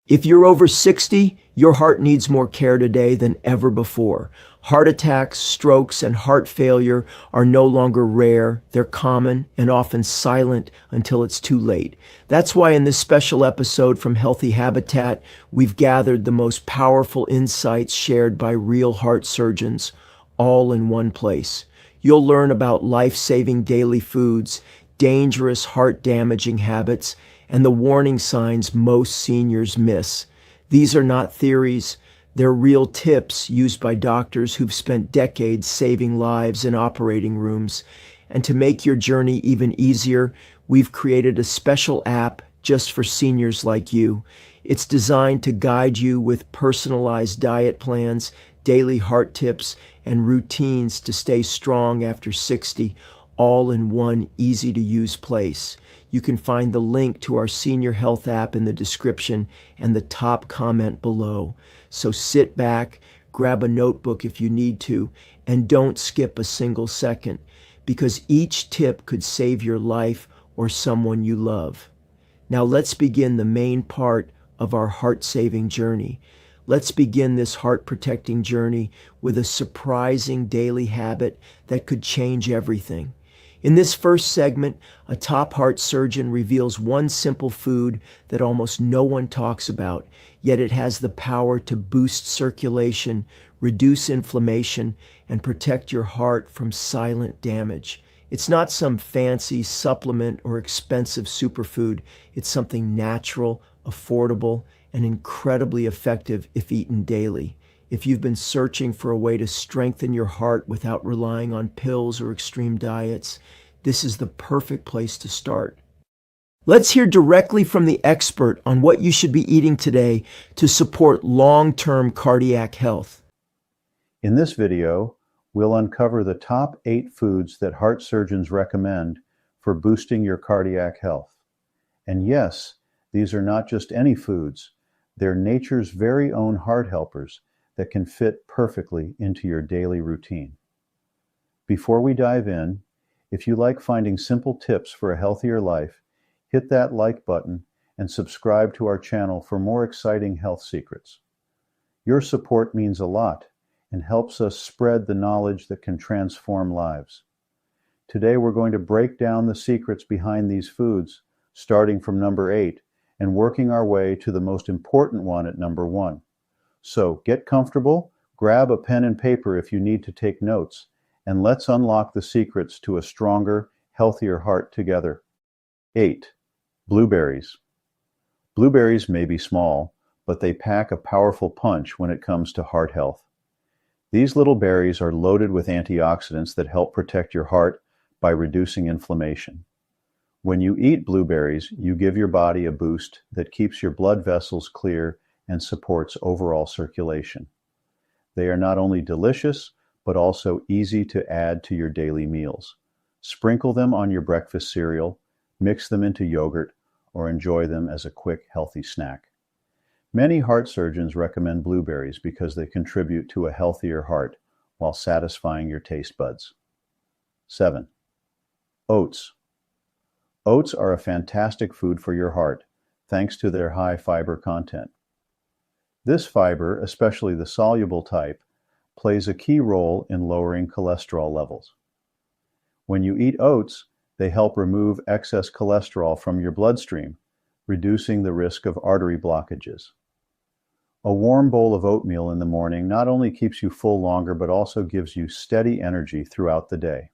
If you're over 60, your heart needs more care today than ever before. Heart attacks, strokes, and heart failure are no longer rare. They're common and often silent until it's too late. That's why in this special episode from Healthy Habitat, we've gathered the most powerful insights shared by real heart surgeons, all in one place. You'll learn about life-saving daily foods, dangerous heart-damaging habits, and the warning signs most seniors miss. These are not theories. They're real tips used by doctors who've spent decades saving lives in operating rooms. And to make your journey even easier, we've created a special app just for seniors like you. It's designed to guide you with personalized diet plans, daily heart tips, and routines to stay strong after 60, all in one easy-to-use place. You can find the link to our senior health app in the description and the top comment below. So sit back, grab a notebook if you need to, and don't skip a single second, because each tip could save your life or someone you love. Now let's begin the main part of our heart-saving journey. Let's begin this heart-protecting journey with a surprising daily habit that could change everything. In this first segment, a top heart surgeon reveals one simple food that almost no one talks about, yet it has the power to boost circulation, reduce inflammation, and protect your heart from silent damage. It's not some fancy supplement or expensive superfood. It's something natural, affordable, and incredibly effective if eaten daily. If you've been searching for a way to strengthen your heart without relying on pills or extreme diets, this is the perfect place to start. Let's hear directly from the expert on what you should be eating today to support long-term cardiac health. In this video, we'll uncover the top 8 foods that heart surgeons recommend for boosting your cardiac health. And yes, these are not just any foods. They're nature's very own heart helpers that can fit perfectly into your daily routine. Before we dive in, if you like finding simple tips for a healthier life, hit that like button and subscribe to our channel for more exciting health secrets. Your support means a lot and helps us spread the knowledge that can transform lives. Today we're going to break down the secrets behind these foods, starting from number 8 and working our way to the most important one at number 1. So get comfortable, grab a pen and paper if you need to take notes, and let's unlock the secrets to a stronger, healthier heart together. 8. Blueberries. Blueberries may be small, but they pack a powerful punch when it comes to heart health. These little berries are loaded with antioxidants that help protect your heart by reducing inflammation. When you eat blueberries, you give your body a boost that keeps your blood vessels clear and supports overall circulation. They are not only delicious, but also easy to add to your daily meals. Sprinkle them on your breakfast cereal, mix them into yogurt, or enjoy them as a quick, healthy snack. Many heart surgeons recommend blueberries because they contribute to a healthier heart while satisfying your taste buds. 7. Oats. Oats are a fantastic food for your heart, thanks to their high fiber content. This fiber, especially the soluble type, plays a key role in lowering cholesterol levels. When you eat oats, they help remove excess cholesterol from your bloodstream, reducing the risk of artery blockages. A warm bowl of oatmeal in the morning not only keeps you full longer, but also gives you steady energy throughout the day.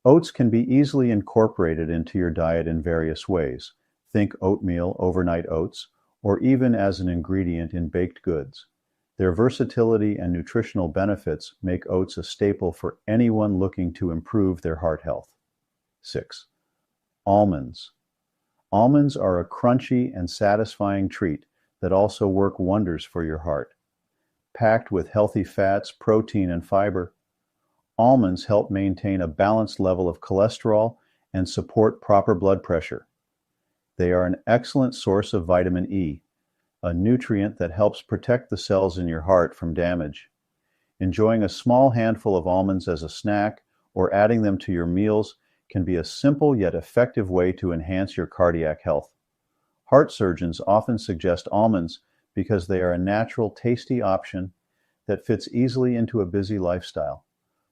Oats can be easily incorporated into your diet in various ways. Think oatmeal, overnight oats, or even as an ingredient in baked goods. Their versatility and nutritional benefits make oats a staple for anyone looking to improve their heart health. 6. Almonds. Almonds are a crunchy and satisfying treat that also work wonders for your heart. Packed with healthy fats, protein, and fiber, almonds help maintain a balanced level of cholesterol and support proper blood pressure. They are an excellent source of vitamin E, a nutrient that helps protect the cells in your heart from damage. Enjoying a small handful of almonds as a snack or adding them to your meals can be a simple yet effective way to enhance your cardiac health. Heart surgeons often suggest almonds because they are a natural, tasty option that fits easily into a busy lifestyle,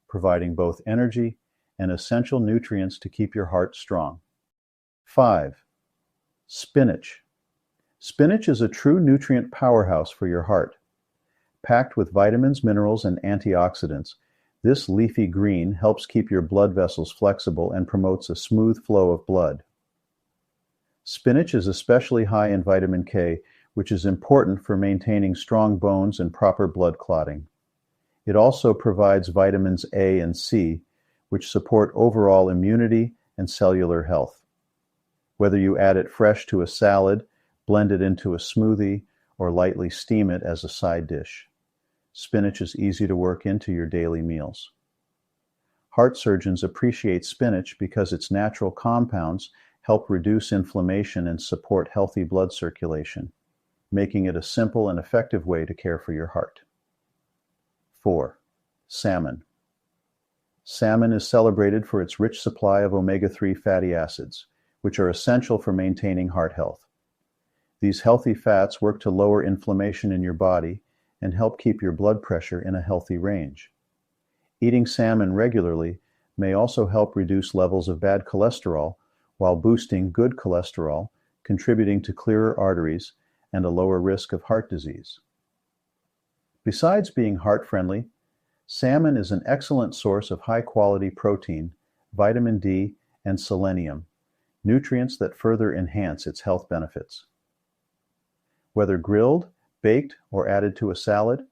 providing both energy and essential nutrients to keep your heart strong. 5. Spinach. Spinach is a true nutrient powerhouse for your heart. Packed with vitamins, minerals, and antioxidants, this leafy green helps keep your blood vessels flexible and promotes a smooth flow of blood. Spinach is especially high in vitamin K, which is important for maintaining strong bones and proper blood clotting. It also provides vitamins A and C, which support overall immunity and cellular health. Whether you add it fresh to a salad, blend it into a smoothie, or lightly steam it as a side dish, spinach is easy to work into your daily meals. Heart surgeons appreciate spinach because its natural compounds help reduce inflammation and support healthy blood circulation, making it a simple and effective way to care for your heart. 4. Salmon. Salmon is celebrated for its rich supply of omega-3 fatty acids, which are essential for maintaining heart health. These healthy fats work to lower inflammation in your body and help keep your blood pressure in a healthy range. Eating salmon regularly may also help reduce levels of bad cholesterol while boosting good cholesterol, contributing to clearer arteries and a lower risk of heart disease. Besides being heart-friendly, salmon is an excellent source of high-quality protein, vitamin D, and selenium, nutrients that further enhance its health benefits. Whether grilled, baked, or added to a salad,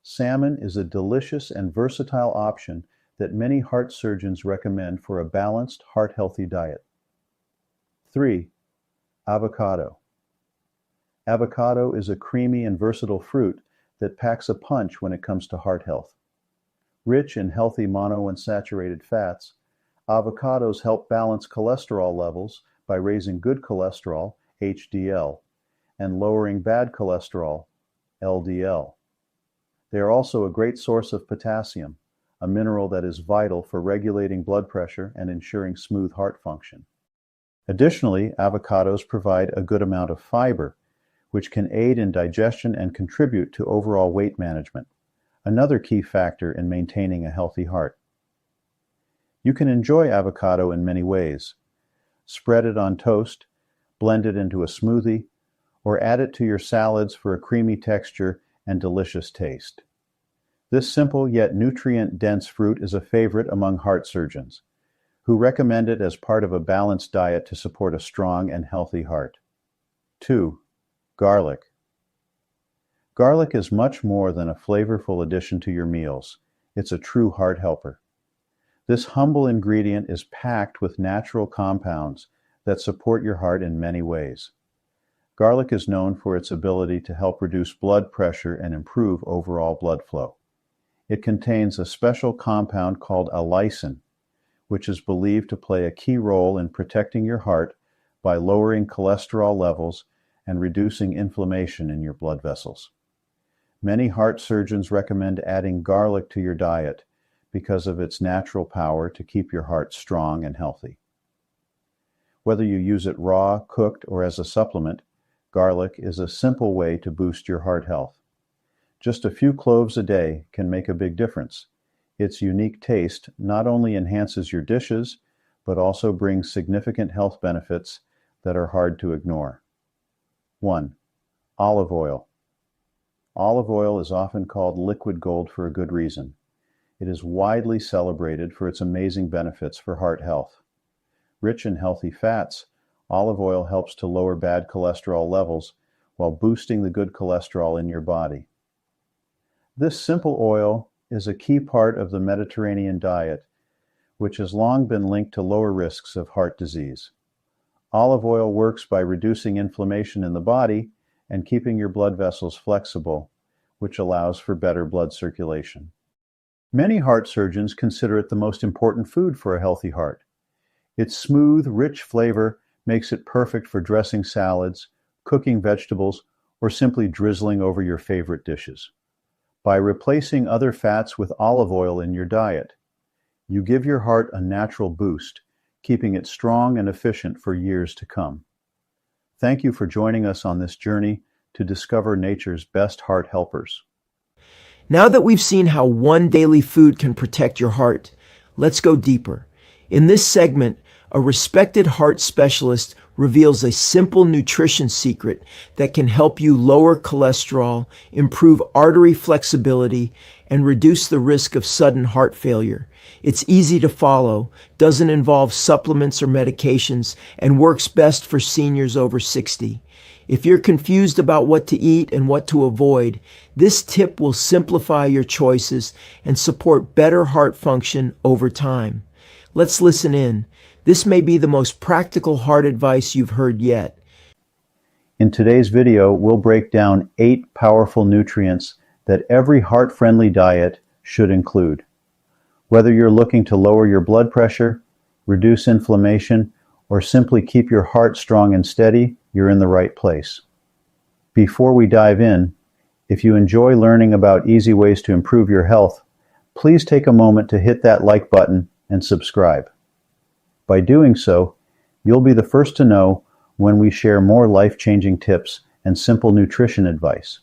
salmon is a delicious and versatile option that many heart surgeons recommend for a balanced, heart-healthy diet. 3. Avocado. Avocado is a creamy and versatile fruit that packs a punch when it comes to heart health. Rich in healthy monounsaturated fats, avocados help balance cholesterol levels by raising good cholesterol, HDL, and lowering bad cholesterol, LDL. They are also a great source of potassium, a mineral that is vital for regulating blood pressure and ensuring smooth heart function. Additionally, avocados provide a good amount of fiber, which can aid in digestion and contribute to overall weight management, another key factor in maintaining a healthy heart. You can enjoy avocado in many ways. Spread it on toast, blend it into a smoothie, or add it to your salads for a creamy texture and delicious taste. This simple yet nutrient-dense fruit is a favorite among heart surgeons, who recommend it as part of a balanced diet to support a strong and healthy heart. 2. Garlic. Garlic is much more than a flavorful addition to your meals. It's a true heart helper. This humble ingredient is packed with natural compounds that support your heart in many ways. Garlic is known for its ability to help reduce blood pressure and improve overall blood flow. It contains a special compound called allicin, which is believed to play a key role in protecting your heart by lowering cholesterol levels and reducing inflammation in your blood vessels. Many heart surgeons recommend adding garlic to your diet because of its natural power to keep your heart strong and healthy. Whether you use it raw, cooked, or as a supplement, garlic is a simple way to boost your heart health. Just a few cloves a day can make a big difference. Its unique taste not only enhances your dishes, but also brings significant health benefits that are hard to ignore. 1. Olive oil. Olive oil is often called liquid gold for a good reason. It is widely celebrated for its amazing benefits for heart health. Rich in healthy fats, olive oil helps to lower bad cholesterol levels while boosting the good cholesterol in your body. This simple oil is a key part of the Mediterranean diet, which has long been linked to lower risks of heart disease. Olive oil works by reducing inflammation in the body and keeping your blood vessels flexible, which allows for better blood circulation. Many heart surgeons consider it the most important food for a healthy heart. Its smooth, rich flavor makes it perfect for dressing salads, cooking vegetables, or simply drizzling over your favorite dishes. By replacing other fats with olive oil in your diet, you give your heart a natural boost, keeping it strong and efficient for years to come. Thank you for joining us on this journey to discover nature's best heart helpers. Now that we've seen how one daily food can protect your heart, let's go deeper. In this segment, a respected heart specialist reveals a simple nutrition secret that can help you lower cholesterol, improve artery flexibility, and reduce the risk of sudden heart failure. It's easy to follow, doesn't involve supplements or medications, and works best for seniors over 60. If you're confused about what to eat and what to avoid, this tip will simplify your choices and support better heart function over time. Let's listen in. This may be the most practical heart advice you've heard yet. In today's video, we'll break down 8 powerful nutrients that every heart-friendly diet should include. Whether you're looking to lower your blood pressure, reduce inflammation, or simply keep your heart strong and steady, you're in the right place. Before we dive in, if you enjoy learning about easy ways to improve your health, please take a moment to hit that like button and subscribe. By doing so, you'll be the first to know when we share more life-changing tips and simple nutrition advice.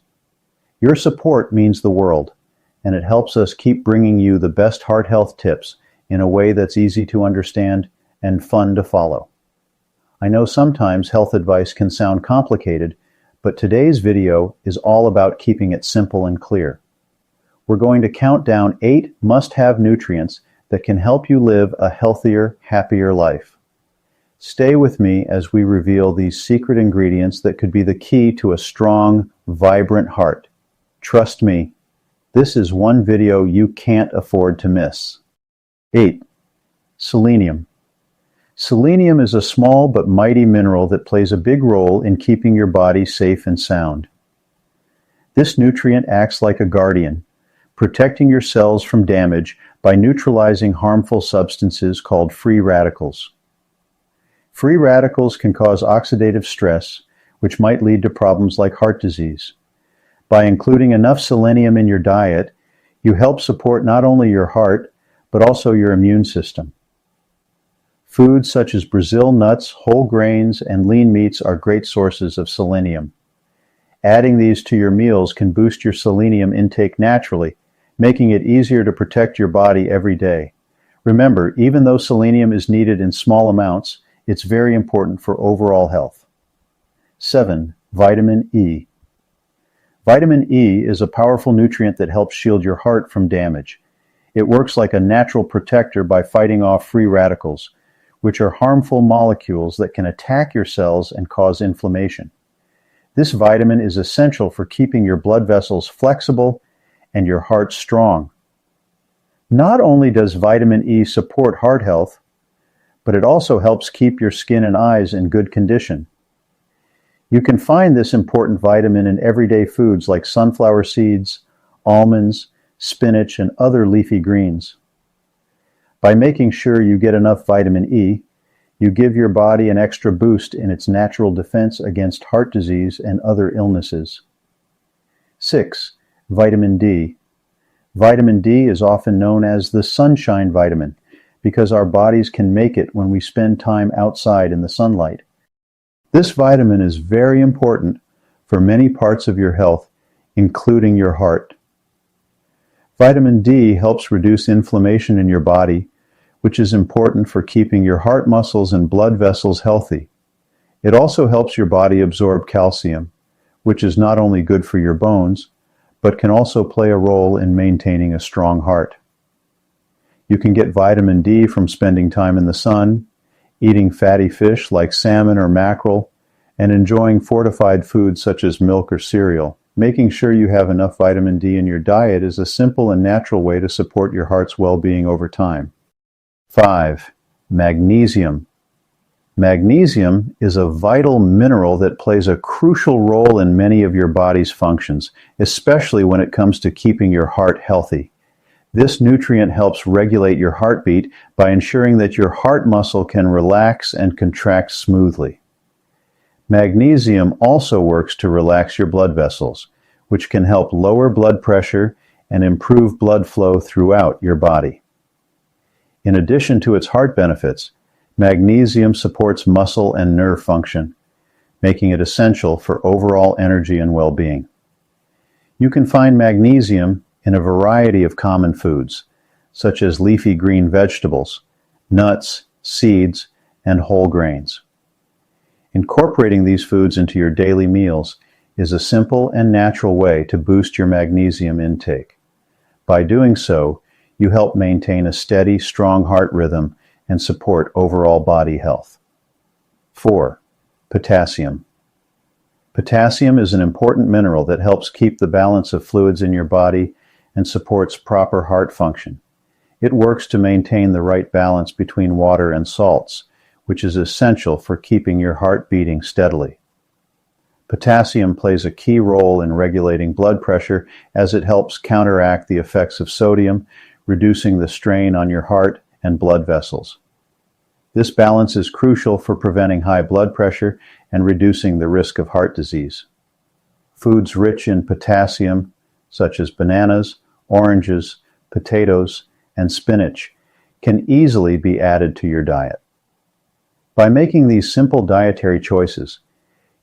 Your support means the world, and it helps us keep bringing you the best heart health tips in a way that's easy to understand and fun to follow. I know sometimes health advice can sound complicated, but today's video is all about keeping it simple and clear. We're going to count down 8 must-have nutrients that can help you live a healthier, happier life. Stay with me as we reveal these secret ingredients that could be the key to a strong, vibrant heart. Trust me, this is one video you can't afford to miss. 8. Selenium. Selenium is a small but mighty mineral that plays a big role in keeping your body safe and sound. This nutrient acts like a guardian, protecting your cells from damage by neutralizing harmful substances called free radicals. Free radicals can cause oxidative stress, which might lead to problems like heart disease. By including enough selenium in your diet, you help support not only your heart, but also your immune system. Foods such as Brazil nuts, whole grains, and lean meats are great sources of selenium. Adding these to your meals can boost your selenium intake naturally, making it easier to protect your body every day. Remember, even though selenium is needed in small amounts, it's very important for overall health. 7. Vitamin E. Vitamin E is a powerful nutrient that helps shield your heart from damage. It works like a natural protector by fighting off free radicals, which are harmful molecules that can attack your cells and cause inflammation. This vitamin is essential for keeping your blood vessels flexible and your heart strong. Not only does vitamin E support heart health, but it also helps keep your skin and eyes in good condition. You can find this important vitamin in everyday foods like sunflower seeds, almonds, spinach, and other leafy greens. By making sure you get enough vitamin E, you give your body an extra boost in its natural defense against heart disease and other illnesses. 6. Vitamin D. Vitamin D is often known as the sunshine vitamin because our bodies can make it when we spend time outside in the sunlight. This vitamin is very important for many parts of your health, including your heart. Vitamin D helps reduce inflammation in your body, which is important for keeping your heart muscles and blood vessels healthy. It also helps your body absorb calcium, which is not only good for your bones, but can also play a role in maintaining a strong heart. You can get vitamin D from spending time in the sun, eating fatty fish like salmon or mackerel, and enjoying fortified foods such as milk or cereal. Making sure you have enough vitamin D in your diet is a simple and natural way to support your heart's well-being over time. 5. Magnesium. Magnesium is a vital mineral that plays a crucial role in many of your body's functions, especially when it comes to keeping your heart healthy. This nutrient helps regulate your heartbeat by ensuring that your heart muscle can relax and contract smoothly. Magnesium also works to relax your blood vessels, which can help lower blood pressure and improve blood flow throughout your body. In addition to its heart benefits, magnesium supports muscle and nerve function. making it essential for overall energy and well-being. You can find magnesium in a variety of common foods, such as leafy green vegetables, nuts, seeds, and whole grains. Incorporating these foods into your daily meals is a simple and natural way to boost your magnesium intake. By doing so, you help maintain a steady, strong heart rhythm and support overall body health. 4. Potassium. Potassium is an important mineral that helps keep the balance of fluids in your body and supports proper heart function. It works to maintain the right balance between water and salts, which is essential for keeping your heart beating steadily. Potassium plays a key role in regulating blood pressure as it helps counteract the effects of sodium, reducing the strain on your heart and blood vessels. This balance is crucial for preventing high blood pressure and reducing the risk of heart disease. Foods rich in potassium, such as bananas, oranges, potatoes, and spinach, can easily be added to your diet. By making these simple dietary choices,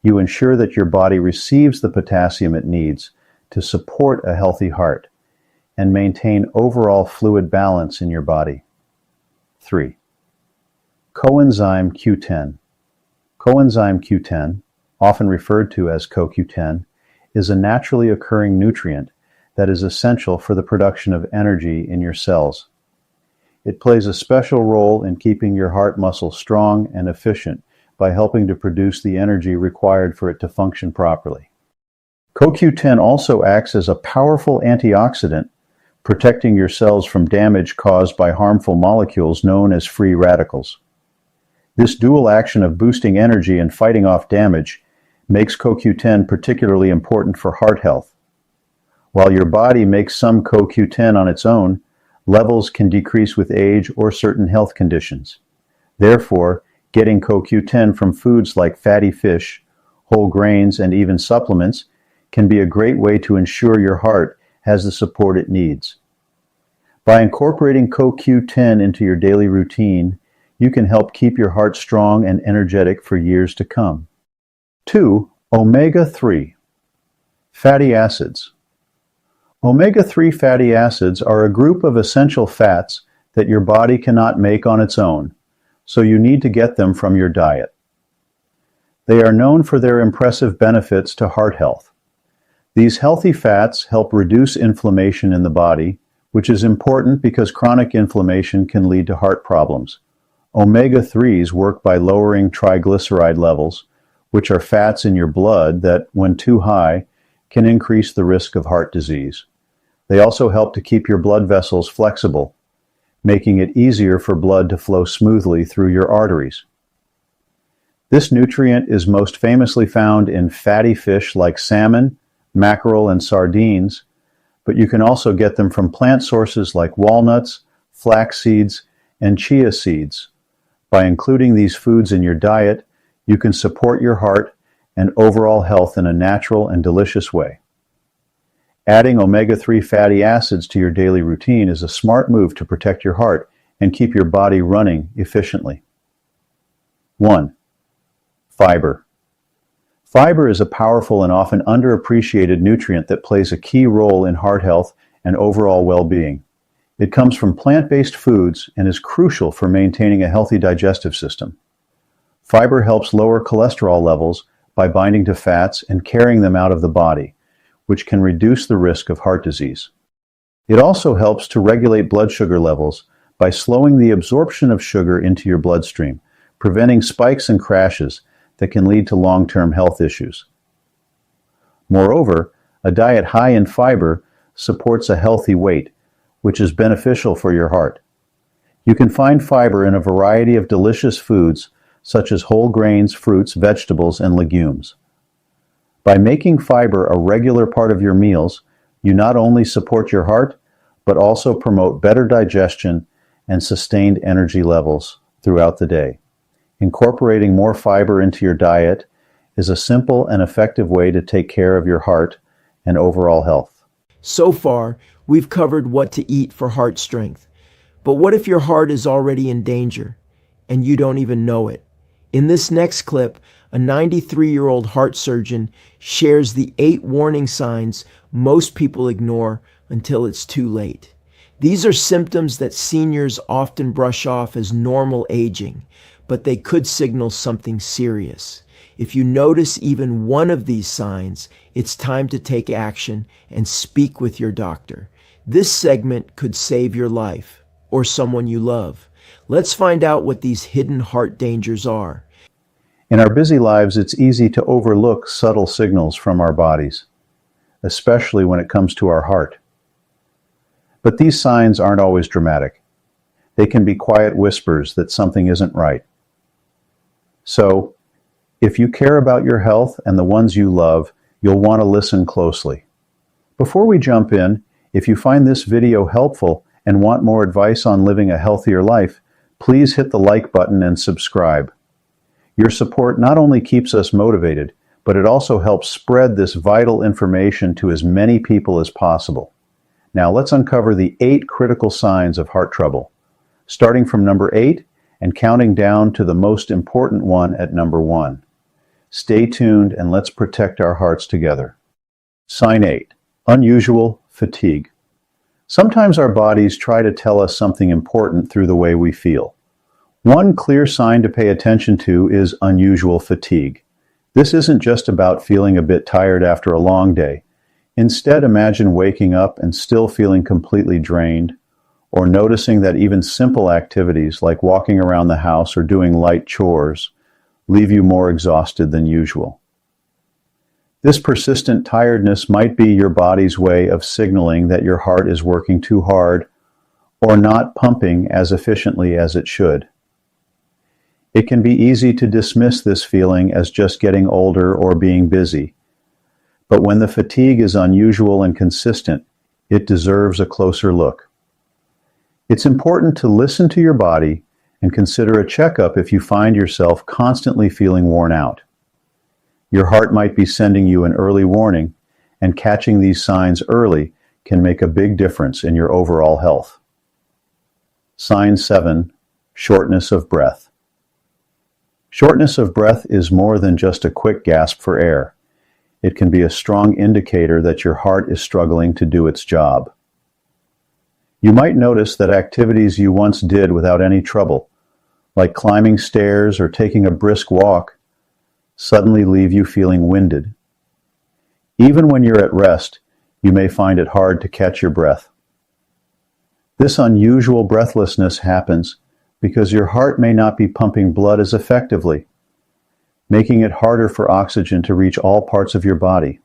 you ensure that your body receives the potassium it needs to support a healthy heart and maintain overall fluid balance in your body. 3. Coenzyme Q10. Coenzyme Q10, often referred to as CoQ10, is a naturally occurring nutrient that is essential for the production of energy in your cells. It plays a special role in keeping your heart muscle strong and efficient by helping to produce the energy required for it to function properly. CoQ10 also acts as a powerful antioxidant, protecting your cells from damage caused by harmful molecules known as free radicals. This dual action of boosting energy and fighting off damage makes CoQ10 particularly important for heart health. While your body makes some CoQ10 on its own, levels can decrease with age or certain health conditions. Therefore, getting CoQ10 from foods like fatty fish, whole grains, and even supplements can be a great way to ensure your heart has the support it needs. By incorporating CoQ10 into your daily routine, you can help keep your heart strong and energetic for years to come. 2. Omega-3. Fatty acids. Omega-3 fatty acids are a group of essential fats that your body cannot make on its own, so you need to get them from your diet. They are known for their impressive benefits to heart health. These healthy fats help reduce inflammation in the body, which is important because chronic inflammation can lead to heart problems. Omega-3s work by lowering triglyceride levels, which are fats in your blood that, when too high, can increase the risk of heart disease. They also help to keep your blood vessels flexible, making it easier for blood to flow smoothly through your arteries. This nutrient is most famously found in fatty fish like salmon, mackerel, and sardines, but you can also get them from plant sources like walnuts, flax seeds, and chia seeds. By including these foods in your diet, you can support your heart and overall health in a natural and delicious way. Adding omega-3 fatty acids to your daily routine is a smart move to protect your heart and keep your body running efficiently. 1. Fiber. Fiber is a powerful and often underappreciated nutrient that plays a key role in heart health and overall well-being. It comes from plant-based foods and is crucial for maintaining a healthy digestive system. Fiber helps lower cholesterol levels by binding to fats and carrying them out of the body, which can reduce the risk of heart disease. It also helps to regulate blood sugar levels by slowing the absorption of sugar into your bloodstream, preventing spikes and crashes that can lead to long-term health issues. Moreover, a diet high in fiber supports a healthy weight, which is beneficial for your heart. You can find fiber in a variety of delicious foods such as whole grains, fruits, vegetables, and legumes. By making fiber a regular part of your meals, you not only support your heart, but also promote better digestion and sustained energy levels throughout the day. Incorporating more fiber into your diet is a simple and effective way to take care of your heart and overall health. So far, we've covered what to eat for heart strength. But what if your heart is already in danger and you don't even know it? In this next clip, a 93-year-old heart surgeon shares the 8 warning signs most people ignore until it's too late. These are symptoms that seniors often brush off as normal aging, but they could signal something serious. If you notice even one of these signs, it's time to take action and speak with your doctor. This segment could save your life or someone you love. Let's find out what these hidden heart dangers are. In our busy lives, it's easy to overlook subtle signals from our bodies, especially when it comes to our heart. But these signs aren't always dramatic. They can be quiet whispers that something isn't right. So, if you care about your health and the ones you love, you'll want to listen closely. Before we jump in, if you find this video helpful and want more advice on living a healthier life, please hit the like button and subscribe. Your support not only keeps us motivated, but it also helps spread this vital information to as many people as possible. Now let's uncover the 8 critical signs of heart trouble, starting from number 8 and counting down to the most important one at number 1. Stay tuned and let's protect our hearts together. Sign 8. Unusual fatigue. Sometimes our bodies try to tell us something important through the way we feel. One clear sign to pay attention to is unusual fatigue. This isn't just about feeling a bit tired after a long day. Instead, imagine waking up and still feeling completely drained, or noticing that even simple activities like walking around the house or doing light chores leave you more exhausted than usual. This persistent tiredness might be your body's way of signaling that your heart is working too hard or not pumping as efficiently as it should. It can be easy to dismiss this feeling as just getting older or being busy, but when the fatigue is unusual and consistent, it deserves a closer look. It's important to listen to your body and consider a checkup if you find yourself constantly feeling worn out. Your heart might be sending you an early warning, and catching these signs early can make a big difference in your overall health. Sign 7. Shortness of breath. Shortness of breath is more than just a quick gasp for air. It can be a strong indicator that your heart is struggling to do its job. You might notice that activities you once did without any trouble, like climbing stairs or taking a brisk walk, suddenly leave you feeling winded. Even when you're at rest, you may find it hard to catch your breath. This unusual breathlessness happens because your heart may not be pumping blood as effectively, making it harder for oxygen to reach all parts of your body.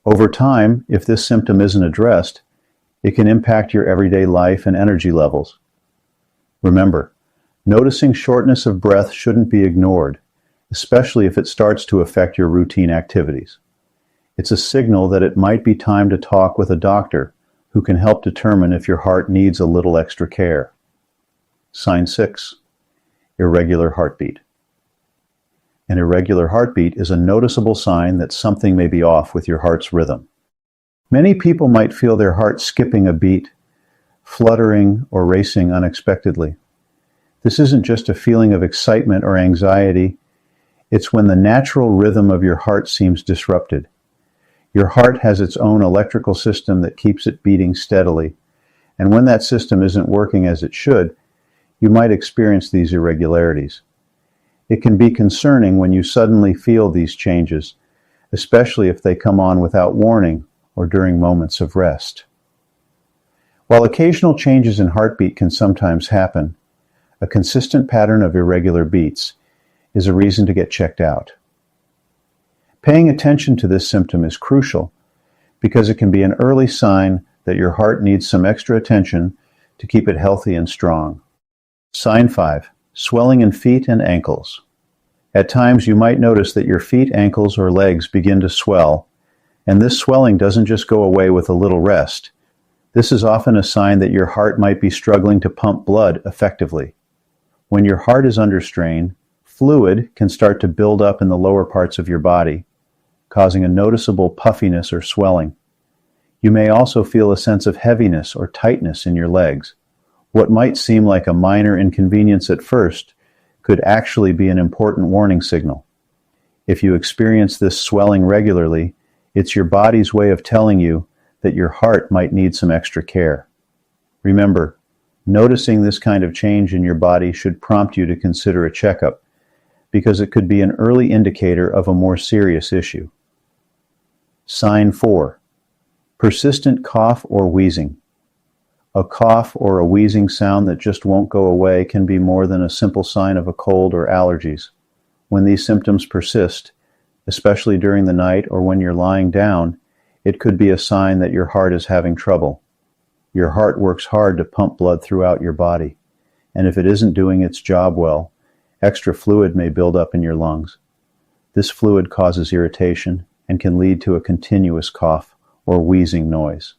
Over time, if this symptom isn't addressed, it can impact your everyday life and energy levels. Remember, noticing shortness of breath shouldn't be ignored, especially if it starts to affect your routine activities. It's a signal that it might be time to talk with a doctor who can help determine if your heart needs a little extra care. Sign 6. Irregular heartbeat. An irregular heartbeat is a noticeable sign that something may be off with your heart's rhythm. Many people might feel their heart skipping a beat, fluttering or racing unexpectedly. This isn't just a feeling of excitement or anxiety. It's when the natural rhythm of your heart seems disrupted. Your heart has its own electrical system that keeps it beating steadily, and when that system isn't working as it should, you might experience these irregularities. It can be concerning when you suddenly feel these changes, especially if they come on without warning or during moments of rest. While occasional changes in heartbeat can sometimes happen, a consistent pattern of irregular beats is a reason to get checked out. Paying attention to this symptom is crucial because it can be an early sign that your heart needs some extra attention to keep it healthy and strong. Sign 5. Swelling in feet and ankles. At times you might notice that your feet, ankles, or legs begin to swell, and this swelling doesn't just go away with a little rest. This is often a sign that your heart might be struggling to pump blood effectively. When your heart is under strain, fluid can start to build up in the lower parts of your body, causing a noticeable puffiness or swelling. You may also feel a sense of heaviness or tightness in your legs. What might seem like a minor inconvenience at first could actually be an important warning signal. If you experience this swelling regularly, it's your body's way of telling you that your heart might need some extra care. Remember, noticing this kind of change in your body should prompt you to consider a checkup, because it could be an early indicator of a more serious issue. Sign 4. Persistent cough or wheezing. A cough or a wheezing sound that just won't go away can be more than a simple sign of a cold or allergies. When these symptoms persist, especially during the night or when you're lying down, it could be a sign that your heart is having trouble. Your heart works hard to pump blood throughout your body, and if it isn't doing its job well, extra fluid may build up in your lungs. This fluid causes irritation and can lead to a continuous cough or wheezing noise.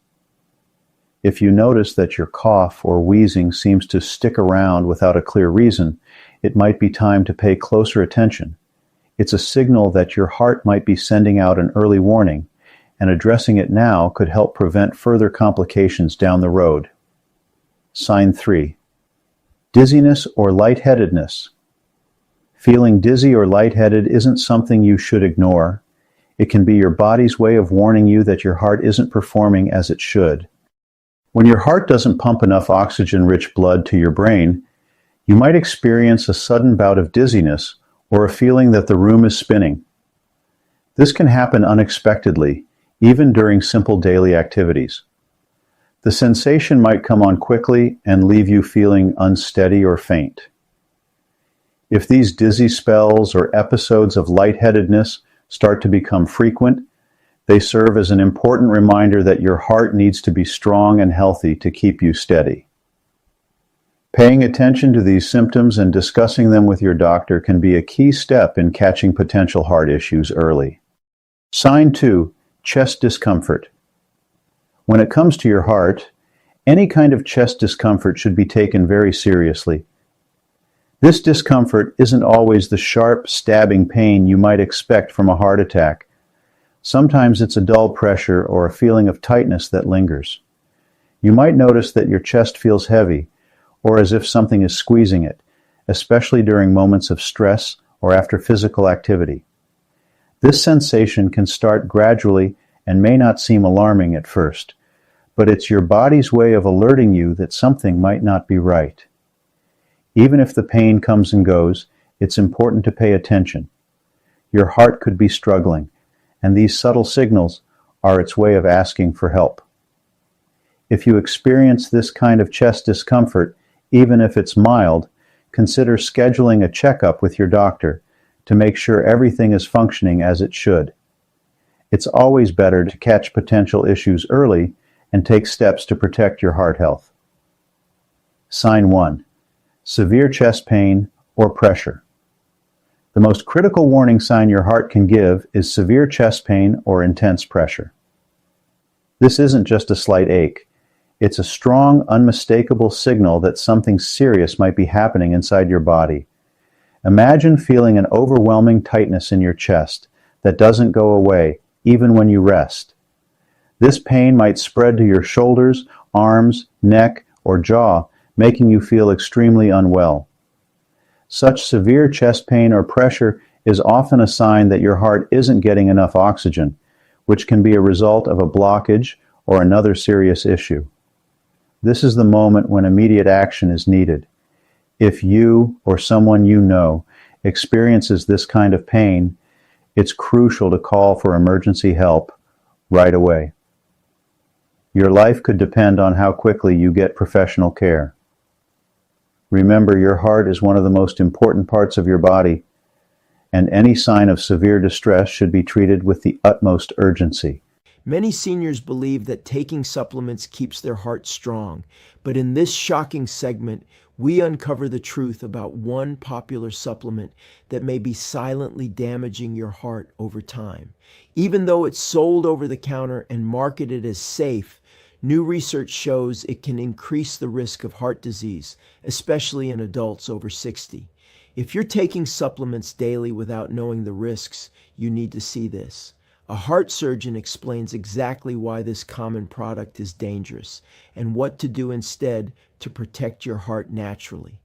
If you notice that your cough or wheezing seems to stick around without a clear reason, it might be time to pay closer attention. It's a signal that your heart might be sending out an early warning, and addressing it now could help prevent further complications down the road. Sign 3. Dizziness or lightheadedness. Feeling dizzy or lightheaded isn't something you should ignore. It can be your body's way of warning you that your heart isn't performing as it should. When your heart doesn't pump enough oxygen-rich blood to your brain, you might experience a sudden bout of dizziness or a feeling that the room is spinning. This can happen unexpectedly, even during simple daily activities. The sensation might come on quickly and leave you feeling unsteady or faint. If these dizzy spells or episodes of lightheadedness start to become frequent, they serve as an important reminder that your heart needs to be strong and healthy to keep you steady. Paying attention to these symptoms and discussing them with your doctor can be a key step in catching potential heart issues early. Sign 2. Chest discomfort. When it comes to your heart, any kind of chest discomfort should be taken very seriously. This discomfort isn't always the sharp, stabbing pain you might expect from a heart attack. Sometimes it's a dull pressure or a feeling of tightness that lingers. You might notice that your chest feels heavy, or as if something is squeezing it, especially during moments of stress or after physical activity. This sensation can start gradually and may not seem alarming at first, but it's your body's way of alerting you that something might not be right. Even if the pain comes and goes, it's important to pay attention. Your heart could be struggling, and these subtle signals are its way of asking for help. If you experience this kind of chest discomfort, even if it's mild, consider scheduling a checkup with your doctor to make sure everything is functioning as it should. It's always better to catch potential issues early and take steps to protect your heart health. Sign 1. Severe chest pain or pressure. The most critical warning sign your heart can give is severe chest pain or intense pressure. This isn't just a slight ache. It's a strong, unmistakable signal that something serious might be happening inside your body. Imagine feeling an overwhelming tightness in your chest that doesn't go away, even when you rest. This pain might spread to your shoulders, arms, neck, or jaw, making you feel extremely unwell. Such severe chest pain or pressure is often a sign that your heart isn't getting enough oxygen, which can be a result of a blockage or another serious issue. This is the moment when immediate action is needed. If you or someone you know experiences this kind of pain, it's crucial to call for emergency help right away. Your life could depend on how quickly you get professional care. Remember, your heart is one of the most important parts of your body, and any sign of severe distress should be treated with the utmost urgency. Many seniors believe that taking supplements keeps their heart strong, but in this shocking segment, we uncover the truth about one popular supplement that may be silently damaging your heart over time. Even though it's sold over the counter and marketed as safe, new research shows it can increase the risk of heart disease, especially in adults over 60. If you're taking supplements daily without knowing the risks, you need to see this. A heart surgeon explains exactly why this common product is dangerous and what to do instead to protect your heart naturally.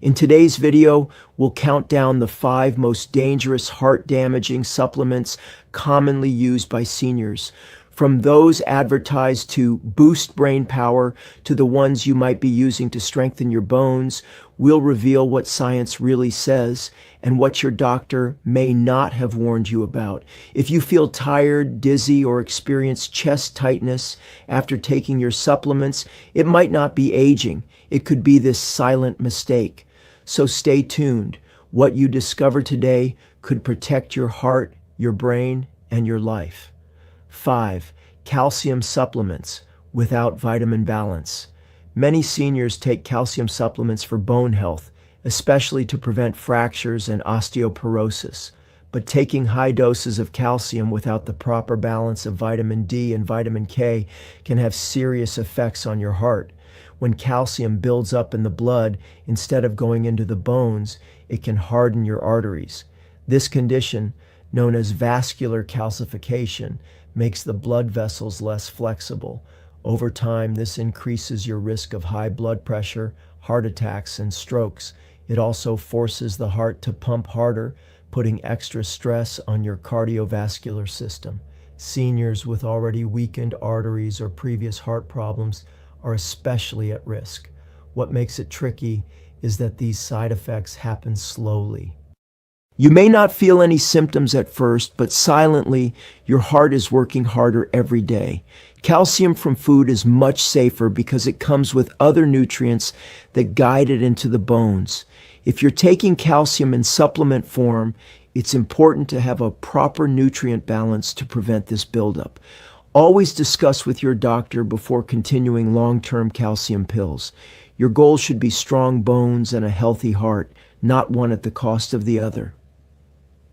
In today's video, we'll count down the 5 most dangerous heart-damaging supplements commonly used by seniors. From those advertised to boost brain power to the ones you might be using to strengthen your bones, we'll reveal what science really says and what your doctor may not have warned you about. If you feel tired, dizzy, or experience chest tightness after taking your supplements, it might not be aging. It could be this silent mistake. So stay tuned. What you discover today could protect your heart, your brain, and your life. 5. Calcium supplements without vitamin balance. Many seniors take calcium supplements for bone health, especially to prevent fractures and osteoporosis. But taking high doses of calcium without the proper balance of vitamin D and vitamin K can have serious effects on your heart. When calcium builds up in the blood instead of going into the bones, it can harden your arteries. This condition, known as vascular calcification, makes the blood vessels less flexible. Over time, this increases your risk of high blood pressure, heart attacks, and strokes. It also forces the heart to pump harder, putting extra stress on your cardiovascular system. Seniors with already weakened arteries or previous heart problems are especially at risk. What makes it tricky is that these side effects happen slowly. You may not feel any symptoms at first, but silently, your heart is working harder every day. Calcium from food is much safer because it comes with other nutrients that guide it into the bones. If you're taking calcium in supplement form, it's important to have a proper nutrient balance to prevent this buildup. Always discuss with your doctor before continuing long-term calcium pills. Your goal should be strong bones and a healthy heart, not one at the cost of the other.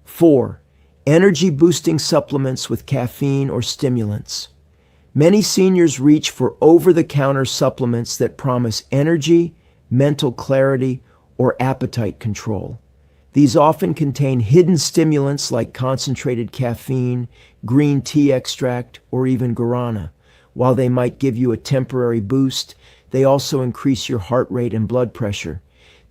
4. Energy-boosting supplements with caffeine or stimulants. Many seniors reach for over-the-counter supplements that promise energy, mental clarity, or appetite control. These often contain hidden stimulants like concentrated caffeine, green tea extract, or even guarana. While they might give you a temporary boost, they also increase your heart rate and blood pressure.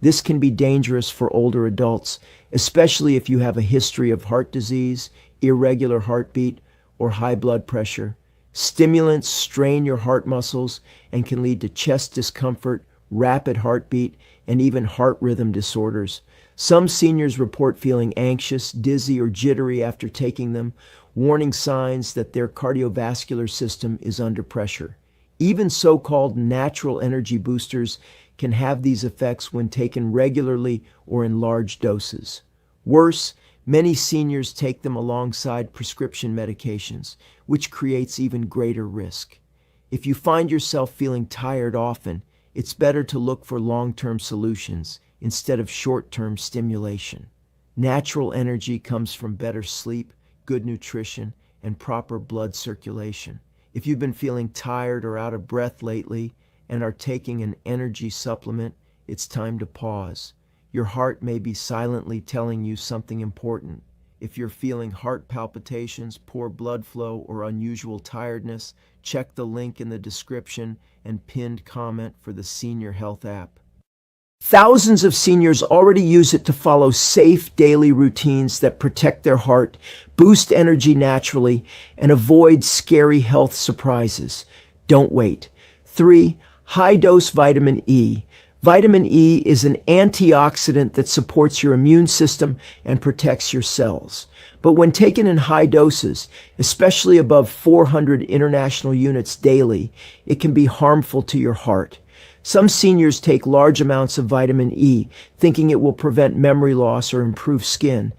This can be dangerous for older adults, especially if you have a history of heart disease, irregular heartbeat, or high blood pressure. Stimulants strain your heart muscles and can lead to chest discomfort, rapid heartbeat, and even heart rhythm disorders. Some seniors report feeling anxious, dizzy, or jittery after taking them, warning signs that their cardiovascular system is under pressure. Even so-called natural energy boosters can have these effects when taken regularly or in large doses. Worse, many seniors take them alongside prescription medications, which creates even greater risk. If you find yourself feeling tired often, it's better to look for long-term solutions instead of short-term stimulation. Natural energy comes from better sleep, good nutrition, and proper blood circulation. If you've been feeling tired or out of breath lately and are taking an energy supplement, it's time to pause. Your heart may be silently telling you something important. If you're feeling heart palpitations, poor blood flow, or unusual tiredness, check the link in the description and pinned comment for the Senior Health app. Thousands of seniors already use it to follow safe daily routines that protect their heart, boost energy naturally, and avoid scary health surprises. Don't wait. 3. High-dose vitamin E. Vitamin E is an antioxidant that supports your immune system and protects your cells. But when taken in high doses, especially above 400 international units daily, it can be harmful to your heart. Some seniors take large amounts of vitamin E, thinking it will prevent memory loss or improve skin.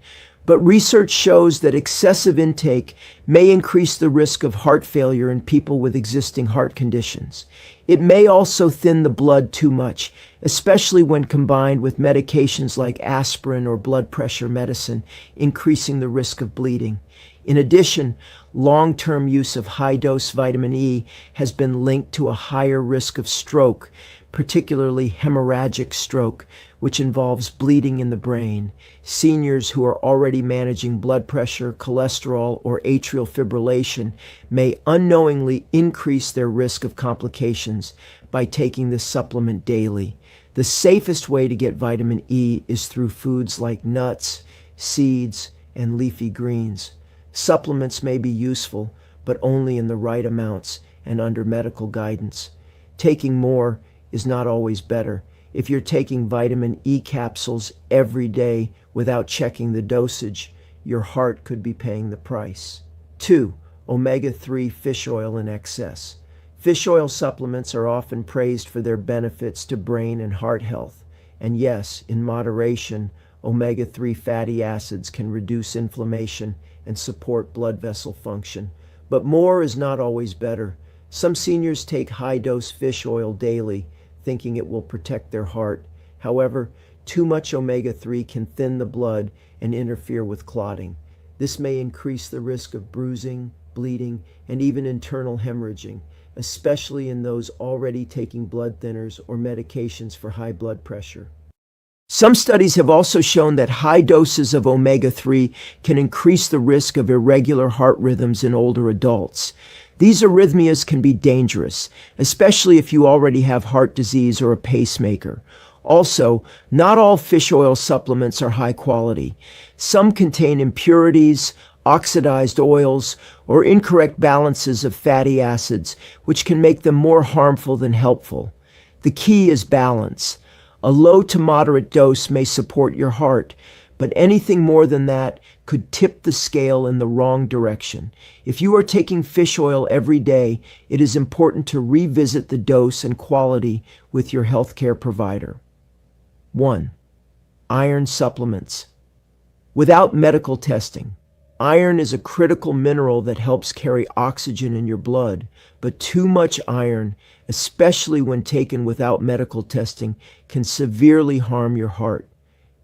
But research shows that excessive intake may increase the risk of heart failure in people with existing heart conditions. It may also thin the blood too much, especially when combined with medications like aspirin or blood pressure medicine, increasing the risk of bleeding. In addition, long-term use of high-dose vitamin E has been linked to a higher risk of stroke, particularly hemorrhagic stroke, which involves bleeding in the brain. Seniors who are already managing blood pressure, cholesterol, or atrial fibrillation may unknowingly increase their risk of complications by taking this supplement daily. The safest way to get vitamin E is through foods like nuts, seeds, and leafy greens. Supplements may be useful, but only in the right amounts and under medical guidance. Taking more is not always better. If you're taking vitamin E capsules every day without checking the dosage, your heart could be paying the price. 2. Omega-3 fish oil in excess. Fish oil supplements are often praised for their benefits to brain and heart health. And yes, in moderation, omega-3 fatty acids can reduce inflammation and support blood vessel function. But more is not always better. Some seniors take high-dose fish oil daily, thinking it will protect their heart. However, too much omega-3 can thin the blood and interfere with clotting. This may increase the risk of bruising, bleeding, and even internal hemorrhaging, especially in those already taking blood thinners or medications for high blood pressure. Some studies have also shown that high doses of omega-3 can increase the risk of irregular heart rhythms in older adults. These arrhythmias can be dangerous, especially if you already have heart disease or a pacemaker. Also, not all fish oil supplements are high quality. Some contain impurities, oxidized oils, or incorrect balances of fatty acids, which can make them more harmful than helpful. The key is balance. A low to moderate dose may support your heart, but anything more than that could tip the scale in the wrong direction. If you are taking fish oil every day, it is important to revisit the dose and quality with your healthcare provider. 1. Iron supplements. Without medical testing, iron is a critical mineral that helps carry oxygen in your blood, but too much iron, especially when taken without medical testing, can severely harm your heart.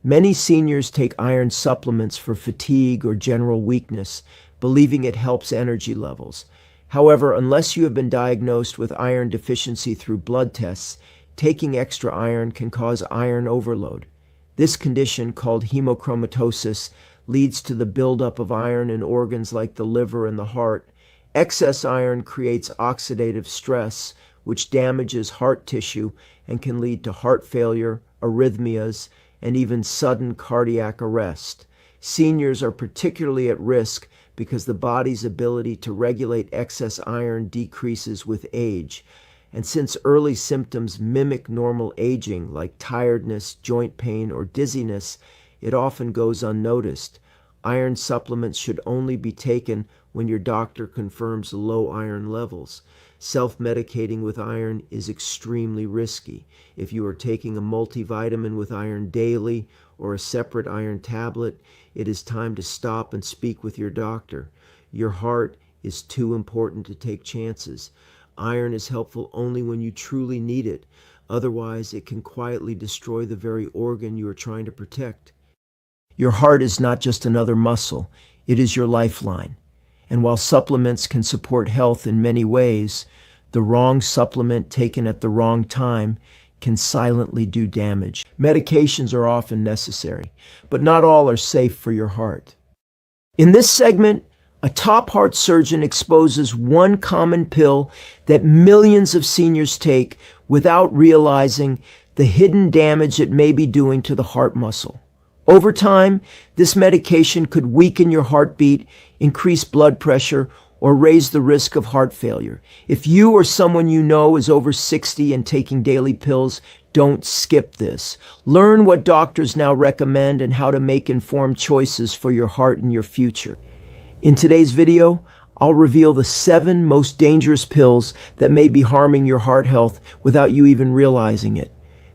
Many seniors take iron supplements for fatigue or general weakness, believing it helps energy levels. However, unless you have been diagnosed with iron deficiency through blood tests, taking extra iron can cause iron overload. This condition, called hemochromatosis, leads to the buildup of iron in organs like the liver and the heart. Excess iron creates oxidative stress, which damages heart tissue and can lead to heart failure, arrhythmias, and even sudden cardiac arrest. Seniors are particularly at risk because the body's ability to regulate excess iron decreases with age. And since early symptoms mimic normal aging, like tiredness, joint pain, or dizziness, it often goes unnoticed. Iron supplements should only be taken when your doctor confirms low iron levels. Self-medicating with iron is extremely risky. If you are taking a multivitamin with iron daily or a separate iron tablet, it is time to stop and speak with your doctor. Your heart is too important to take chances. Iron is helpful only when you truly need it. Otherwise, it can quietly destroy the very organ you are trying to protect. Your heart is not just another muscle. It is your lifeline. And while supplements can support health in many ways, the wrong supplement taken at the wrong time can silently do damage. Medications are often necessary, but not all are safe for your heart. In this segment, a top heart surgeon exposes one common pill that millions of seniors take without realizing the hidden damage it may be doing to the heart muscle. Over time, this medication could weaken your heartbeat, increase blood pressure, or raise the risk of heart failure. If you or someone you know is over 60 and taking daily pills, don't skip this. Learn what doctors now recommend and how to make informed choices for your heart and your future. In today's video, I'll reveal the 7 most dangerous pills that may be harming your heart health without you even realizing it.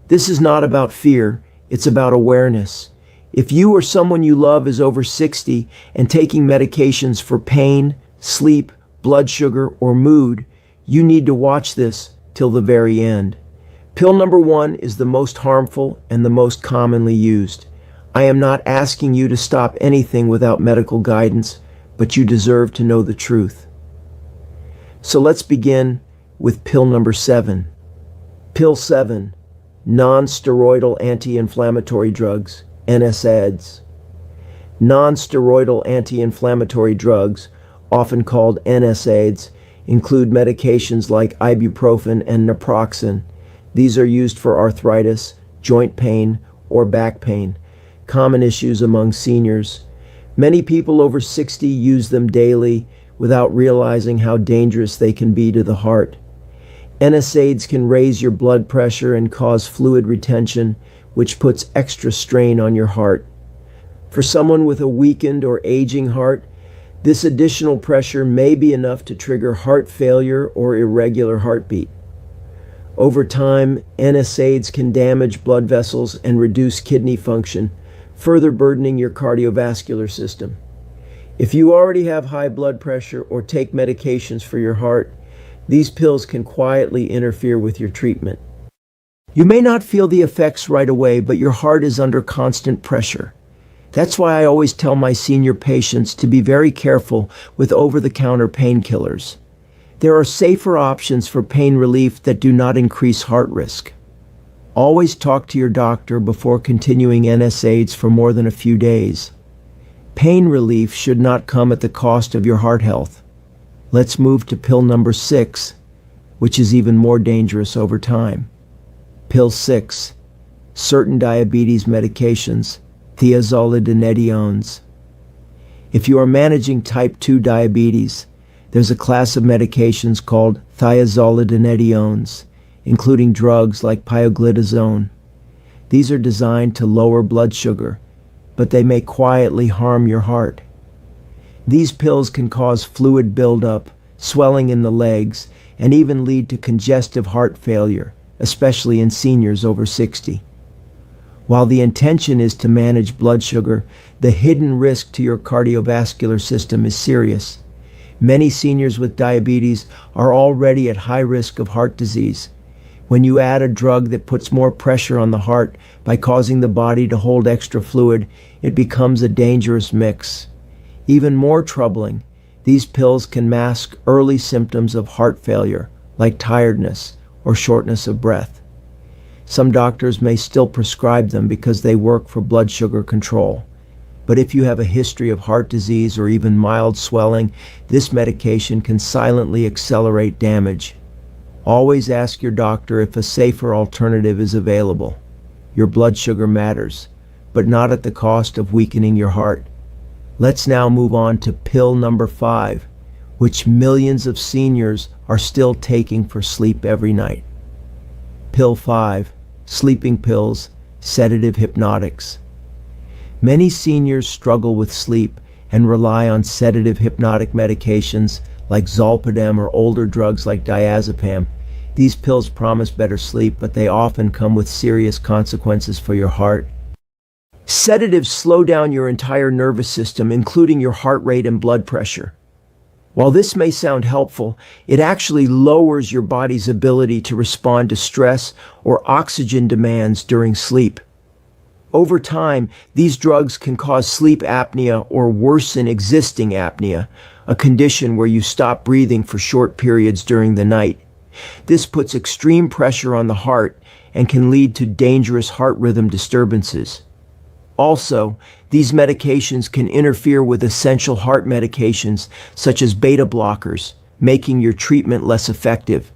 This is not about fear, it's about awareness. If you or someone you love is over 60 and taking medications for pain, sleep, blood sugar, or mood, you need to watch this till the very end. Pill number 1 is the most harmful and the most commonly used. I am not asking you to stop anything without medical guidance, but you deserve to know the truth. So let's begin with pill number 7. Pill 7, non-steroidal anti-inflammatory drugs, NSAIDs. Non-steroidal anti-inflammatory drugs, often called NSAIDs, include medications like ibuprofen and naproxen. These are used for arthritis, joint pain, or back pain, common issues among seniors. Many people over 60 use them daily without realizing how dangerous they can be to the heart. NSAIDs can raise your blood pressure and cause fluid retention, which puts extra strain on your heart. For someone with a weakened or aging heart, this additional pressure may be enough to trigger heart failure or irregular heartbeat. Over time, NSAIDs can damage blood vessels and reduce kidney function, further burdening your cardiovascular system. If you already have high blood pressure or take medications for your heart, these pills can quietly interfere with your treatment. You may not feel the effects right away, but your heart is under constant pressure. That's why I always tell my senior patients to be very careful with over-the-counter painkillers. There are safer options for pain relief that do not increase heart risk. Always talk to your doctor before continuing NSAIDs for more than a few days. Pain relief should not come at the cost of your heart health. Let's move to pill number 6, which is even more dangerous over time. Pill 6, certain diabetes medications, thiazolidinediones. If you are managing type 2 diabetes, there's a class of medications called thiazolidinediones, including drugs like pioglitazone. These are designed to lower blood sugar, but they may quietly harm your heart. These pills can cause fluid buildup, swelling in the legs, and even lead to congestive heart failure, especially in seniors over 60. While the intention is to manage blood sugar, the hidden risk to your cardiovascular system is serious. Many seniors with diabetes are already at high risk of heart disease. When you add a drug that puts more pressure on the heart by causing the body to hold extra fluid, it becomes a dangerous mix. Even more troubling, these pills can mask early symptoms of heart failure, like tiredness or shortness of breath. Some doctors may still prescribe them because they work for blood sugar control. But if you have a history of heart disease or even mild swelling, this medication can silently accelerate damage. Always ask your doctor if a safer alternative is available. Your blood sugar matters, but not at the cost of weakening your heart. Let's now move on to pill number 5, which millions of seniors are still taking for sleep every night. Pill 5, sleeping pills, sedative hypnotics. Many seniors struggle with sleep and rely on sedative hypnotic medications like zolpidem or older drugs like diazepam. These pills promise better sleep, but they often come with serious consequences for your heart. Sedatives slow down your entire nervous system, including your heart rate and blood pressure. While this may sound helpful, it actually lowers your body's ability to respond to stress or oxygen demands during sleep. Over time, these drugs can cause sleep apnea or worsen existing apnea, a condition where you stop breathing for short periods during the night. This puts extreme pressure on the heart and can lead to dangerous heart rhythm disturbances. Also, these medications can interfere with essential heart medications such as beta blockers, making your treatment less effective.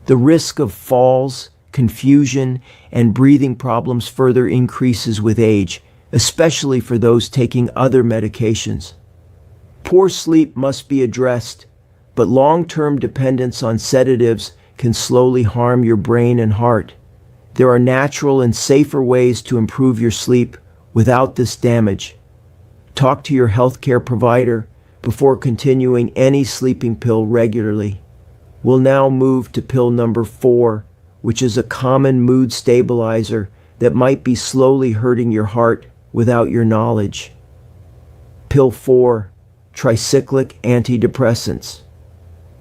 The risk of falls, confusion, and breathing problems further increases with age, especially for those taking other medications. Poor sleep must be addressed, but long-term dependence on sedatives can slowly harm your brain and heart. There are natural and safer ways to improve your sleep without this damage. Talk to your healthcare provider before continuing any sleeping pill regularly. We'll now move to pill number 4, which is a common mood stabilizer that might be slowly hurting your heart without your knowledge. Pill 4, tricyclic antidepressants.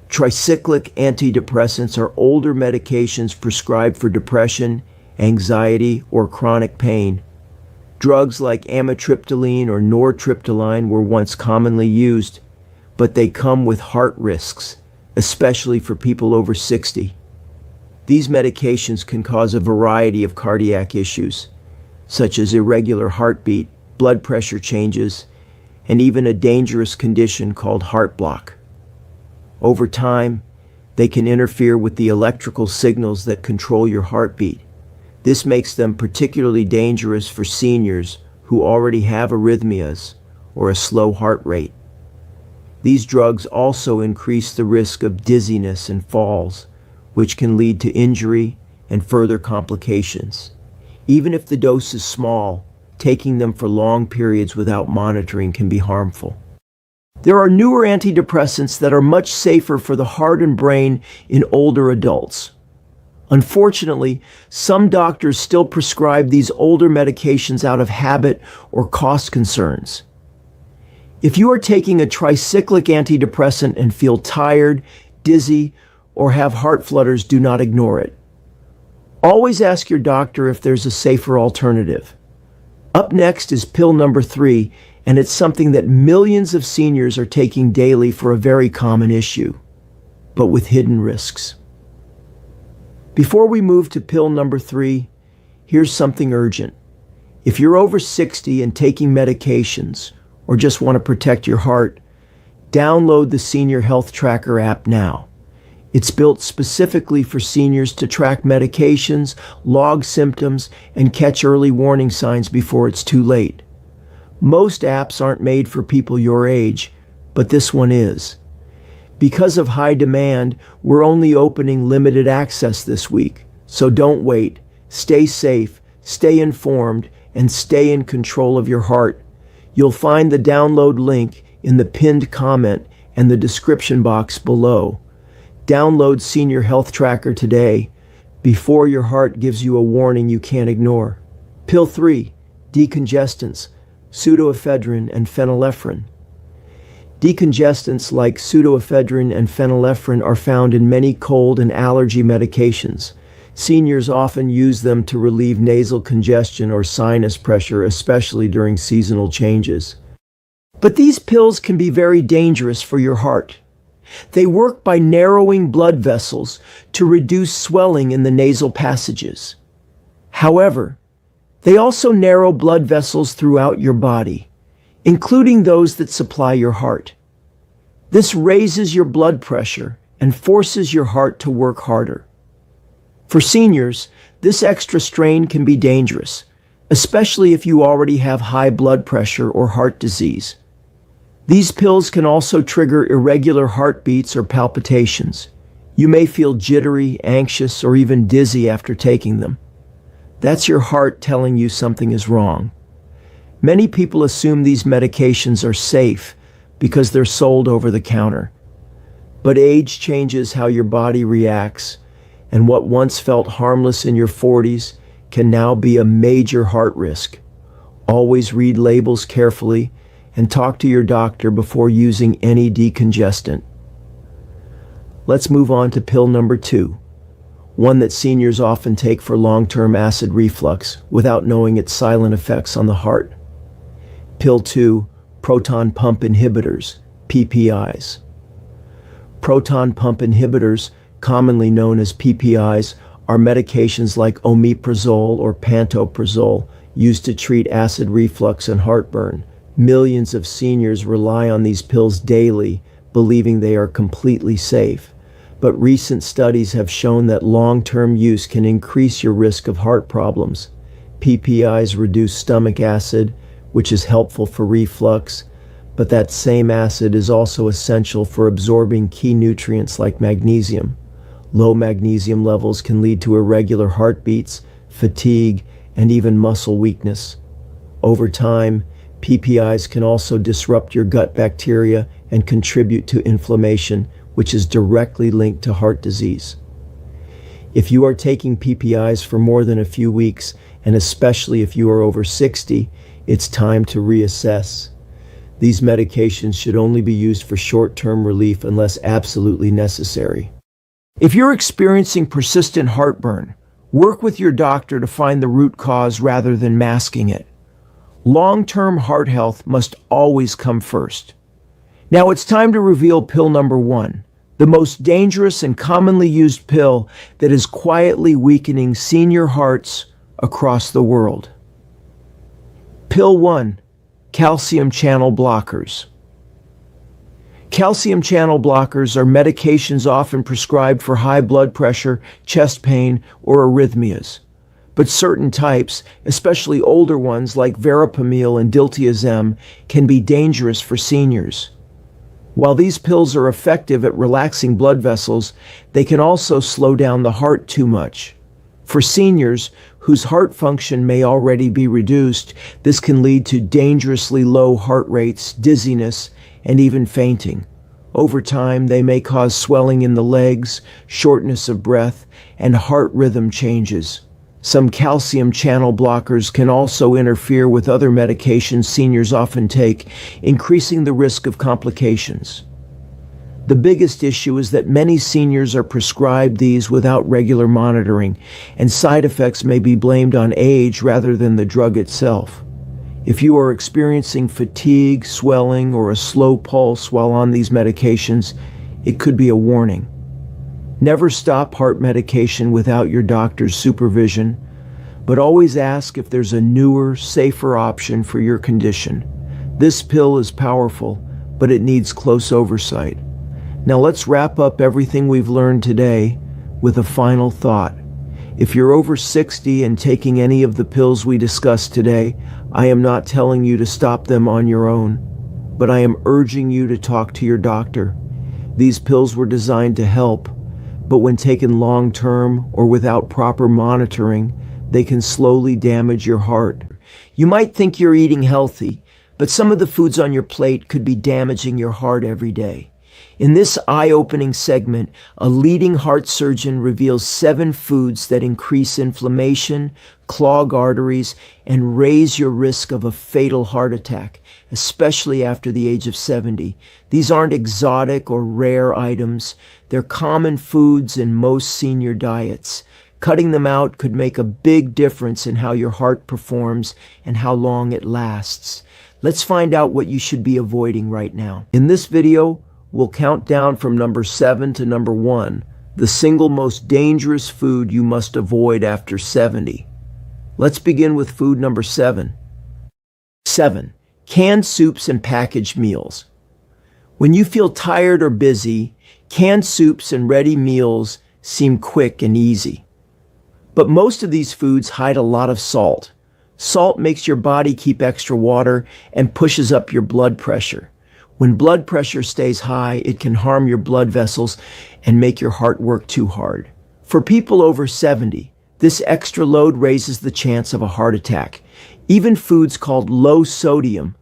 Tricyclic antidepressants are older medications prescribed for depression, anxiety, or chronic pain. Drugs like amitriptyline or nortriptyline were once commonly used, but they come with heart risks, especially for people over 60. These medications can cause a variety of cardiac issues, such as irregular heartbeat, blood pressure changes, and even a dangerous condition called heart block. Over time, they can interfere with the electrical signals that control your heartbeat, This makes them particularly dangerous for seniors who already have arrhythmias or a slow heart rate. These drugs also increase the risk of dizziness and falls, which can lead to injury and further complications. Even if the dose is small, taking them for long periods without monitoring can be harmful. There are newer antidepressants that are much safer for the heart and brain in older adults. Unfortunately, some doctors still prescribe these older medications out of habit or cost concerns. If you are taking a tricyclic antidepressant and feel tired, dizzy, or have heart flutters, do not ignore it. Always ask your doctor if there's a safer alternative. Up next is pill number 3, and it's something that millions of seniors are taking daily for a very common issue, but with hidden risks. Before we move to pill number 3, here's something urgent. If you're over 60 and taking medications, or just want to protect your heart, download the Senior Health Tracker app now. It's built specifically for seniors to track medications, log symptoms, and catch early warning signs before it's too late. Most apps aren't made for people your age, but this one is. Because of high demand, we're only opening limited access this week. So don't wait. Stay safe, stay informed, and stay in control of your heart. You'll find the download link in the pinned comment and the description box below. Download Senior Health Tracker today before your heart gives you a warning you can't ignore. Pill 3, decongestants, pseudoephedrine and phenylephrine. Decongestants like pseudoephedrine and phenylephrine are found in many cold and allergy medications. Seniors often use them to relieve nasal congestion or sinus pressure, especially during seasonal changes. But these pills can be very dangerous for your heart. They work by narrowing blood vessels to reduce swelling in the nasal passages. However, they also narrow blood vessels throughout your body, including those that supply your heart. This raises your blood pressure and forces your heart to work harder. For seniors, this extra strain can be dangerous, especially if you already have high blood pressure or heart disease. These pills can also trigger irregular heartbeats or palpitations. You may feel jittery, anxious, or even dizzy after taking them. That's your heart telling you something is wrong. Many people assume these medications are safe because they're sold over the counter. But age changes how your body reacts, and what once felt harmless in your 40s can now be a major heart risk. Always read labels carefully and talk to your doctor before using any decongestant. Let's move on to pill number 2, one that seniors often take for long-term acid reflux without knowing its silent effects on the heart. Pill 2, proton pump inhibitors, PPIs. Proton pump inhibitors, commonly known as PPIs, are medications like omeprazole or pantoprazole used to treat acid reflux and heartburn. Millions of seniors rely on these pills daily, believing they are completely safe. But recent studies have shown that long-term use can increase your risk of heart problems. PPIs reduce stomach acid, which is helpful for reflux, but that same acid is also essential for absorbing key nutrients like magnesium. Low magnesium levels can lead to irregular heartbeats, fatigue, and even muscle weakness. Over time, PPIs can also disrupt your gut bacteria and contribute to inflammation, which is directly linked to heart disease. If you are taking PPIs for more than a few weeks, and especially if you are over 60, it's time to reassess. These medications should only be used for short-term relief unless absolutely necessary. If you're experiencing persistent heartburn, work with your doctor to find the root cause rather than masking it. Long-term heart health must always come first. Now it's time to reveal pill number 1, the most dangerous and commonly used pill that is quietly weakening senior hearts across the world. Pill 1, calcium channel blockers. Calcium channel blockers are medications often prescribed for high blood pressure, chest pain, or arrhythmias. But certain types, especially older ones like verapamil and diltiazem, can be dangerous for seniors. While these pills are effective at relaxing blood vessels, they can also slow down the heart too much. For seniors whose heart function may already be reduced, this can lead to dangerously low heart rates, dizziness, and even fainting. Over time, they may cause swelling in the legs, shortness of breath, and heart rhythm changes. Some calcium channel blockers can also interfere with other medications seniors often take, increasing the risk of complications. The biggest issue is that many seniors are prescribed these without regular monitoring, and side effects may be blamed on age rather than the drug itself. If you are experiencing fatigue, swelling, or a slow pulse while on these medications, it could be a warning. Never stop heart medication without your doctor's supervision, but always ask if there's a newer, safer option for your condition. This pill is powerful, but it needs close oversight. Now let's wrap up everything we've learned today with a final thought. If you're over 60 and taking any of the pills we discussed today, I am not telling you to stop them on your own, but I am urging you to talk to your doctor. These pills were designed to help, but when taken long-term or without proper monitoring, they can slowly damage your heart. You might think you're eating healthy, but some of the foods on your plate could be damaging your heart every day. In this eye-opening segment, a leading heart surgeon reveals 7 foods that increase inflammation, clog arteries, and raise your risk of a fatal heart attack, especially after the age of 70. These aren't exotic or rare items. They're common foods in most senior diets. Cutting them out could make a big difference in how your heart performs and how long it lasts. Let's find out what you should be avoiding right now. In this video, we'll count down from number 7 to number 1, the single most dangerous food you must avoid after 70. Let's begin with food number 7. 7. Canned soups and packaged meals. When you feel tired or busy, canned soups and ready meals seem quick and easy. But most of these foods hide a lot of salt. Salt makes your body keep extra water and pushes up your blood pressure. When blood pressure stays high, it can harm your blood vessels and make your heart work too hard. For people over 70, this extra load raises the chance of a heart attack. Even foods called low sodium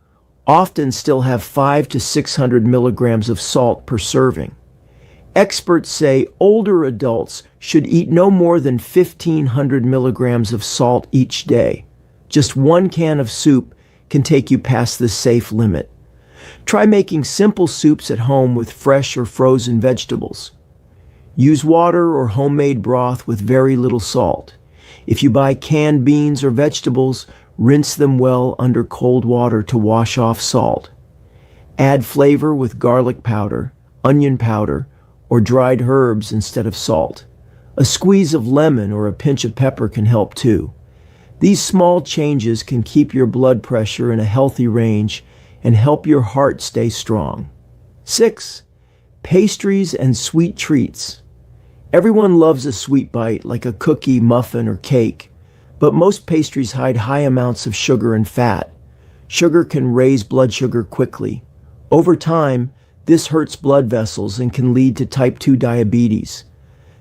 often still have 500 to 600 milligrams of salt per serving. Experts say older adults should eat no more than 1,500 milligrams of salt each day. Just 1 can of soup can take you past this safe limit. Try making simple soups at home with fresh or frozen vegetables. Use water or homemade broth with very little salt. If you buy canned beans or vegetables, rinse them well under cold water to wash off salt. Add flavor with garlic powder, onion powder, or dried herbs instead of salt. A squeeze of lemon or a pinch of pepper can help too. These small changes can keep your blood pressure in a healthy range and help your heart stay strong. 6. Pastries and sweet treats. Everyone loves a sweet bite like a cookie, muffin, or cake, but most pastries hide high amounts of sugar and fat. Sugar can raise blood sugar quickly. Over time, this hurts blood vessels and can lead to type 2 diabetes.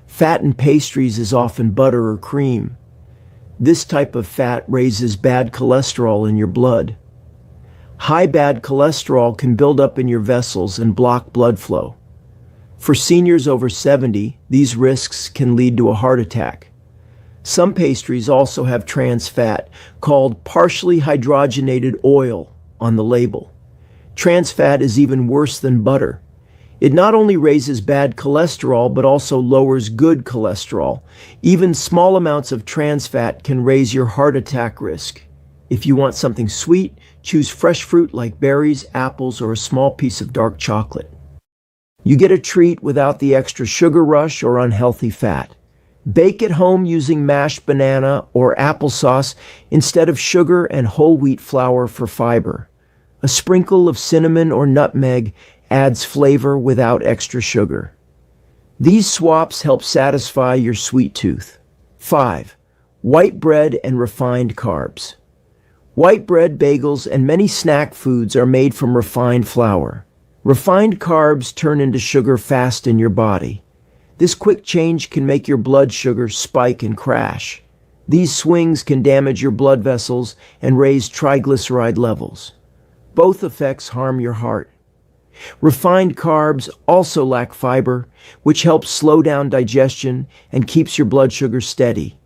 Fat in pastries is often butter or cream. This type of fat raises bad cholesterol in your blood. High bad cholesterol can build up in your vessels and block blood flow. For seniors over 70, these risks can lead to a heart attack. Some pastries also have trans fat, called partially hydrogenated oil, on the label. Trans fat is even worse than butter. It not only raises bad cholesterol, but also lowers good cholesterol. Even small amounts of trans fat can raise your heart attack risk. If you want something sweet, choose fresh fruit like berries, apples, or a small piece of dark chocolate. You get a treat without the extra sugar rush or unhealthy fat. Bake at home using mashed banana or applesauce instead of sugar and whole wheat flour for fiber. A sprinkle of cinnamon or nutmeg adds flavor without extra sugar. These swaps help satisfy your sweet tooth. 5. White bread and refined carbs. White bread, bagels, and many snack foods are made from refined flour. Refined carbs turn into sugar fast in your body. This quick change can make your blood sugar spike and crash. These swings can damage your blood vessels and raise triglyceride levels. Both effects harm your heart. Refined carbs also lack fiber, which helps slow down digestion and keeps your blood sugar steady.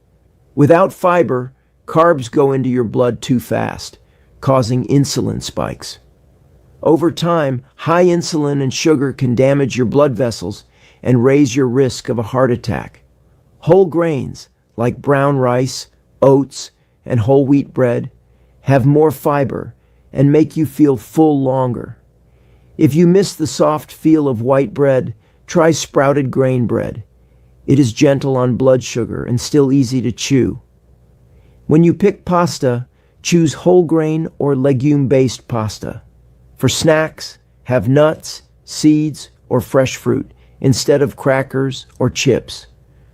Without fiber, carbs go into your blood too fast, causing insulin spikes. Over time, high insulin and sugar can damage your blood vessels and raise your risk of a heart attack. Whole grains, like brown rice, oats, and whole wheat bread, have more fiber and make you feel full longer. If you miss the soft feel of white bread, try sprouted grain bread. It is gentle on blood sugar and still easy to chew. When you pick pasta, choose whole grain or legume-based pasta. For snacks, have nuts, seeds, or fresh fruit instead of crackers or chips.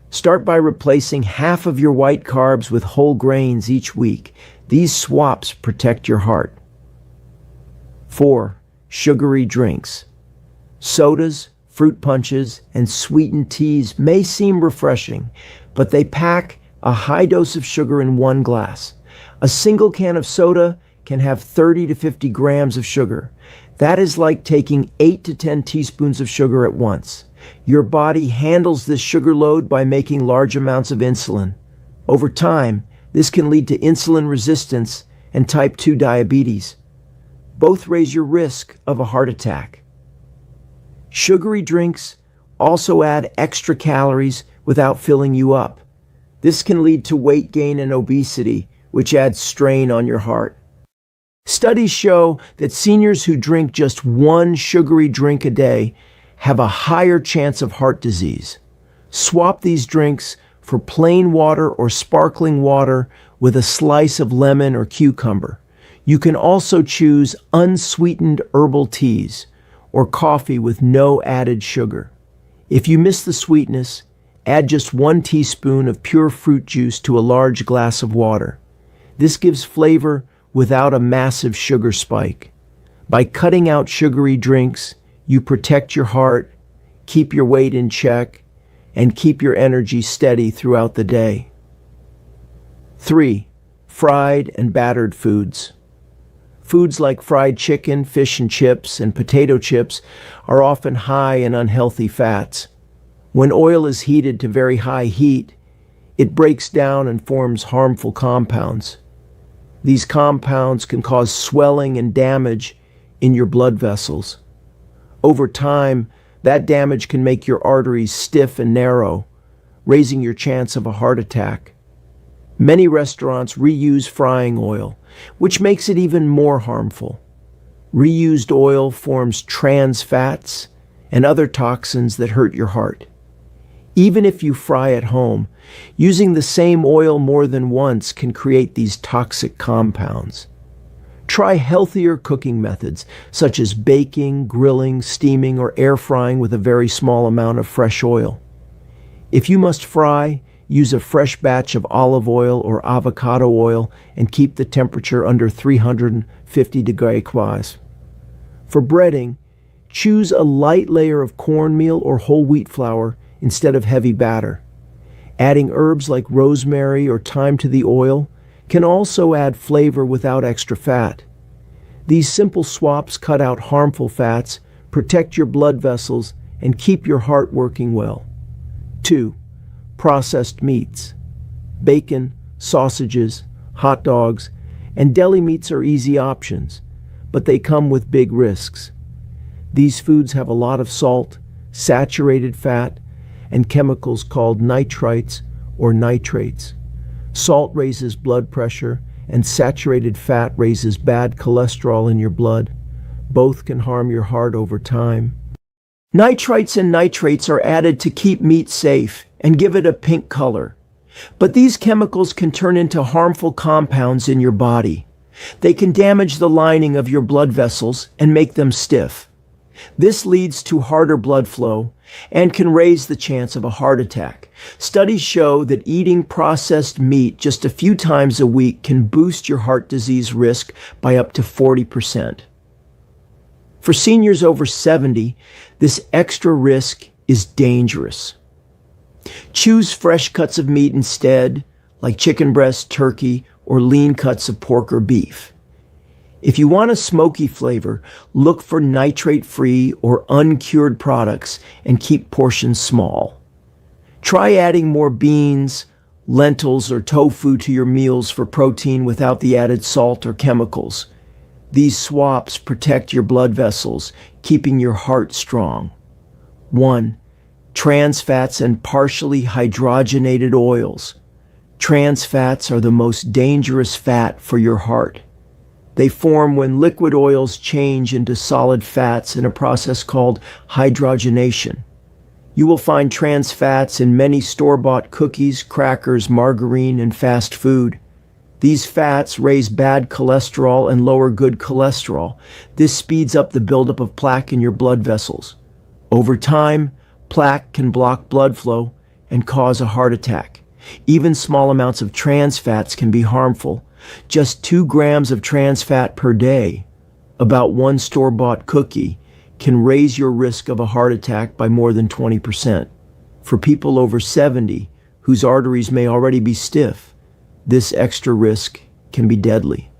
Start by replacing half of your white carbs with whole grains each week. These swaps protect your heart. 4. Sugary drinks. Sodas, fruit punches, and sweetened teas may seem refreshing, but they pack a high dose of sugar in one glass. A single can of soda can have 30 to 50 grams of sugar. That is like taking 8 to 10 teaspoons of sugar at once. Your body handles this sugar load by making large amounts of insulin. Over time, this can lead to insulin resistance and type 2 diabetes. Both raise your risk of a heart attack. Sugary drinks also add extra calories without filling you up. This can lead to weight gain and obesity, which adds strain on your heart. Studies show that seniors who drink just one sugary drink a day have a higher chance of heart disease. Swap these drinks for plain water or sparkling water with a slice of lemon or cucumber. You can also choose unsweetened herbal teas or coffee with no added sugar. If you miss the sweetness, add just 1 teaspoon of pure fruit juice to a large glass of water. This gives flavor without a massive sugar spike. By cutting out sugary drinks, you protect your heart, keep your weight in check, and keep your energy steady throughout the day. 3. Fried and battered foods. Foods like fried chicken, fish and chips, and potato chips are often high in unhealthy fats. When oil is heated to very high heat, it breaks down and forms harmful compounds. These compounds can cause swelling and damage in your blood vessels. Over time, that damage can make your arteries stiff and narrow, raising your chance of a heart attack. Many restaurants reuse frying oil, which makes it even more harmful. Reused oil forms trans fats and other toxins that hurt your heart. Even if you fry at home, using the same oil more than once can create these toxic compounds. Try healthier cooking methods, such as baking, grilling, steaming, or air frying with a very small amount of fresh oil. If you must fry, use a fresh batch of olive oil or avocado oil and keep the temperature under 350 degrees. For breading, choose a light layer of cornmeal or whole wheat flour instead of heavy batter. Adding herbs like rosemary or thyme to the oil can also add flavor without extra fat. These simple swaps cut out harmful fats, protect your blood vessels, and keep your heart working well. 2. Processed meats. Bacon, sausages, hot dogs, and deli meats are easy options, but they come with big risks. These foods have a lot of salt, saturated fat, and chemicals called nitrites or nitrates. Salt raises blood pressure, and saturated fat raises bad cholesterol in your blood. Both can harm your heart over time. Nitrites and nitrates are added to keep meat safe and give it a pink color. But these chemicals can turn into harmful compounds in your body. They can damage the lining of your blood vessels and make them stiff. This leads to harder blood flow and can raise the chance of a heart attack. Studies show that eating processed meat just a few times a week can boost your heart disease risk by up to 40%. For seniors over 70, this extra risk is dangerous. Choose fresh cuts of meat instead, like chicken breast, turkey, or lean cuts of pork or beef. If you want a smoky flavor, look for nitrate-free or uncured products and keep portions small. Try adding more beans, lentils, or tofu to your meals for protein without the added salt or chemicals. These swaps protect your blood vessels, keeping your heart strong. 1. Trans fats and partially hydrogenated oils. Trans fats are the most dangerous fat for your heart. They form when liquid oils change into solid fats in a process called hydrogenation. You will find trans fats in many store-bought cookies, crackers, margarine, and fast food. These fats raise bad cholesterol and lower good cholesterol. This speeds up the buildup of plaque in your blood vessels. Over time, plaque can block blood flow and cause a heart attack. Even small amounts of trans fats can be harmful. Just 2 grams of trans fat per day, about 1 store-bought cookie, can raise your risk of a heart attack by more than 20%. For people over 70, whose arteries may already be stiff, this extra risk can be deadly.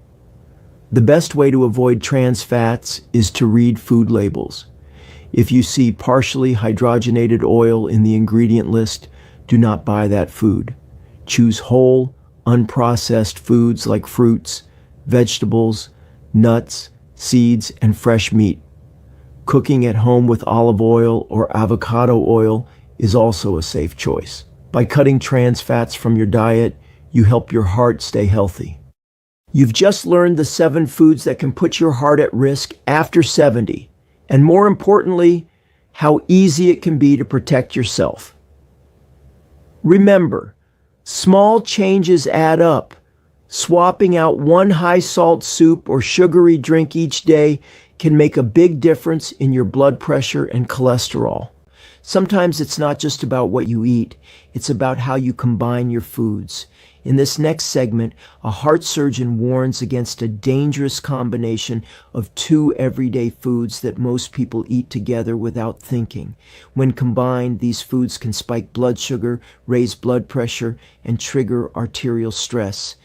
The best way to avoid trans fats is to read food labels. If you see partially hydrogenated oil in the ingredient list, do not buy that food. Choose whole, unprocessed foods like fruits, vegetables, nuts, seeds, and fresh meat. Cooking at home with olive oil or avocado oil is also a safe choice. By cutting trans fats from your diet, you help your heart stay healthy. You've just learned the 7 foods that can put your heart at risk after 70, and more importantly, how easy it can be to protect yourself. Remember, small changes add up. Swapping out 1 high-salt soup or sugary drink each day can make a big difference in your blood pressure and cholesterol. Sometimes it's not just about what you eat, it's about how you combine your foods. In this next segment, a heart surgeon warns against a dangerous combination of 2 everyday foods that most people eat together without thinking. When combined, these foods can spike blood sugar, raise blood pressure, and trigger arterial stress.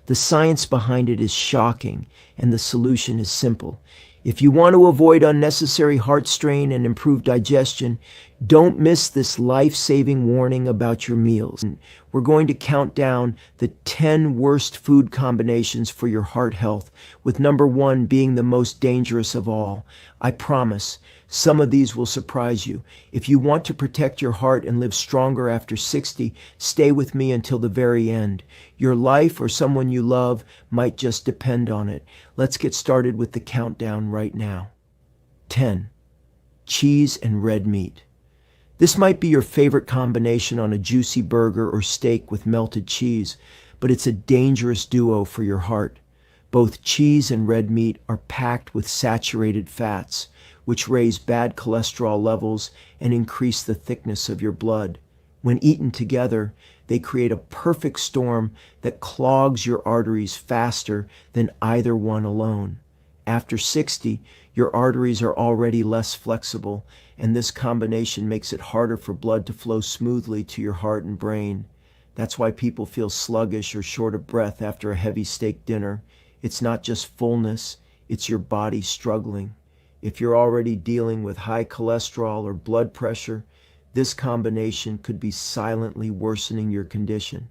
The science behind it is shocking, and the solution is simple. If you want to avoid unnecessary heart strain and improve digestion, don't miss this life-saving warning about your meals. We're going to count down the 10 worst food combinations for your heart health, with number 1 being the most dangerous of all. I promise, some of these will surprise you. If you want to protect your heart and live stronger after 60, stay with me until the very end. Your life or someone you love might just depend on it. Let's get started with the countdown right now. 10. Cheese and red meat. This might be your favorite combination on a juicy burger or steak with melted cheese, but it's a dangerous duo for your heart. Both cheese and red meat are packed with saturated fats, which raise bad cholesterol levels and increase the thickness of your blood. When eaten together, they create a perfect storm that clogs your arteries faster than either one alone. After 60, your arteries are already less flexible, and this combination makes it harder for blood to flow smoothly to your heart and brain. That's why people feel sluggish or short of breath after a heavy steak dinner. It's not just fullness, it's your body struggling. If you're already dealing with high cholesterol or blood pressure, this combination could be silently worsening your condition.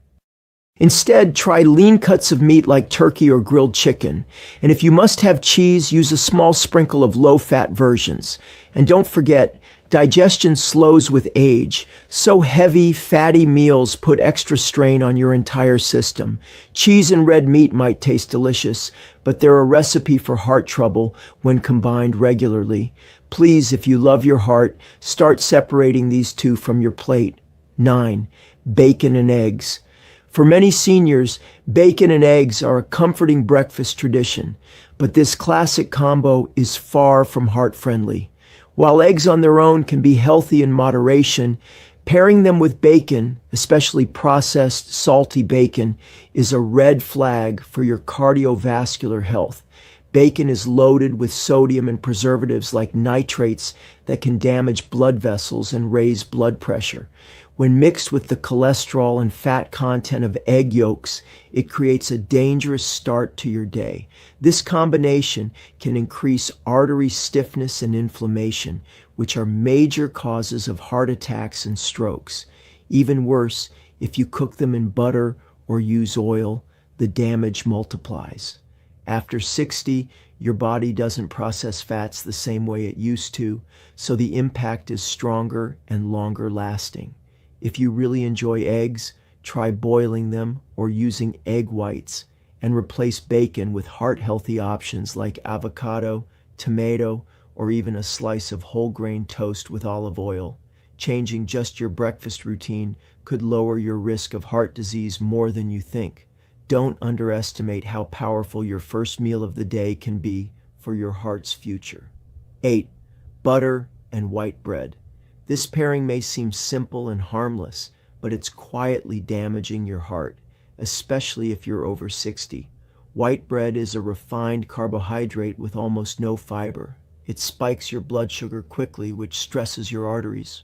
Instead, try lean cuts of meat like turkey or grilled chicken. And if you must have cheese, use a small sprinkle of low-fat versions. And don't forget, digestion slows with age, so heavy, fatty meals put extra strain on your entire system. Cheese and red meat might taste delicious, but they're a recipe for heart trouble when combined regularly. Please, if you love your heart, start separating these 2 from your plate. 9. Bacon and eggs. For many seniors, bacon and eggs are a comforting breakfast tradition, but this classic combo is far from heart-friendly. While eggs on their own can be healthy in moderation, pairing them with bacon, especially processed salty bacon, is a red flag for your cardiovascular health. Bacon is loaded with sodium and preservatives like nitrates that can damage blood vessels and raise blood pressure. When mixed with the cholesterol and fat content of egg yolks, it creates a dangerous start to your day. This combination can increase artery stiffness and inflammation, which are major causes of heart attacks and strokes. Even worse, if you cook them in butter or use oil, the damage multiplies. After 60, your body doesn't process fats the same way it used to, so the impact is stronger and longer lasting. If you really enjoy eggs, try boiling them or using egg whites, and replace bacon with heart-healthy options like avocado, tomato, or even a slice of whole grain toast with olive oil. Changing just your breakfast routine could lower your risk of heart disease more than you think. Don't underestimate how powerful your first meal of the day can be for your heart's future. 8. Butter and white bread. This pairing may seem simple and harmless, but it's quietly damaging your heart, especially if you're over 60. White bread is a refined carbohydrate with almost no fiber. It spikes your blood sugar quickly, which stresses your arteries.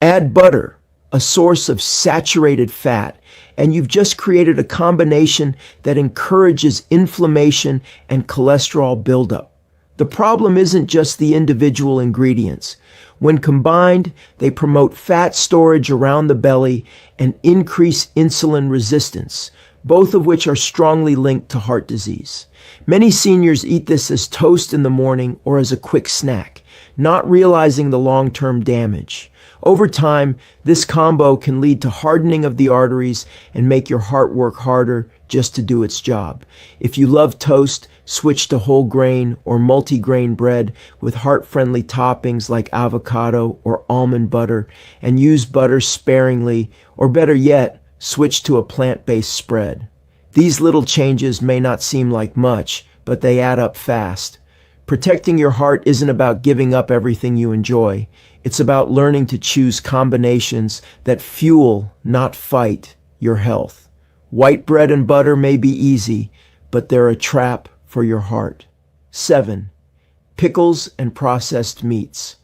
Add butter, a source of saturated fat, and you've just created a combination that encourages inflammation and cholesterol buildup. The problem isn't just the individual ingredients. When combined, they promote fat storage around the belly and increase insulin resistance, both of which are strongly linked to heart disease. Many seniors eat this as toast in the morning or as a quick snack, not realizing the long-term damage. Over time, this combo can lead to hardening of the arteries and make your heart work harder just to do its job. If you love toast, switch to whole grain or multi-grain bread with heart-friendly toppings like avocado or almond butter, and use butter sparingly, or better yet, switch to a plant-based spread. These little changes may not seem like much, but they add up fast. Protecting your heart isn't about giving up everything you enjoy. It's about learning to choose combinations that fuel, not fight, your health. White bread and butter may be easy, but they're a trap for your heart. 7. Pickles and processed meats.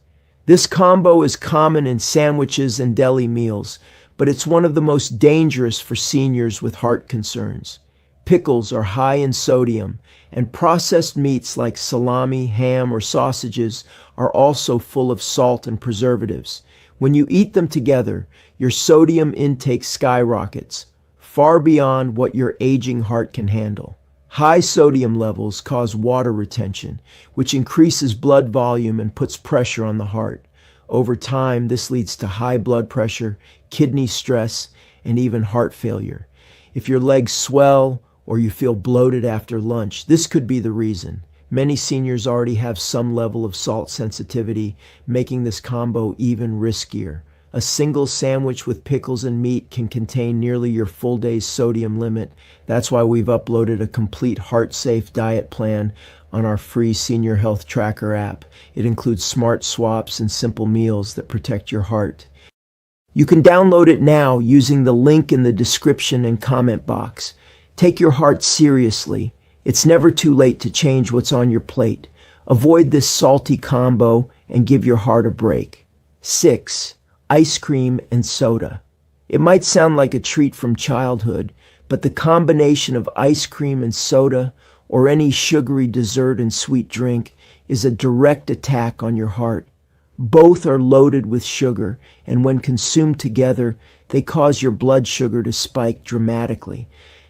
This combo is common in sandwiches and deli meals, but it's one of the most dangerous for seniors with heart concerns. Pickles are high in sodium, and processed meats like salami, ham, or sausages are also full of salt and preservatives. When you eat them together, your sodium intake skyrockets, far beyond what your aging heart can handle. High sodium levels cause water retention, which increases blood volume and puts pressure on the heart. Over time, this leads to high blood pressure, kidney stress, and even heart failure. If your legs swell or you feel bloated after lunch, this could be the reason. Many seniors already have some level of salt sensitivity, making this combo even riskier. A single sandwich with pickles and meat can contain nearly your full day's sodium limit. That's why we've uploaded a complete heart-safe diet plan on our free Senior Health Tracker app. It includes smart swaps and simple meals that protect your heart. You can download it now using the link in the description and comment box. Take your heart seriously. It's never too late to change what's on your plate. Avoid this salty combo and give your heart a break. 6. Ice cream and soda. It might sound like a treat from childhood, but the combination of ice cream and soda, or any sugary dessert and sweet drink, is a direct attack on your heart. Both are loaded with sugar, and when consumed together, they cause your blood sugar to spike dramatically.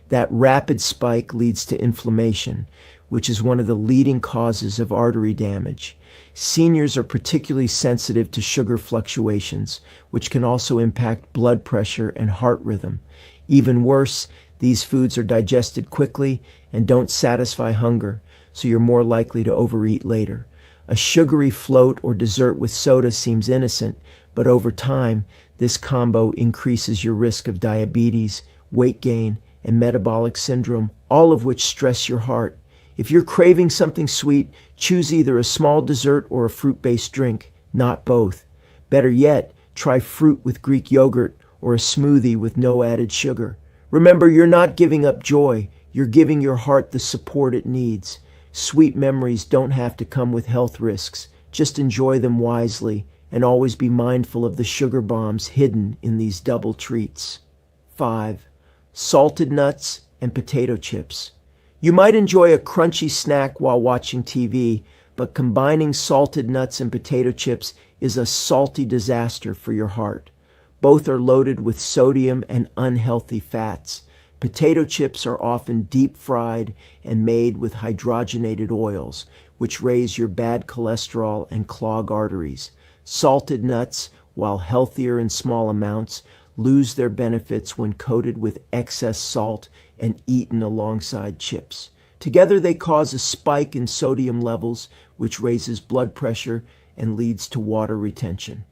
That rapid spike leads to inflammation, which is one of the leading causes of artery damage. Seniors are particularly sensitive to sugar fluctuations, which can also impact blood pressure and heart rhythm. Even worse, these foods are digested quickly and don't satisfy hunger, so you're more likely to overeat later. A sugary float or dessert with soda seems innocent, but over time, this combo increases your risk of diabetes, weight gain, and metabolic syndrome, all of which stress your heart. If you're craving something sweet, choose either a small dessert or a fruit-based drink. not both. Better yet, try fruit with Greek yogurt or a smoothie with no added sugar. Remember, you're not giving up joy. You're giving your heart the support it needs. Sweet memories don't have to come with health risks. Just enjoy them wisely and always be mindful of the sugar bombs hidden in these double treats. 5. Salted nuts and potato chips. You might enjoy a crunchy snack while watching TV, but combining salted nuts and potato chips is a salty disaster for your heart. Both are loaded with sodium and unhealthy fats. Potato chips are often deep fried and made with hydrogenated oils, which raise your bad cholesterol and clog arteries. Salted nuts, while healthier in small amounts, lose their benefits when coated with excess salt and eaten alongside chips. Together they cause a spike in sodium levels, which raises blood pressure and leads to water retention.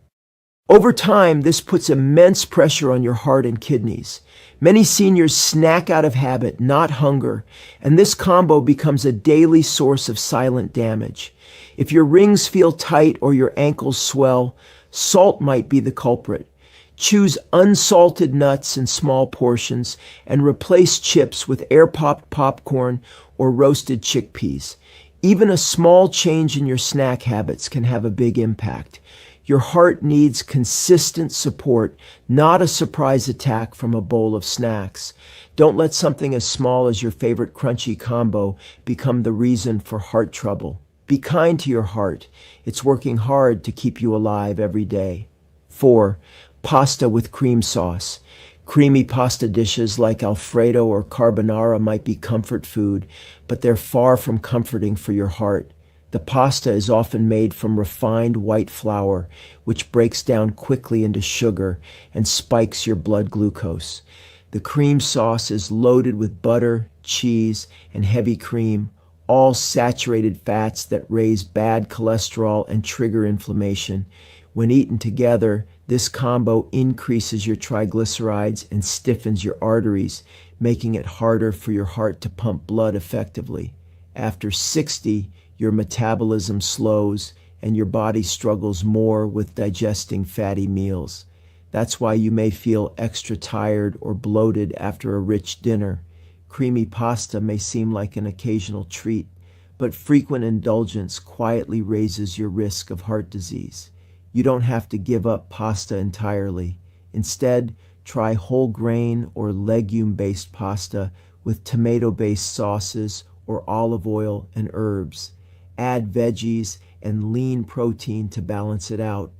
Over time, this puts immense pressure on your heart and kidneys. Many seniors snack out of habit, not hunger, and this combo becomes a daily source of silent damage. If your rings feel tight or your ankles swell, salt might be the culprit. Choose unsalted nuts in small portions and replace chips with air-popped popcorn or roasted chickpeas. Even a small change in your snack habits can have a big impact. Your heart needs consistent support, not a surprise attack from a bowl of snacks. Don't let something as small as your favorite crunchy combo become the reason for heart trouble. Be kind to your heart. It's working hard to keep you alive every day. 4. Pasta with cream sauce. Creamy pasta dishes like Alfredo or carbonara might be comfort food, but they're far from comforting for your heart. The pasta is often made from refined white flour, which breaks down quickly into sugar and spikes your blood glucose. The cream sauce is loaded with butter, cheese, and heavy cream, all saturated fats that raise bad cholesterol and trigger inflammation. When eaten together, this combo increases your triglycerides and stiffens your arteries, making it harder for your heart to pump blood effectively. After 60, your metabolism slows and your body struggles more with digesting fatty meals. That's why you may feel extra tired or bloated after a rich dinner. Creamy pasta may seem like an occasional treat, but frequent indulgence quietly raises your risk of heart disease. You don't have to give up pasta entirely. Instead, try whole grain or legume-based pasta with tomato-based sauces or olive oil and herbs. Add veggies and lean protein to balance it out.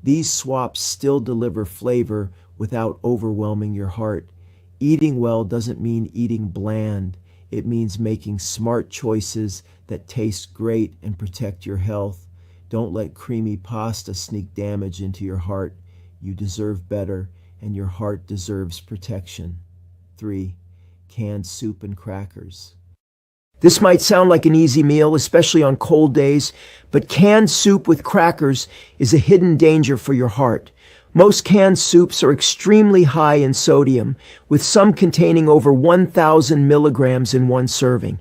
These swaps still deliver flavor without overwhelming your heart. Eating well doesn't mean eating bland. It means making smart choices that taste great and protect your health. Don't let creamy pasta sneak damage into your heart. You deserve better, and your heart deserves protection. 3. Canned soup and crackers. This might sound like an easy meal, especially on cold days, but canned soup with crackers is a hidden danger for your heart. Most canned soups are extremely high in sodium, with some containing over 1,000 milligrams in one serving.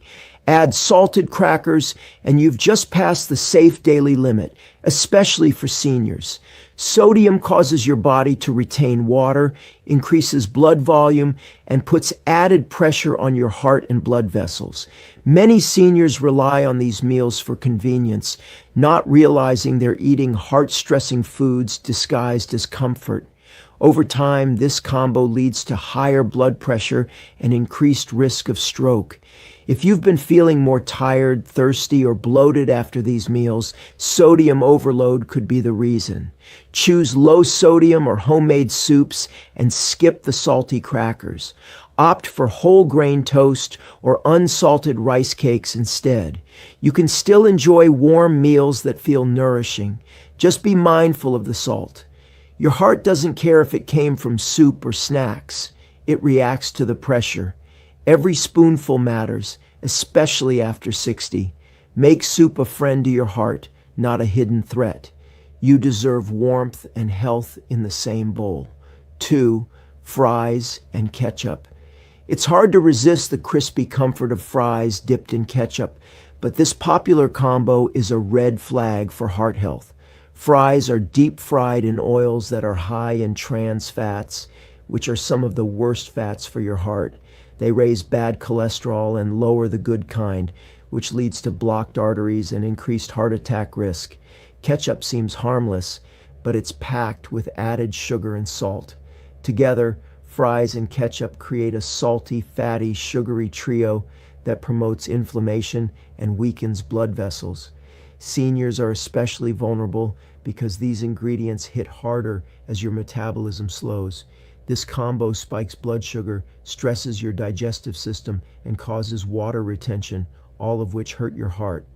Add salted crackers, and you've just passed the safe daily limit, especially for seniors. Sodium causes your body to retain water, increases blood volume, and puts added pressure on your heart and blood vessels. Many seniors rely on these meals for convenience, not realizing they're eating heart-stressing foods disguised as comfort. Over time, this combo leads to higher blood pressure and increased risk of stroke. If you've been feeling more tired, thirsty, or bloated after these meals, sodium overload could be the reason. Choose low sodium or homemade soups and skip the salty crackers. Opt for whole grain toast or unsalted rice cakes instead. You can still enjoy warm meals that feel nourishing. Just be mindful of the salt. Your heart doesn't care if it came from soup or snacks. It reacts to the pressure. Every spoonful matters, especially after 60. Make soup a friend to your heart, not a hidden threat. You deserve warmth and health in the same bowl. 2. Fries and ketchup. It's hard to resist the crispy comfort of fries dipped in ketchup, but this popular combo is a red flag for heart health. Fries are deep fried in oils that are high in trans fats, which are some of the worst fats for your heart. They raise bad cholesterol and lower the good kind, which leads to blocked arteries and increased heart attack risk. Ketchup seems harmless, but it's packed with added sugar and salt. Together, fries and ketchup create a salty, fatty, sugary trio that promotes inflammation and weakens blood vessels. Seniors are especially vulnerable because these ingredients hit harder as your metabolism slows. This combo spikes blood sugar, stresses your digestive system, and causes water retention, all of which hurt your heart.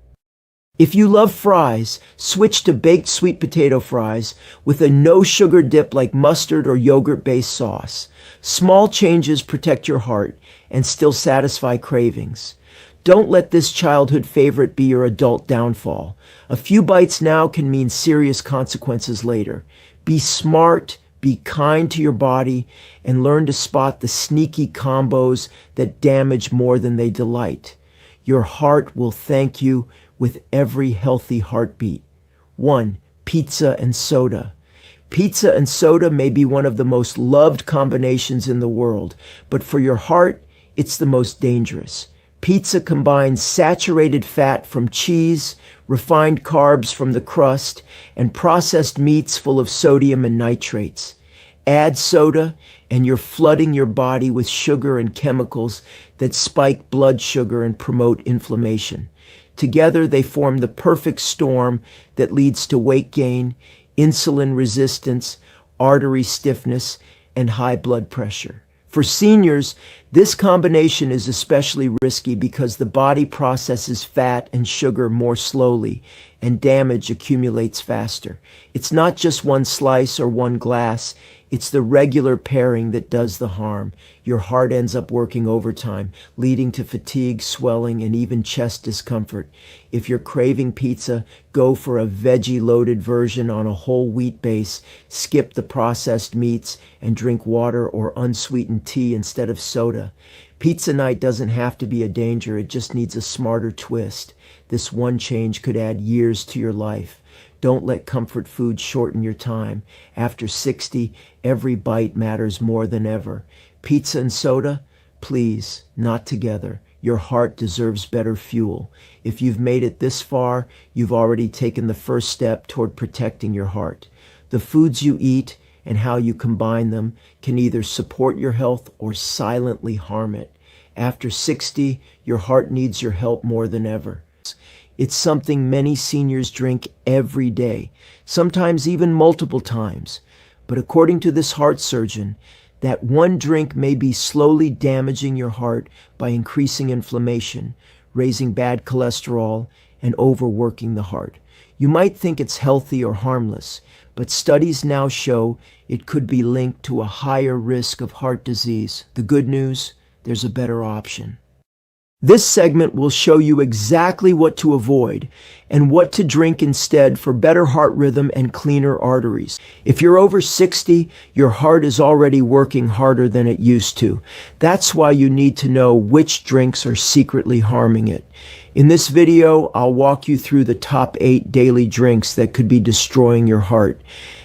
If you love fries, switch to baked sweet potato fries with a no-sugar dip like mustard or yogurt-based sauce. Small changes protect your heart and still satisfy cravings. Don't let this childhood favorite be your adult downfall. A few bites now can mean serious consequences later. Be smart, be kind to your body, and learn to spot the sneaky combos that damage more than they delight. Your heart will thank you with every healthy heartbeat. 1. Pizza and soda. Pizza and soda may be one of the most loved combinations in the world, but for your heart, it's the most dangerous. Pizza combines saturated fat from cheese, refined carbs from the crust, and processed meats full of sodium and nitrates. Add soda, and you're flooding your body with sugar and chemicals that spike blood sugar and promote inflammation. Together, they form the perfect storm that leads to weight gain, insulin resistance, artery stiffness, and high blood pressure. For seniors, this combination is especially risky because the body processes fat and sugar more slowly and damage accumulates faster. It's not just one slice or one glass, it's the regular pairing that does the harm. Your heart ends up working overtime, leading to fatigue, swelling, and even chest discomfort. If you're craving pizza, go for a veggie-loaded version on a whole wheat base, skip the processed meats, and drink water or unsweetened tea instead of soda. Pizza night doesn't have to be a danger, it just needs a smarter twist. This one change could add years to your life. Don't let comfort food shorten your time. After 60, every bite matters more than ever. Pizza and soda? Please, not together. Your heart deserves better fuel. If you've made it this far, you've already taken the first step toward protecting your heart. The foods you eat and how you combine them can either support your health or silently harm it. After 60, your heart needs your help more than ever. It's something many seniors drink every day, sometimes even multiple times. But according to this heart surgeon, that one drink may be slowly damaging your heart by increasing inflammation, raising bad cholesterol, and overworking the heart. You might think it's healthy or harmless, but studies now show it could be linked to a higher risk of heart disease. The good news, there's a better option. This segment will show you exactly what to avoid and what to drink instead for better heart rhythm and cleaner arteries. If you're over 60, your heart is already working harder than it used to. That's why you need to know which drinks are secretly harming it. In this video, I'll walk you through the top 8 daily drinks that could be destroying your heart.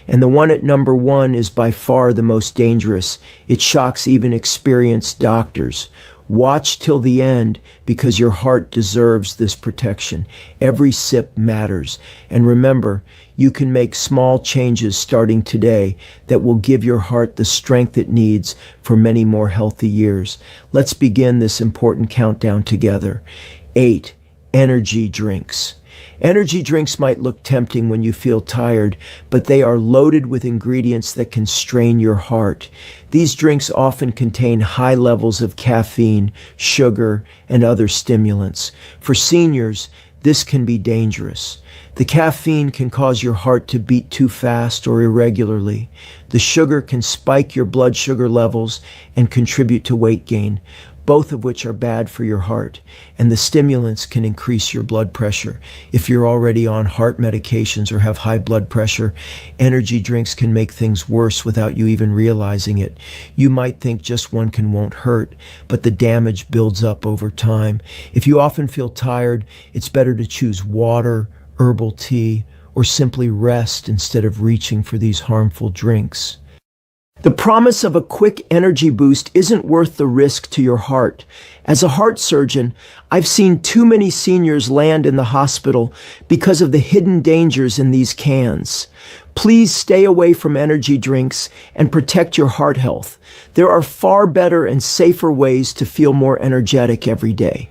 And the one at number 1 is by far the most dangerous. It shocks even experienced doctors. Watch till the end because your heart deserves this protection. Every sip matters. And remember, you can make small changes starting today that will give your heart the strength it needs for many more healthy years. Let's begin this important countdown together. 8. Energy drinks. Energy drinks might look tempting when you feel tired, but they are loaded with ingredients that can strain your heart. These drinks often contain high levels of caffeine, sugar, and other stimulants. For seniors, this can be dangerous. The caffeine can cause your heart to beat too fast or irregularly. The sugar can spike your blood sugar levels and contribute to weight gain, both of which are bad for your heart, and the stimulants can increase your blood pressure. If you're already on heart medications or have high blood pressure, energy drinks can make things worse without you even realizing it. You might think just one won't hurt, but the damage builds up over time. If you often feel tired, it's better to choose water, herbal tea, or simply rest instead of reaching for these harmful drinks. The promise of a quick energy boost isn't worth the risk to your heart. As a heart surgeon, I've seen too many seniors land in the hospital because of the hidden dangers in these cans. Please stay away from energy drinks and protect your heart health. There are far better and safer ways to feel more energetic every day.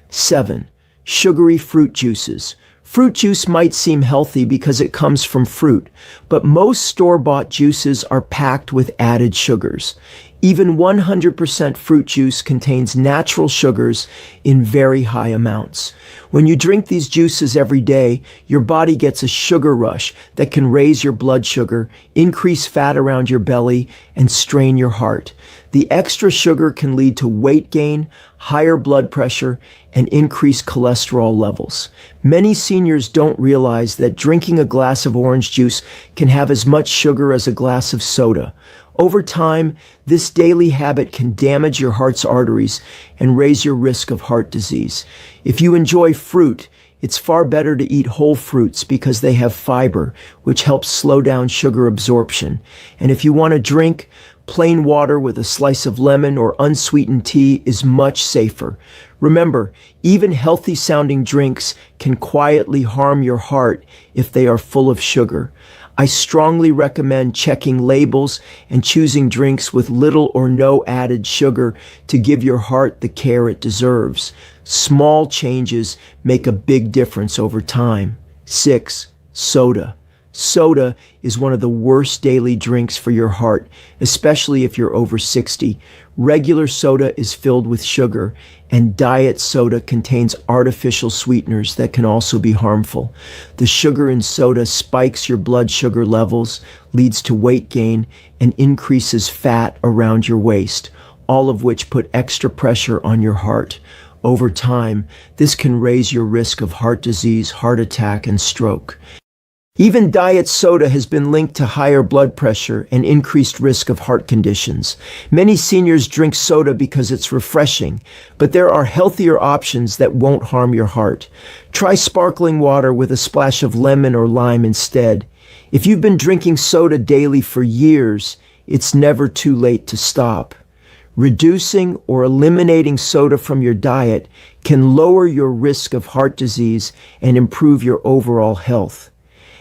7. Sugary fruit juices. Fruit juice might seem healthy because it comes from fruit, but most store-bought juices are packed with added sugars. Even 100% fruit juice contains natural sugars in very high amounts. When you drink these juices every day, your body gets a sugar rush that can raise your blood sugar, increase fat around your belly, and strain your heart. The extra sugar can lead to weight gain, higher blood pressure, and increased cholesterol levels. Many seniors don't realize that drinking a glass of orange juice can have as much sugar as a glass of soda. Over time, this daily habit can damage your heart's arteries and raise your risk of heart disease. If you enjoy fruit, it's far better to eat whole fruits because they have fiber, which helps slow down sugar absorption. And if you want to drink, plain water with a slice of lemon or unsweetened tea is much safer. Remember, even healthy-sounding drinks can quietly harm your heart if they are full of sugar. I strongly recommend checking labels and choosing drinks with little or no added sugar to give your heart the care it deserves. Small changes make a big difference over time. 6. Soda. Soda is one of the worst daily drinks for your heart, especially if you're over 60. Regular soda is filled with sugar, and diet soda contains artificial sweeteners that can also be harmful. The sugar in soda spikes your blood sugar levels, leads to weight gain, and increases fat around your waist, all of which put extra pressure on your heart. Over time, this can raise your risk of heart disease, heart attack, and stroke. Even diet soda has been linked to higher blood pressure and increased risk of heart conditions. Many seniors drink soda because it's refreshing, but there are healthier options that won't harm your heart. Try sparkling water with a splash of lemon or lime instead. If you've been drinking soda daily for years, it's never too late to stop. Reducing or eliminating soda from your diet can lower your risk of heart disease and improve your overall health.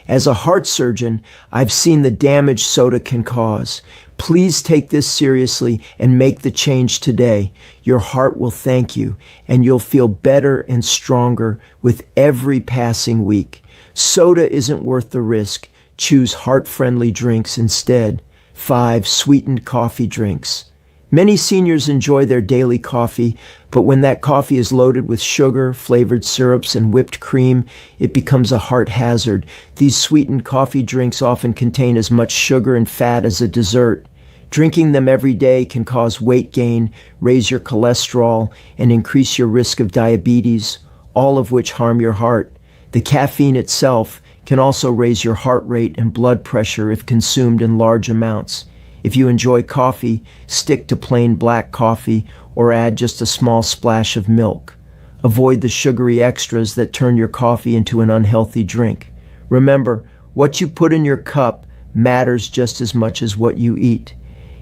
As a heart surgeon, I've seen the damage soda can cause. Please take this seriously and make the change today. Your heart will thank you, and you'll feel better and stronger with every passing week. Soda isn't worth the risk. Choose heart-friendly drinks instead. 5. Sweetened coffee drinks. Many seniors enjoy their daily coffee, but when that coffee is loaded with sugar, flavored syrups, and whipped cream, it becomes a heart hazard. These sweetened coffee drinks often contain as much sugar and fat as a dessert. Drinking them every day can cause weight gain, raise your cholesterol, and increase your risk of diabetes, all of which harm your heart. The caffeine itself can also raise your heart rate and blood pressure if consumed in large amounts. If you enjoy coffee, stick to plain black coffee or add just a small splash of milk. Avoid the sugary extras that turn your coffee into an unhealthy drink. Remember, what you put in your cup matters just as much as what you eat.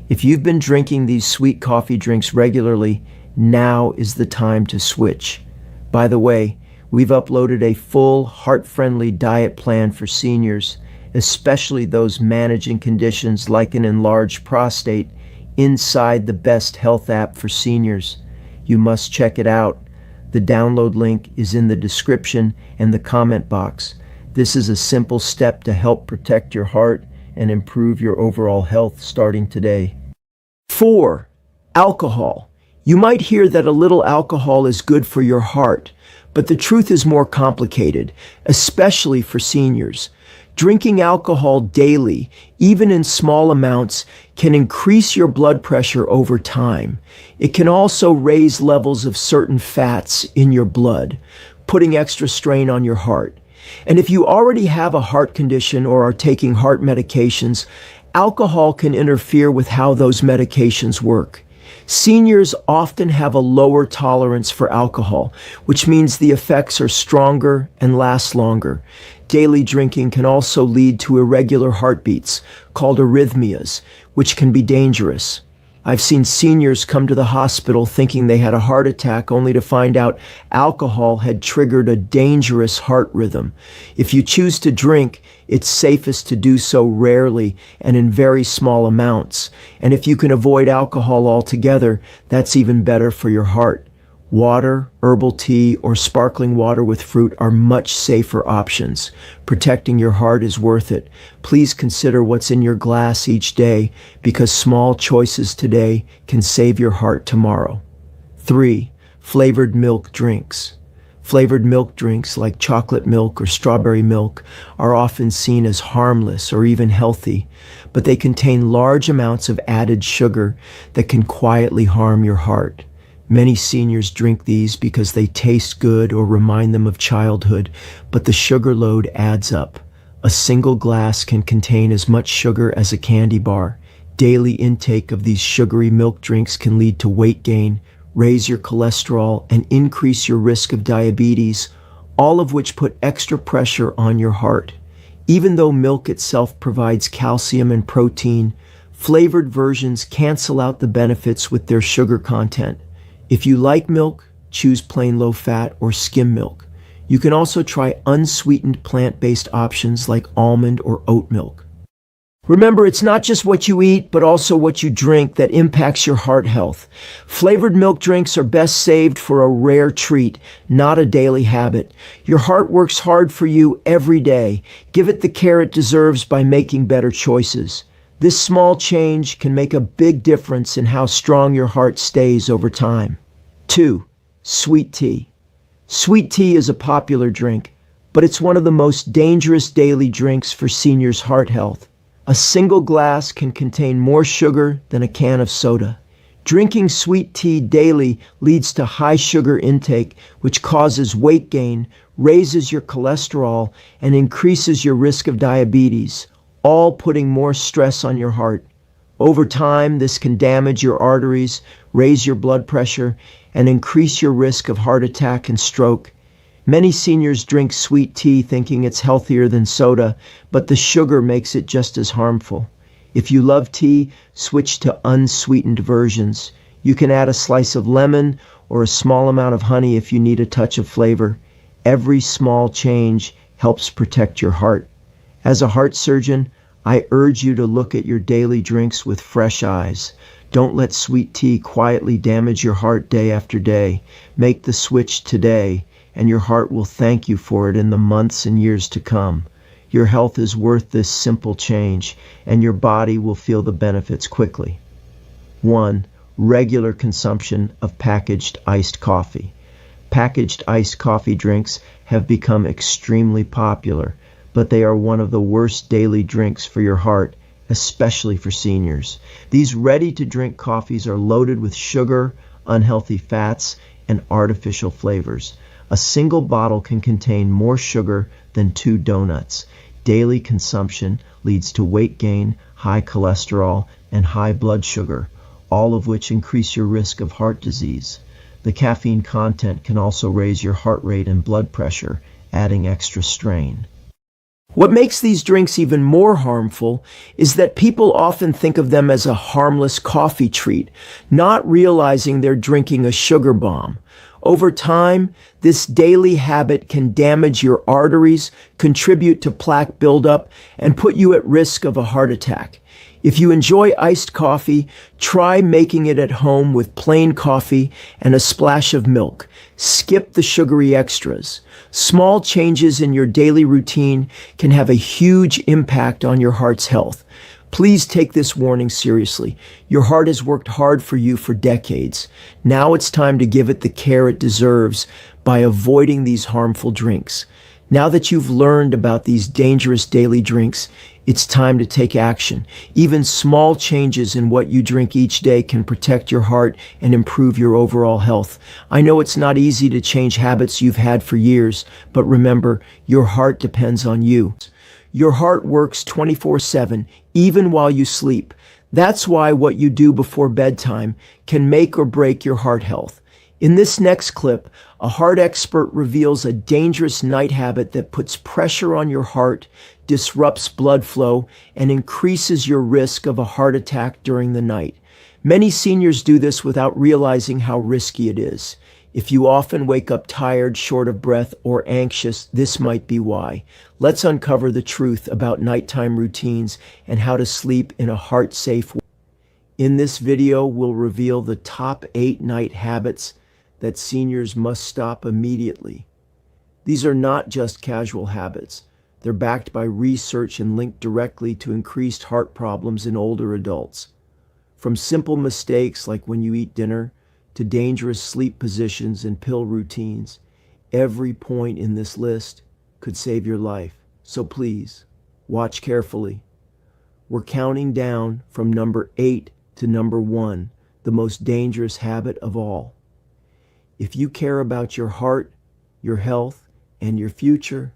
If you've been drinking these sweet coffee drinks regularly, now is the time to switch. By the way, we've uploaded a full, heart-friendly diet plan for seniors, especially those managing conditions like an enlarged prostate, inside the best health app for seniors. You must check it out. The download link is in the description and the comment box. This is a simple step to help protect your heart and improve your overall health starting today. 4. Alcohol. You might hear that a little alcohol is good for your heart, but the truth is more complicated, especially for seniors. Drinking alcohol daily, even in small amounts, can increase your blood pressure over time. It can also raise levels of certain fats in your blood, putting extra strain on your heart. And if you already have a heart condition or are taking heart medications, alcohol can interfere with how those medications work. Seniors often have a lower tolerance for alcohol, which means the effects are stronger and last longer. daily drinking can also lead to irregular heartbeats, called arrhythmias, which can be dangerous. I've seen seniors come to the hospital thinking they had a heart attack only to find out alcohol had triggered a dangerous heart rhythm. If you choose to drink, it's safest to do so rarely and in very small amounts. And if you can avoid alcohol altogether, that's even better for your heart. Water, herbal tea, or sparkling water with fruit are much safer options. Protecting your heart is worth it. Please consider what's in your glass each day, because small choices today can save your heart tomorrow. 3. Flavored milk drinks. Flavored milk drinks like chocolate milk or strawberry milk are often seen as harmless or even healthy, but they contain large amounts of added sugar that can quietly harm your heart. Many seniors drink these because they taste good or remind them of childhood, but the sugar load adds up. A single glass can contain as much sugar as a candy bar. Daily intake of these sugary milk drinks can lead to weight gain, raise your cholesterol, and increase your risk of diabetes, all of which put extra pressure on your heart. Even though milk itself provides calcium and protein, flavored versions cancel out the benefits with their sugar content. If you like milk, choose plain low-fat or skim milk. You can also try unsweetened plant-based options like almond or oat milk. Remember, it's not just what you eat, but also what you drink that impacts your heart health. Flavored milk drinks are best saved for a rare treat, not a daily habit. Your heart works hard for you every day. Give it the care it deserves by making better choices. This small change can make a big difference in how strong your heart stays over time. 2. Sweet tea. Sweet tea is a popular drink, but it's one of the most dangerous daily drinks for seniors' heart health. A single glass can contain more sugar than a can of soda. Drinking sweet tea daily leads to high sugar intake, which causes weight gain, raises your cholesterol, and increases your risk of diabetes, all putting more stress on your heart. Over time, this can damage your arteries, raise your blood pressure, and increase your risk of heart attack and stroke. Many seniors drink sweet tea thinking it's healthier than soda, but the sugar makes it just as harmful. If you love tea, switch to unsweetened versions. You can add a slice of lemon or a small amount of honey if you need a touch of flavor. Every small change helps protect your heart. As a heart surgeon, I urge you to look at your daily drinks with fresh eyes. Don't let sweet tea quietly damage your heart day after day. Make the switch today, and your heart will thank you for it in the months and years to come. Your health is worth this simple change, and your body will feel the benefits quickly. 1. Regular consumption of packaged iced coffee. Packaged iced coffee drinks have become extremely popular, but they are one of the worst daily drinks for your heart, especially for seniors. These ready-to-drink coffees are loaded with sugar, unhealthy fats, and artificial flavors. A single bottle can contain more sugar than 2 donuts. Daily consumption leads to weight gain, high cholesterol, and high blood sugar, all of which increase your risk of heart disease. The caffeine content can also raise your heart rate and blood pressure, adding extra strain. What makes these drinks even more harmful is that people often think of them as a harmless coffee treat, not realizing they're drinking a sugar bomb. Over time, this daily habit can damage your arteries, contribute to plaque buildup, and put you at risk of a heart attack. If you enjoy iced coffee, try making it at home with plain coffee and a splash of milk. Skip the sugary extras. Small changes in your daily routine can have a huge impact on your heart's health. Please take this warning seriously. Your heart has worked hard for you for decades. Now it's time to give it the care it deserves by avoiding these harmful drinks. Now that you've learned about these dangerous daily drinks, it's time to take action. Even small changes in what you drink each day can protect your heart and improve your overall health. I know it's not easy to change habits you've had for years, but remember, your heart depends on you. Your heart works 24/7, even while you sleep. That's why what you do before bedtime can make or break your heart health. In this next clip, a heart expert reveals a dangerous night habit that puts pressure on your heart, disrupts blood flow, and increases your risk of a heart attack during the night. Many seniors do this without realizing how risky it is. If you often wake up tired, short of breath, or anxious, this might be why. Let's uncover the truth about nighttime routines and how to sleep in a heart-safe way. In this video, we'll reveal the top 8 night habits that seniors must stop immediately. These are not just casual habits. They're backed by research and linked directly to increased heart problems in older adults. From simple mistakes like when you eat dinner to dangerous sleep positions and pill routines, every point in this list could save your life. So please, watch carefully. We're counting down from number 8 to number 1, the most dangerous habit of all. If you care about your heart, your health, and your future,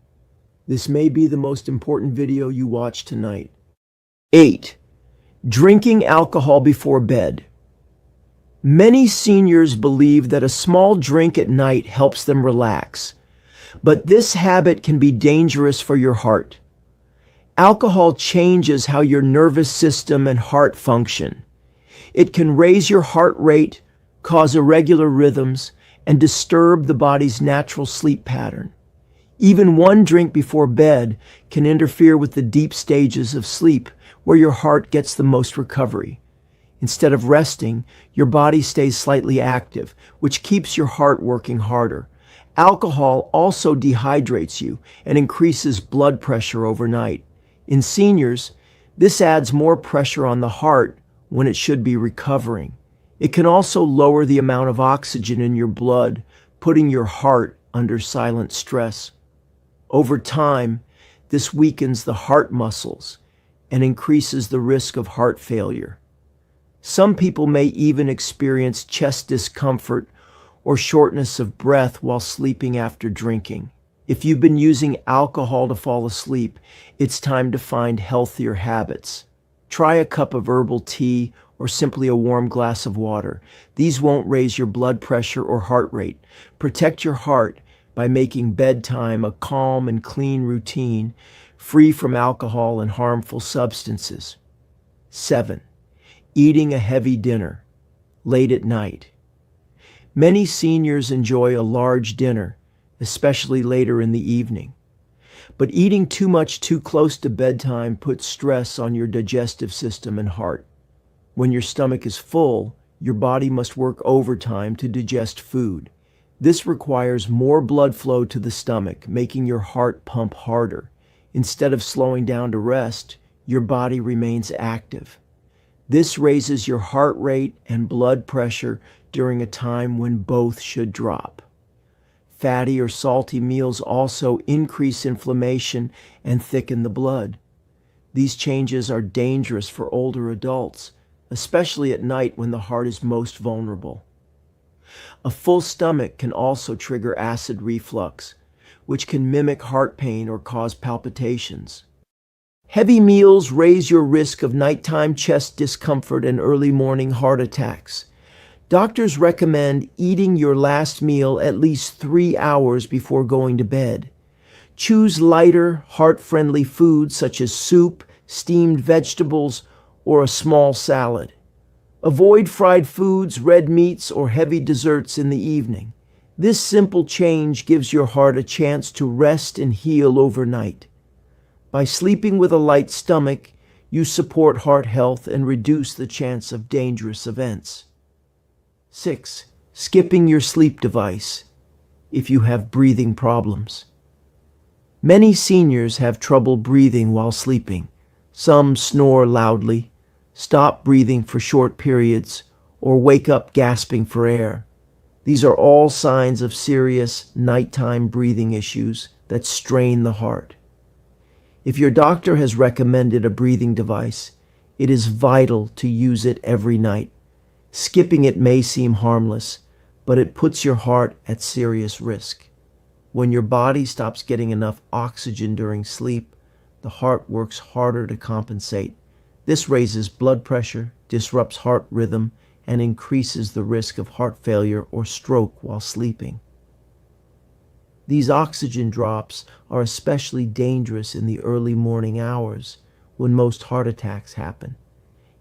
this may be the most important video you watch tonight. 8. Drinking alcohol before bed. Many seniors believe that a small drink at night helps them relax, but this habit can be dangerous for your heart. Alcohol changes how your nervous system and heart function. It can raise your heart rate, cause irregular rhythms, and disturb the body's natural sleep pattern. Even one drink before bed can interfere with the deep stages of sleep where your heart gets the most recovery. Instead of resting, your body stays slightly active, which keeps your heart working harder. Alcohol also dehydrates you and increases blood pressure overnight. In seniors, this adds more pressure on the heart when it should be recovering. It can also lower the amount of oxygen in your blood, putting your heart under silent stress. Over time, this weakens the heart muscles and increases the risk of heart failure. Some people may even experience chest discomfort or shortness of breath while sleeping after drinking. If you've been using alcohol to fall asleep, it's time to find healthier habits. Try a cup of herbal tea or simply a warm glass of water. These won't raise your blood pressure or heart rate. Protect your heart by making bedtime a calm and clean routine, free from alcohol and harmful substances. 7. Eating a heavy dinner late at night. Many seniors enjoy a large dinner, especially later in the evening. But eating too much too close to bedtime puts stress on your digestive system and heart. When your stomach is full, your body must work overtime to digest food. This requires more blood flow to the stomach, making your heart pump harder. Instead of slowing down to rest, your body remains active. This raises your heart rate and blood pressure during a time when both should drop. Fatty or salty meals also increase inflammation and thicken the blood. These changes are dangerous for older adults, especially at night when the heart is most vulnerable. A full stomach can also trigger acid reflux, which can mimic heart pain or cause palpitations. Heavy meals raise your risk of nighttime chest discomfort and early morning heart attacks. Doctors recommend eating your last meal at least 3 hours before going to bed. Choose lighter, heart-friendly foods such as soup, steamed vegetables, or a small salad. Avoid fried foods, red meats, or heavy desserts in the evening. This simple change gives your heart a chance to rest and heal overnight. By sleeping with a light stomach, you support heart health and reduce the chance of dangerous events. 6. Skipping your sleep device if you have breathing problems. Many seniors have trouble breathing while sleeping. Some snore loudly, stop breathing for short periods, or wake up gasping for air. These are all signs of serious nighttime breathing issues that strain the heart. If your doctor has recommended a breathing device, it is vital to use it every night. Skipping it may seem harmless, but it puts your heart at serious risk. When your body stops getting enough oxygen during sleep, the heart works harder to compensate. This raises blood pressure, disrupts heart rhythm, and increases the risk of heart failure or stroke while sleeping. These oxygen drops are especially dangerous in the early morning hours when most heart attacks happen.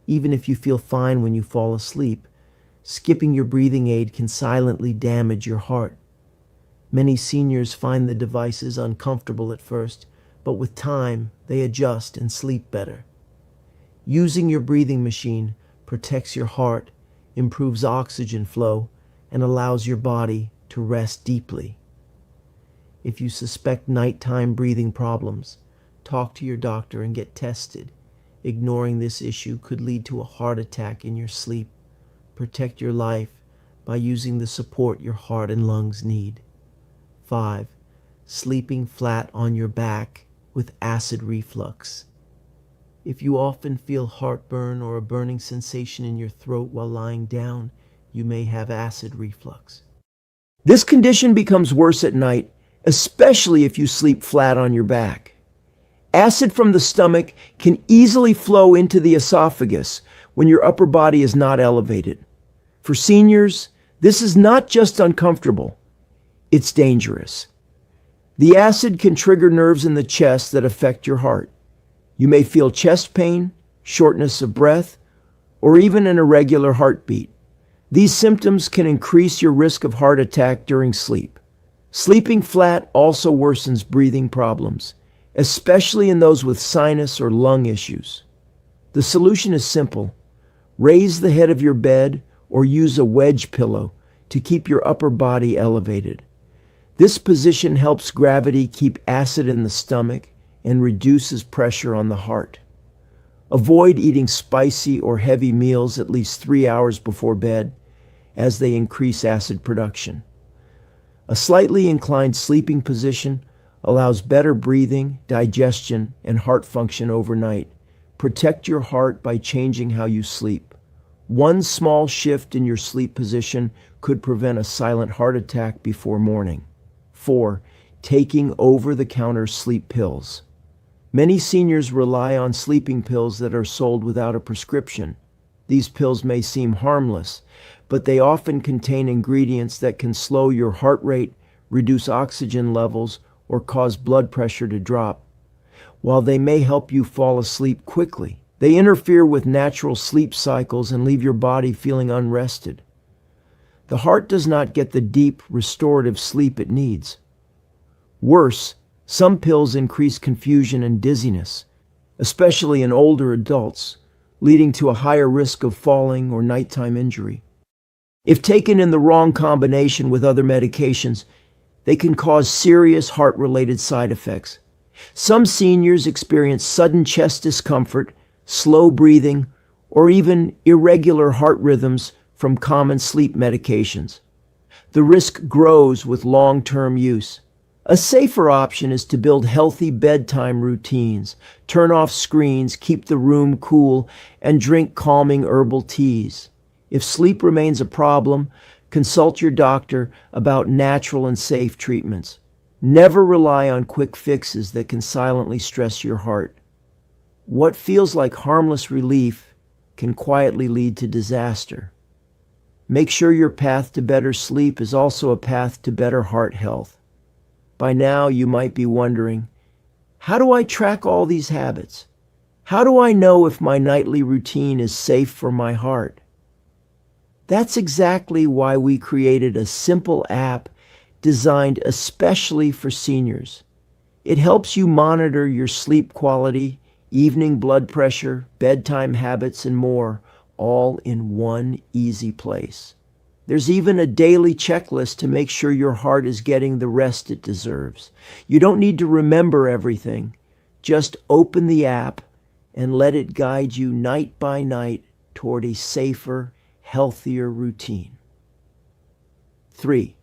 Even if you feel fine when you fall asleep, skipping your breathing aid can silently damage your heart. Many seniors find the devices uncomfortable at first, but with time, they adjust and sleep better. Using your breathing machine protects your heart, improves oxygen flow, and allows your body to rest deeply. If you suspect nighttime breathing problems, talk to your doctor and get tested. Ignoring this issue could lead to a heart attack in your sleep. Protect your life by using the support your heart and lungs need. 5. Sleeping flat on your back with acid reflux. If you often feel heartburn or a burning sensation in your throat while lying down, you may have acid reflux. This condition becomes worse at night, especially if you sleep flat on your back. Acid from the stomach can easily flow into the esophagus when your upper body is not elevated. For seniors, this is not just uncomfortable, it's dangerous. The acid can trigger nerves in the chest that affect your heart. You may feel chest pain, shortness of breath, or even an irregular heartbeat. These symptoms can increase your risk of heart attack during sleep. Sleeping flat also worsens breathing problems, especially in those with sinus or lung issues. The solution is simple. Raise the head of your bed or use a wedge pillow to keep your upper body elevated. This position helps gravity keep acid in the stomach and reduces pressure on the heart. Avoid eating spicy or heavy meals at least 3 hours before bed, as they increase acid production. A slightly inclined sleeping position allows better breathing, digestion, and heart function overnight. Protect your heart by changing how you sleep. One small shift in your sleep position could prevent a silent heart attack before morning. 4. Taking over-the-counter sleep pills. Many seniors rely on sleeping pills that are sold without a prescription. These pills may seem harmless, but they often contain ingredients that can slow your heart rate, reduce oxygen levels, or cause blood pressure to drop. While they may help you fall asleep quickly, they interfere with natural sleep cycles and leave your body feeling unrested. The heart does not get the deep, restorative sleep it needs. Worse, some pills increase confusion and dizziness, especially in older adults, leading to a higher risk of falling or nighttime injury. If taken in the wrong combination with other medications, they can cause serious heart-related side effects. Some seniors experience sudden chest discomfort, slow breathing, or even irregular heart rhythms from common sleep medications. The risk grows with long-term use. A safer option is to build healthy bedtime routines, turn off screens, keep the room cool, and drink calming herbal teas. If sleep remains a problem, consult your doctor about natural and safe treatments. Never rely on quick fixes that can silently stress your heart. What feels like harmless relief can quietly lead to disaster. Make sure your path to better sleep is also a path to better heart health. By now, you might be wondering, how do I track all these habits? How do I know if my nightly routine is safe for my heart? That's exactly why we created a simple app designed especially for seniors. It helps you monitor your sleep quality, evening blood pressure, bedtime habits, and more, all in one easy place. There's even a daily checklist to make sure your heart is getting the rest it deserves. You don't need to remember everything. Just open the app and let it guide you night by night toward a safer, healthier routine. 3.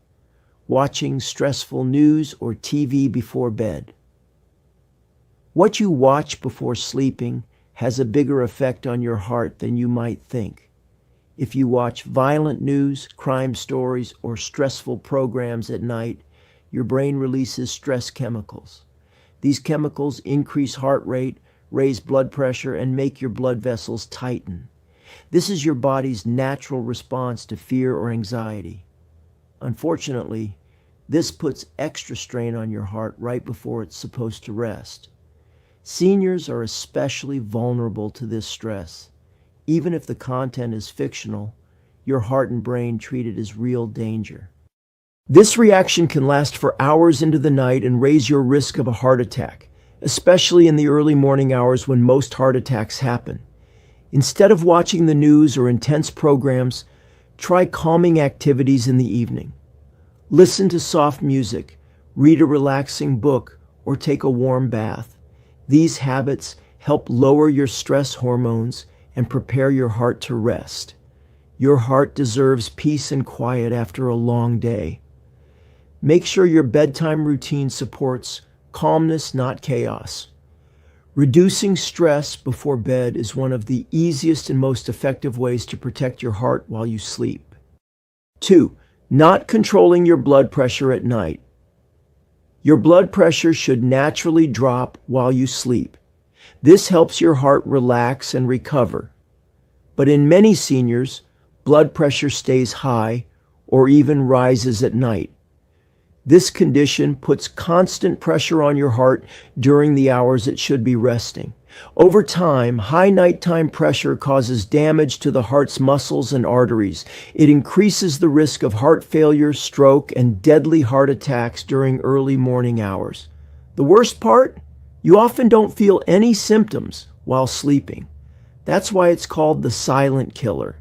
Watching stressful news or TV before bed. What you watch before sleeping has a bigger effect on your heart than you might think. If you watch violent news, crime stories, or stressful programs at night, your brain releases stress chemicals. These chemicals increase heart rate, raise blood pressure, and make your blood vessels tighten. This is your body's natural response to fear or anxiety. Unfortunately, this puts extra strain on your heart right before it's supposed to rest. Seniors are especially vulnerable to this stress. Even if the content is fictional, your heart and brain treat it as real danger. This reaction can last for hours into the night and raise your risk of a heart attack, especially in the early morning hours when most heart attacks happen. Instead of watching the news or intense programs, try calming activities in the evening. Listen to soft music, read a relaxing book, or take a warm bath. These habits help lower your stress hormones and prepare your heart to rest. Your heart deserves peace and quiet after a long day. Make sure your bedtime routine supports calmness, not chaos. Reducing stress before bed is one of the easiest and most effective ways to protect your heart while you sleep. 2. Not controlling your blood pressure at night. Your blood pressure should naturally drop while you sleep. This helps your heart relax and recover. But in many seniors, blood pressure stays high or even rises at night. This condition puts constant pressure on your heart during the hours it should be resting. Over time, high nighttime pressure causes damage to the heart's muscles and arteries. It increases the risk of heart failure, stroke, and deadly heart attacks during early morning hours. The worst part? You often don't feel any symptoms while sleeping. That's why it's called the silent killer.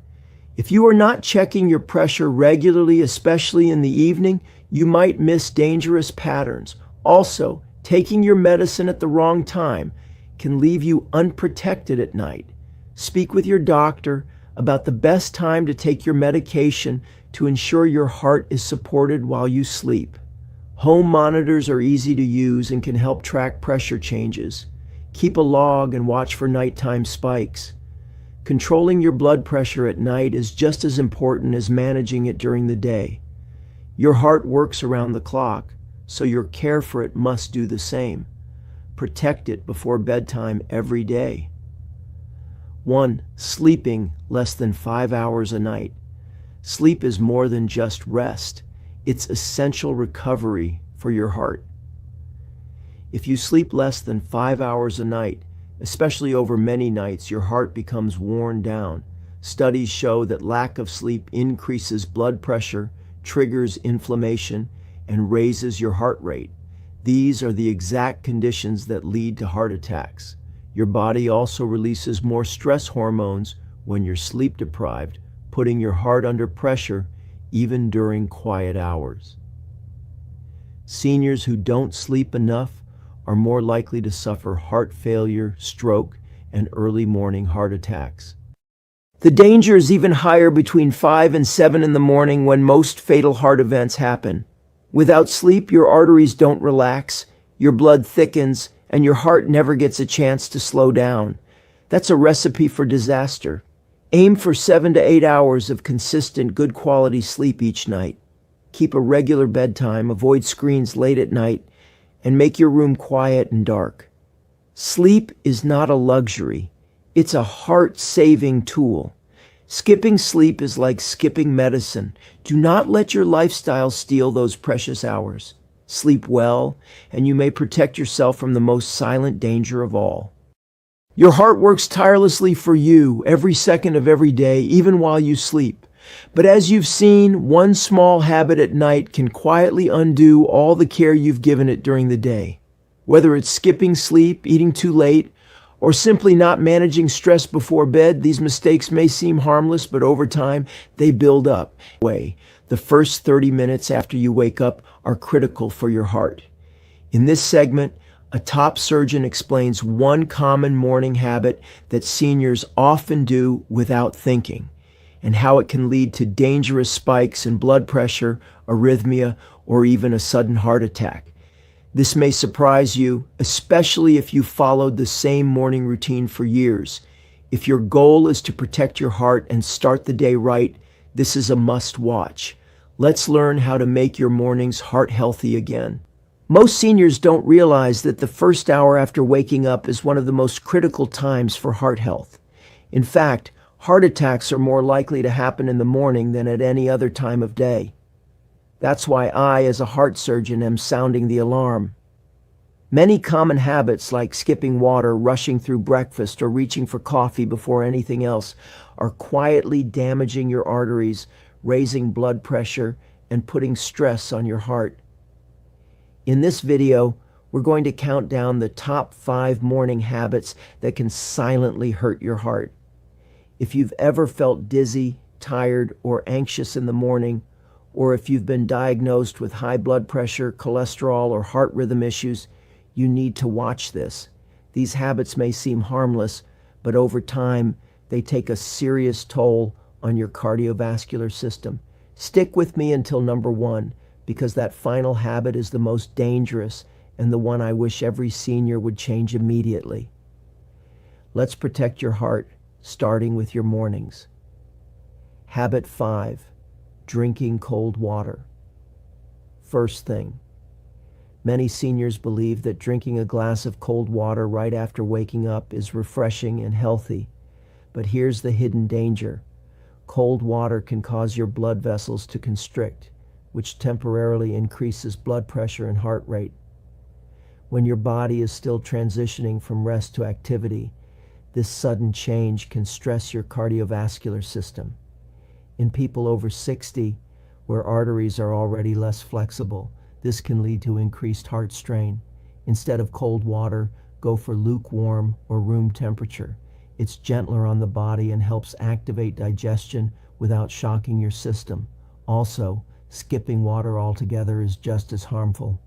If you are not checking your pressure regularly, especially in the evening, you might miss dangerous patterns. Also, taking your medicine at the wrong time can leave you unprotected at night. Speak with your doctor about the best time to take your medication to ensure your heart is supported while you sleep. Home monitors are easy to use and can help track pressure changes. Keep a log and watch for nighttime spikes. Controlling your blood pressure at night is just as important as managing it during the day. Your heart works around the clock, so your care for it must do the same. Protect it before bedtime every day. 1. Sleeping less than 5 hours a night. Sleep is more than just rest. It's essential recovery for your heart. If you sleep less than 5 hours a night, especially over many nights, your heart becomes worn down. Studies show that lack of sleep increases blood pressure, triggers inflammation, and raises your heart rate. These are the exact conditions that lead to heart attacks. Your body also releases more stress hormones when you're sleep deprived, putting your heart under pressure even during quiet hours. Seniors who don't sleep enough are more likely to suffer heart failure, stroke, and early morning heart attacks. The danger is even higher between 5 and 7 in the morning when most fatal heart events happen. Without sleep, your arteries don't relax, your blood thickens, and your heart never gets a chance to slow down. That's a recipe for disaster. Aim for 7 to 8 hours of consistent, good quality sleep each night. Keep a regular bedtime, avoid screens late at night, and make your room quiet and dark. Sleep is not a luxury. It's a heart-saving tool. Skipping sleep is like skipping medicine. Do not let your lifestyle steal those precious hours. Sleep well, and you may protect yourself from the most silent danger of all. Your heart works tirelessly for you every second of every day, even while you sleep. But as you've seen, one small habit at night can quietly undo all the care you've given it during the day. Whether it's skipping sleep, eating too late, or simply not managing stress before bed, these mistakes may seem harmless, but over time, they build up. The first 30 minutes after you wake up are critical for your heart. In this segment, a top surgeon explains one common morning habit that seniors often do without thinking, and how it can lead to dangerous spikes in blood pressure, arrhythmia, or even a sudden heart attack. This may surprise you, especially if you followed the same morning routine for years. If your goal is to protect your heart and start the day right, this is a must-watch. Let's learn how to make your mornings heart healthy again. Most seniors don't realize that the first hour after waking up is one of the most critical times for heart health. In fact, Heart attacks are more likely to happen in the morning than at any other time of day. That's why I, as a heart surgeon, am sounding the alarm. Many common habits like skipping water, rushing through breakfast, or reaching for coffee before anything else are quietly damaging your arteries, raising blood pressure, and putting stress on your heart. In this video, we're going to count down the top 5 morning habits that can silently hurt your heart. If you've ever felt dizzy, tired, or anxious in the morning, or if you've been diagnosed with high blood pressure, cholesterol, or heart rhythm issues, you need to watch this. These habits may seem harmless, but over time, they take a serious toll on your cardiovascular system. Stick with me until number 1, because that final habit is the most dangerous and the one I wish every senior would change immediately. Let's protect your heart, starting with your mornings. Habit 5, drinking cold water. First thing, many seniors believe that drinking a glass of cold water right after waking up is refreshing and healthy. But here's the hidden danger. Cold water can cause your blood vessels to constrict, which temporarily increases blood pressure and heart rate. When your body is still transitioning from rest to activity, this sudden change can stress your cardiovascular system. In people over 60, where arteries are already less flexible, this can lead to increased heart strain. Instead of cold water, go for lukewarm or room temperature. It's gentler on the body and helps activate digestion without shocking your system. Also, skipping water altogether is just as harmful.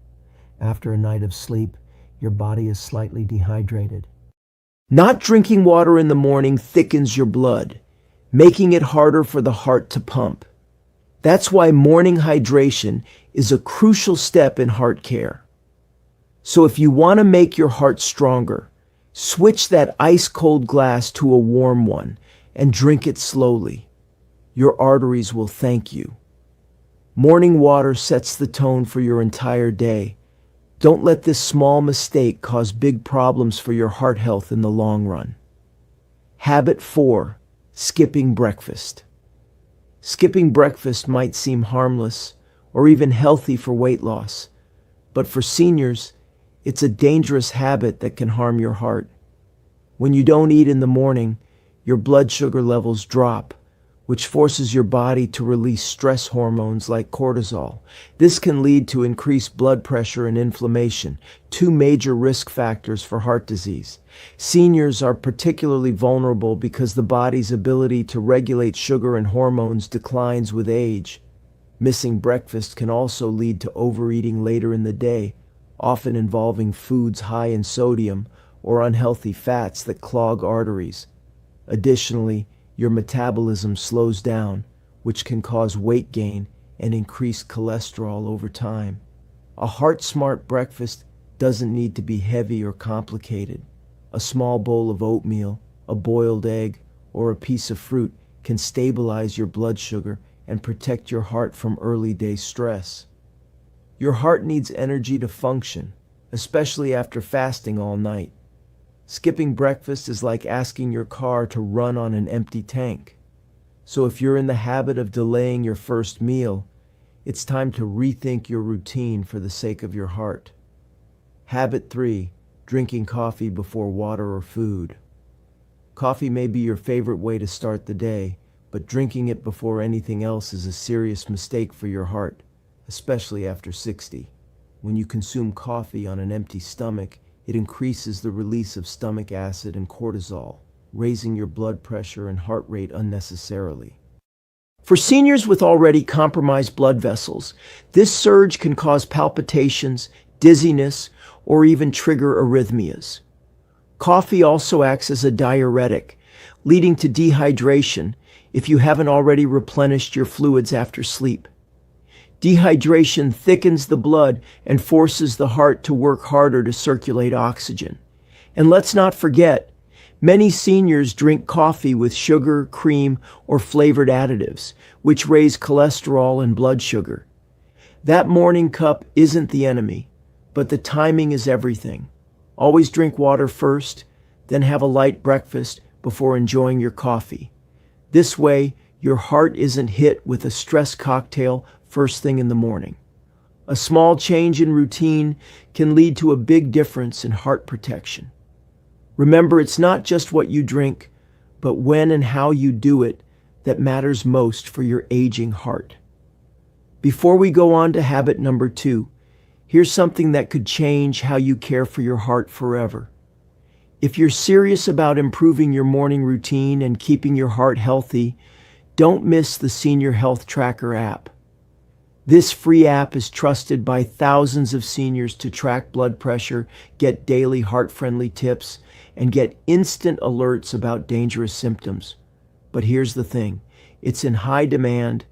After a night of sleep, your body is slightly dehydrated. Not drinking water in the morning thickens your blood, making it harder for the heart to pump. That's why morning hydration is a crucial step in heart care. So if you want to make your heart stronger, switch that ice-cold glass to a warm one and drink it slowly. Your arteries will thank you. Morning water sets the tone for your entire day. Don't let this small mistake cause big problems for your heart health in the long run. Habit 4, skipping breakfast. Skipping breakfast might seem harmless or even healthy for weight loss, but for seniors, it's a dangerous habit that can harm your heart. When you don't eat in the morning, your blood sugar levels drop, which forces your body to release stress hormones like cortisol. This can lead to increased blood pressure and inflammation, 2 major risk factors for heart disease. Seniors are particularly vulnerable because the body's ability to regulate sugar and hormones declines with age. Missing breakfast can also lead to overeating later in the day, often involving foods high in sodium or unhealthy fats that clog arteries. Additionally, your metabolism slows down, which can cause weight gain and increased cholesterol over time. A heart-smart breakfast doesn't need to be heavy or complicated. A small bowl of oatmeal, a boiled egg, or a piece of fruit can stabilize your blood sugar and protect your heart from early-day stress. Your heart needs energy to function, especially after fasting all night. Skipping breakfast is like asking your car to run on an empty tank. So if you're in the habit of delaying your first meal, it's time to rethink your routine for the sake of your heart. Habit 3, drinking coffee before water or food. Coffee may be your favorite way to start the day, but drinking it before anything else is a serious mistake for your heart, especially after 60. When you consume coffee on an empty stomach, it increases the release of stomach acid and cortisol, raising your blood pressure and heart rate unnecessarily. For seniors with already compromised blood vessels, this surge can cause palpitations, dizziness, or even trigger arrhythmias. Coffee also acts as a diuretic, leading to dehydration if you haven't already replenished your fluids after sleep. Dehydration thickens the blood and forces the heart to work harder to circulate oxygen. And let's not forget, many seniors drink coffee with sugar, cream, or flavored additives, which raise cholesterol and blood sugar. That morning cup isn't the enemy, but the timing is everything. Always drink water first, then have a light breakfast before enjoying your coffee. This way, your heart isn't hit with a stress cocktail first thing in the morning. A small change in routine can lead to a big difference in heart protection. Remember, it's not just what you drink, but when and how you do it that matters most for your aging heart. Before we go on to habit number 2, here's something that could change how you care for your heart forever. If you're serious about improving your morning routine and keeping your heart healthy, don't miss the Senior Health Tracker app. This free app is trusted by thousands of seniors to track blood pressure, get daily heart-friendly tips, and get instant alerts about dangerous symptoms. But here's the thing, it's in high demand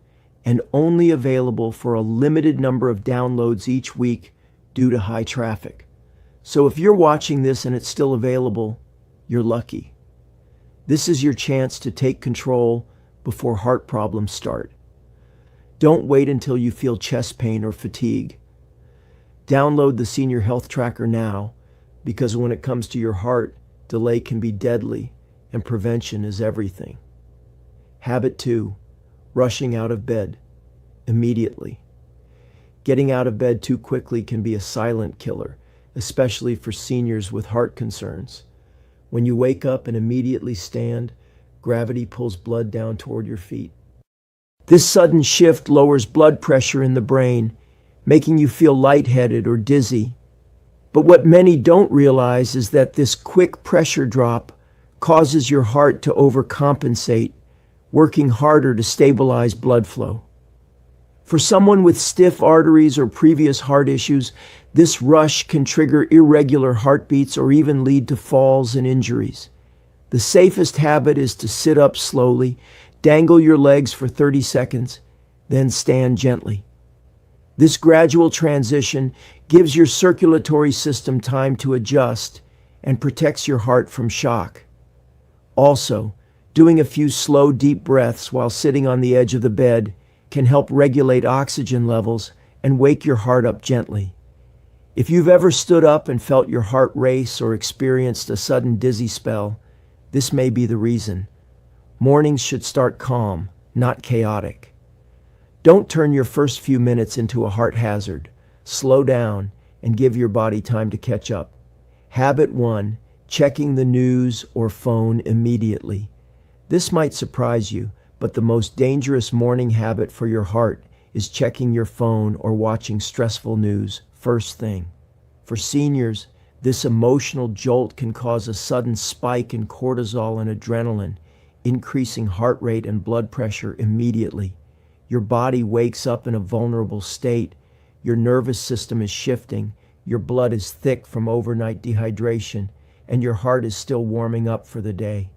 and only available for a limited number of downloads each week due to high traffic. So if you're watching this and it's still available, you're lucky. This is your chance to take control before heart problems start. Don't wait until you feel chest pain or fatigue. Download the Senior Health Tracker now, because when it comes to your heart, delay can be deadly, and prevention is everything. Habit 2, rushing out of bed immediately. Getting out of bed too quickly can be a silent killer, especially for seniors with heart concerns. When you wake up and immediately stand, gravity pulls blood down toward your feet. This sudden shift lowers blood pressure in the brain, making you feel lightheaded or dizzy. But what many don't realize is that this quick pressure drop causes your heart to overcompensate, working harder to stabilize blood flow. For someone with stiff arteries or previous heart issues, this rush can trigger irregular heartbeats or even lead to falls and injuries. The safest habit is to sit up slowly, dangle your legs for 30 seconds, then stand gently. This gradual transition gives your circulatory system time to adjust and protects your heart from shock. Also, doing a few slow, deep breaths while sitting on the edge of the bed can help regulate oxygen levels and wake your heart up gently. If you've ever stood up and felt your heart race or experienced a sudden dizzy spell, this may be the reason. Mornings should start calm, not chaotic. Don't turn your first few minutes into a heart hazard. Slow down and give your body time to catch up. Habit 1, checking the news or phone immediately. This might surprise you, but the most dangerous morning habit for your heart is checking your phone or watching stressful news first thing. For seniors, this emotional jolt can cause a sudden spike in cortisol and adrenaline, increasing heart rate and blood pressure immediately. Your body wakes up in a vulnerable state. Your nervous system is shifting. Your blood is thick from overnight dehydration, and your heart is still warming up for the day.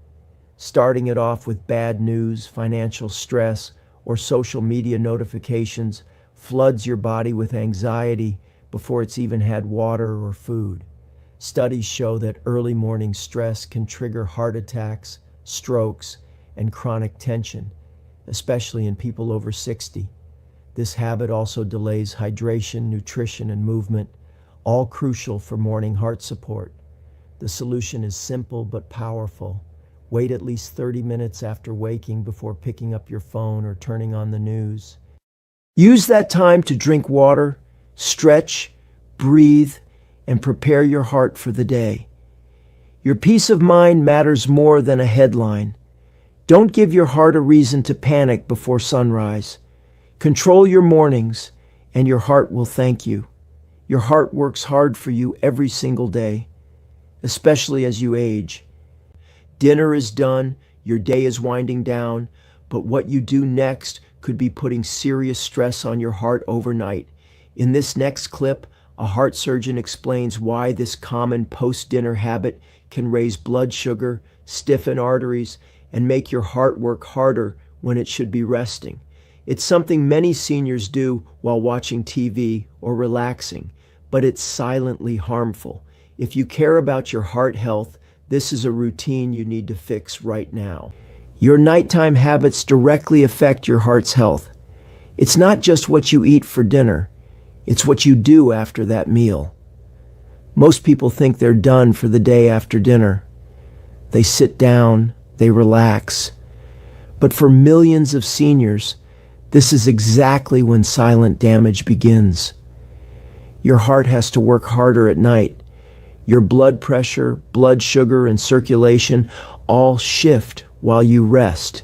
Starting it off with bad news, financial stress, or social media notifications floods your body with anxiety before it's even had water or food. Studies show that early morning stress can trigger heart attacks, strokes, and chronic tension, especially in people over 60. This habit also delays hydration, nutrition, and movement, all crucial for morning heart support. The solution is simple but powerful. Wait at least 30 minutes after waking before picking up your phone or turning on the news. Use that time to drink water, stretch, breathe, and prepare your heart for the day. Your peace of mind matters more than a headline. Don't give your heart a reason to panic before sunrise. Control your mornings, and your heart will thank you. Your heart works hard for you every single day, especially as you age. Dinner is done, your day is winding down, but what you do next could be putting serious stress on your heart overnight. In this next clip, a heart surgeon explains why this common post-dinner habit can raise blood sugar, stiffen arteries, and make your heart work harder when it should be resting. It's something many seniors do while watching TV or relaxing, but it's silently harmful. If you care about your heart health, this is a routine you need to fix right now. Your nighttime habits directly affect your heart's health. It's not just what you eat for dinner, it's what you do after that meal. Most people think they're done for the day after dinner. They sit down, they relax. But for millions of seniors, this is exactly when silent damage begins. Your heart has to work harder at night. Your blood pressure, blood sugar, and circulation all shift while you rest.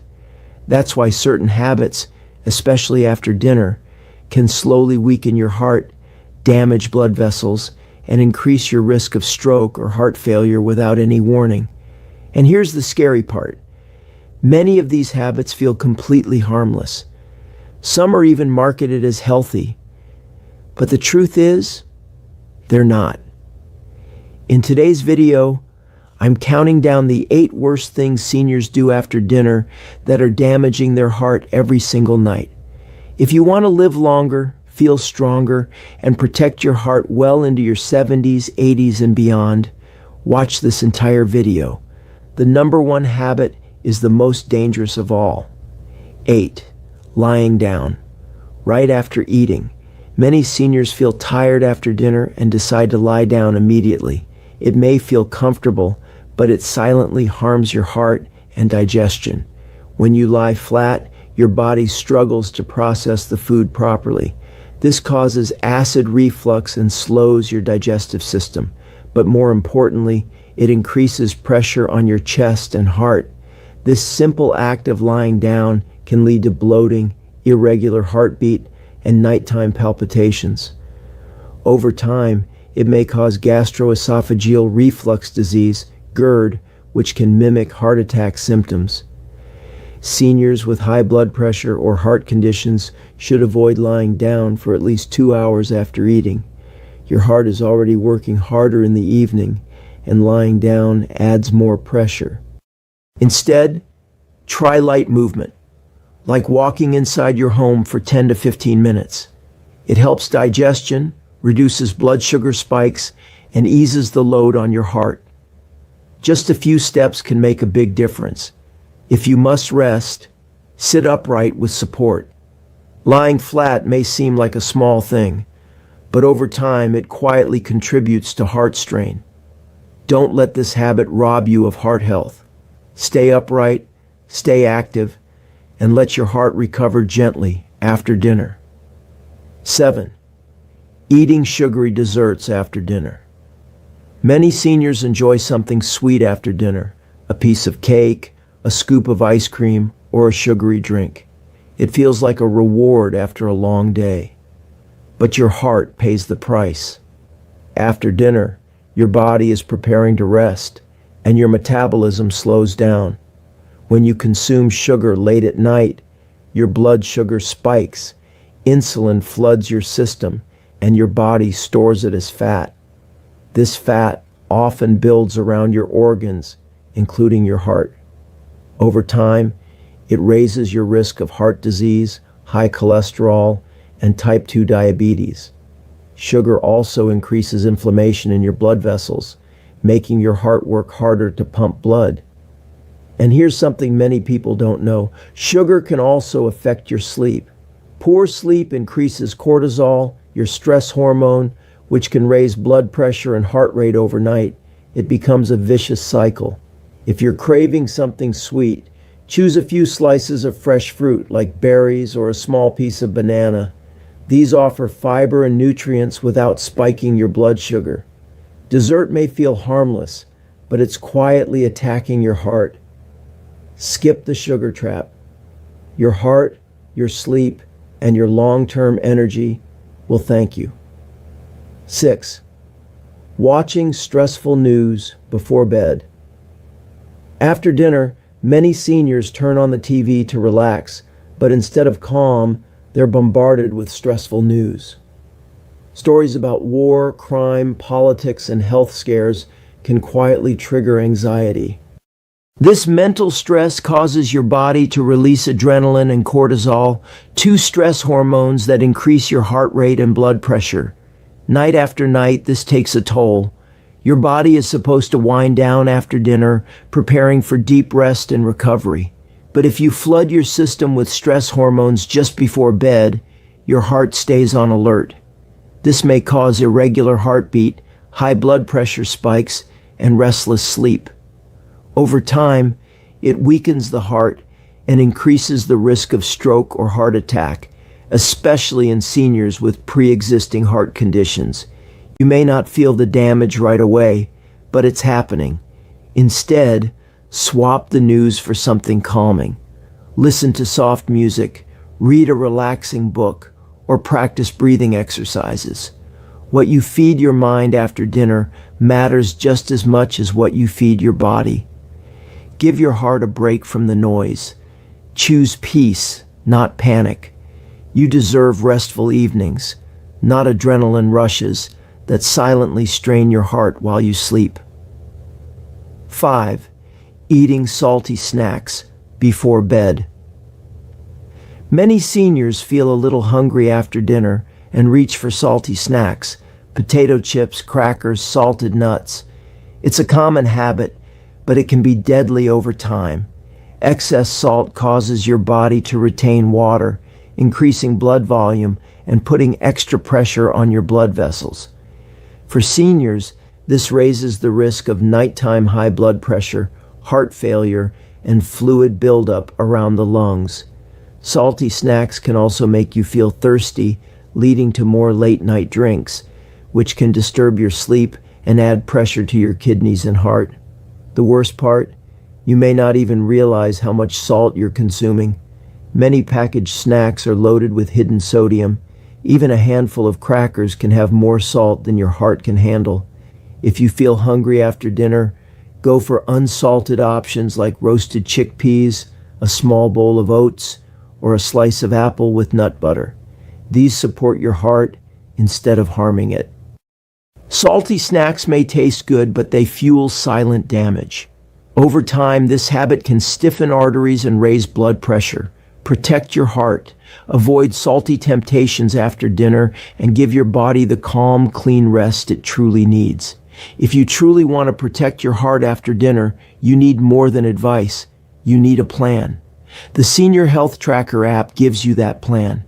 That's why certain habits, especially after dinner, can slowly weaken your heart, damage blood vessels, and increase your risk of stroke or heart failure without any warning. And here's the scary part. Many of these habits feel completely harmless. Some are even marketed as healthy. But the truth is, they're not. In today's video, I'm counting down the 8 worst things seniors do after dinner that are damaging their heart every single night. If you want to live longer, feel stronger, and protect your heart well into your 70s, 80s, and beyond, watch this entire video. The number 1 habit is the most dangerous of all. 8. Lying down. Right after eating. Many seniors feel tired after dinner and decide to lie down immediately. It may feel comfortable, but it silently harms your heart and digestion. When you lie flat, your body struggles to process the food properly. This causes acid reflux and slows your digestive system. But more importantly, it increases pressure on your chest and heart. This simple act of lying down can lead to bloating, irregular heartbeat, and nighttime palpitations. Over time, it may cause gastroesophageal reflux disease, GERD, which can mimic heart attack symptoms. Seniors with high blood pressure or heart conditions should avoid lying down for at least 2 hours after eating. Your heart is already working harder in the evening, and lying down adds more pressure. Instead, try light movement, like walking inside your home for 10 to 15 minutes. It helps digestion, reduces blood sugar spikes, and eases the load on your heart. Just a few steps can make a big difference. If you must rest, sit upright with support. Lying flat may seem like a small thing, but over time it quietly contributes to heart strain. Don't let this habit rob you of heart health. Stay upright, stay active, and let your heart recover gently after dinner. 7. Eating sugary desserts after dinner. Many seniors enjoy something sweet after dinner, a piece of cake, a scoop of ice cream, or a sugary drink. It feels like a reward after a long day. But your heart pays the price. After dinner, your body is preparing to rest, and your metabolism slows down. When you consume sugar late at night, your blood sugar spikes, insulin floods your system, and your body stores it as fat. This fat often builds around your organs, including your heart. Over time, it raises your risk of heart disease, high cholesterol, and type 2 diabetes. Sugar also increases inflammation in your blood vessels, making your heart work harder to pump blood. And here's something many people don't know. Sugar can also affect your sleep. Poor sleep increases cortisol, your stress hormone, which can raise blood pressure and heart rate overnight. It becomes a vicious cycle. If you're craving something sweet, choose a few slices of fresh fruit like berries or a small piece of banana. These offer fiber and nutrients without spiking your blood sugar. Dessert may feel harmless, but it's quietly attacking your heart. Skip the sugar trap. Your heart, your sleep, and your long-term energy will thank you. 6. Watching stressful news before bed. After dinner, many seniors turn on the TV to relax, but instead of calm, they're bombarded with stressful news. Stories about war, crime, politics, and health scares can quietly trigger anxiety. This mental stress causes your body to release adrenaline and cortisol, 2 stress hormones that increase your heart rate and blood pressure. Night after night, this takes a toll. Your body is supposed to wind down after dinner, preparing for deep rest and recovery. But if you flood your system with stress hormones just before bed, your heart stays on alert. This may cause irregular heartbeat, high blood pressure spikes, and restless sleep. Over time, it weakens the heart and increases the risk of stroke or heart attack, especially in seniors with pre-existing heart conditions. You may not feel the damage right away, but it's happening. Instead, swap the news for something calming. Listen to soft music, read a relaxing book, or practice breathing exercises. What you feed your mind after dinner matters just as much as what you feed your body. Give your heart a break from the noise. Choose peace, not panic. You deserve restful evenings, not adrenaline rushes that silently strain your heart while you sleep. 5. Eating salty snacks before bed. Many seniors feel a little hungry after dinner and reach for salty snacks, potato chips, crackers, salted nuts. It's a common habit, but it can be deadly over time. Excess salt causes your body to retain water, increasing blood volume and putting extra pressure on your blood vessels. For seniors, this raises the risk of nighttime high blood pressure, heart failure, and fluid buildup around the lungs. Salty snacks can also make you feel thirsty, leading to more late-night drinks, which can disturb your sleep and add pressure to your kidneys and heart. The worst part? You may not even realize how much salt you're consuming. Many packaged snacks are loaded with hidden sodium. Even a handful of crackers can have more salt than your heart can handle. If you feel hungry after dinner, go for unsalted options like roasted chickpeas, a small bowl of oats, or a slice of apple with nut butter. These support your heart instead of harming it. Salty snacks may taste good, but they fuel silent damage. Over time, this habit can stiffen arteries and raise blood pressure. Protect your heart. Avoid salty temptations after dinner and give your body the calm, clean rest it truly needs. If you truly want to protect your heart after dinner, you need more than advice. You need a plan. The Senior Health Tracker app gives you that plan.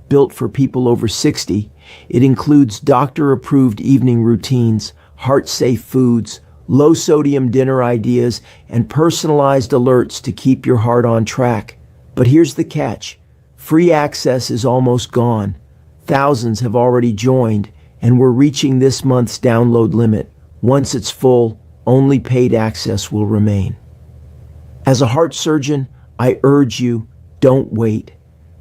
Built for people over 60, it includes doctor-approved evening routines, heart-safe foods, low-sodium dinner ideas, and personalized alerts to keep your heart on track. But here's the catch. Free access is almost gone. Thousands have already joined, and we're reaching this month's download limit. Once it's full, only paid access will remain. As a heart surgeon, I urge you, don't wait.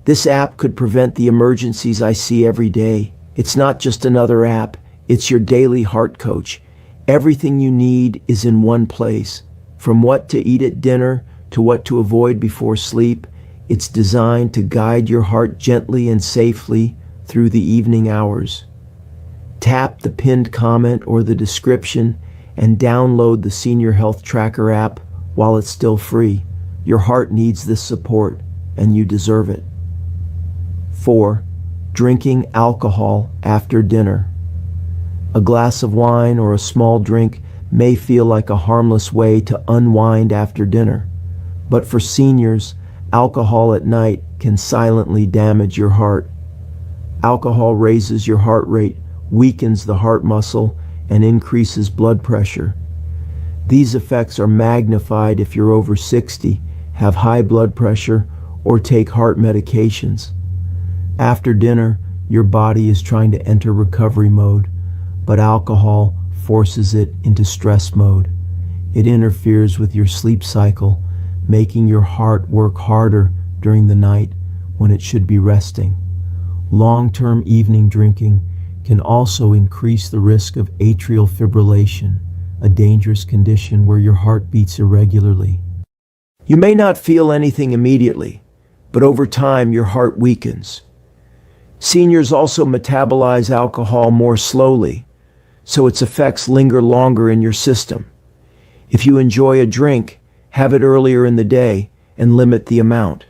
This app could prevent the emergencies I see every day. It's not just another app, it's your daily heart coach. Everything you need is in one place. From what to eat at dinner to what to avoid before sleep, it's designed to guide your heart gently and safely through the evening hours. Tap the pinned comment or the description and download the Senior Health Tracker app while it's still free. Your heart needs this support, and you deserve it. 4. Drinking alcohol after dinner. A glass of wine or a small drink may feel like a harmless way to unwind after dinner, but for seniors, alcohol at night can silently damage your heart. Alcohol raises your heart rate, weakens the heart muscle, and increases blood pressure. These effects are magnified if you're over 60, have high blood pressure, or take heart medications. After dinner, your body is trying to enter recovery mode, but alcohol forces it into stress mode. It interferes with your sleep cycle, making your heart work harder during the night when it should be resting. Long-term evening drinking can also increase the risk of atrial fibrillation, a dangerous condition where your heart beats irregularly. You may not feel anything immediately, but over time your heart weakens. Seniors also metabolize alcohol more slowly, so its effects linger longer in your system. If you enjoy a drink, have it earlier in the day and limit the amount.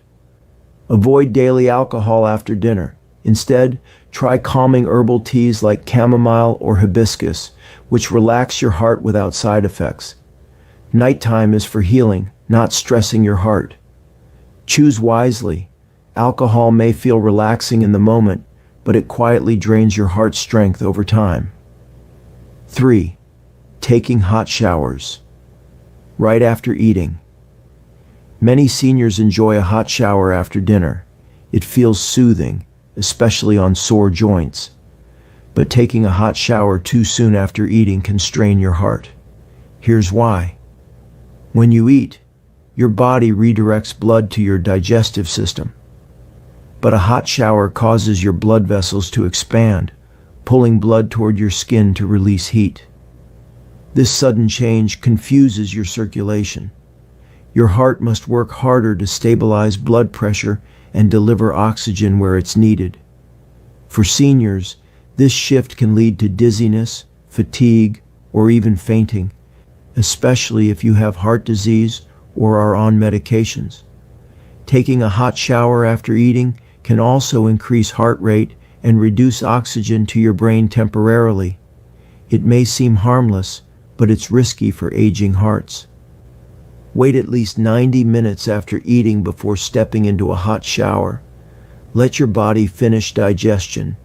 Avoid daily alcohol after dinner. Instead, try calming herbal teas like chamomile or hibiscus, which relax your heart without side effects. Nighttime is for healing, not stressing your heart. Choose wisely. Alcohol may feel relaxing in the moment, but it quietly drains your heart's strength over time. 3. Taking hot showers right after eating. Many seniors enjoy a hot shower after dinner. It feels soothing, especially on sore joints. But taking a hot shower too soon after eating can strain your heart. Here's why. When you eat, your body redirects blood to your digestive system. But a hot shower causes your blood vessels to expand, pulling blood toward your skin to release heat. This sudden change confuses your circulation. Your heart must work harder to stabilize blood pressure and deliver oxygen where it's needed. For seniors, this shift can lead to dizziness, fatigue, or even fainting, especially if you have heart disease or are on medications. Taking a hot shower after eating can also increase heart rate and reduce oxygen to your brain temporarily. It may seem harmless, but it's risky for aging hearts. Wait at least 90 minutes after eating before stepping into a hot shower. Let your body finish digestion.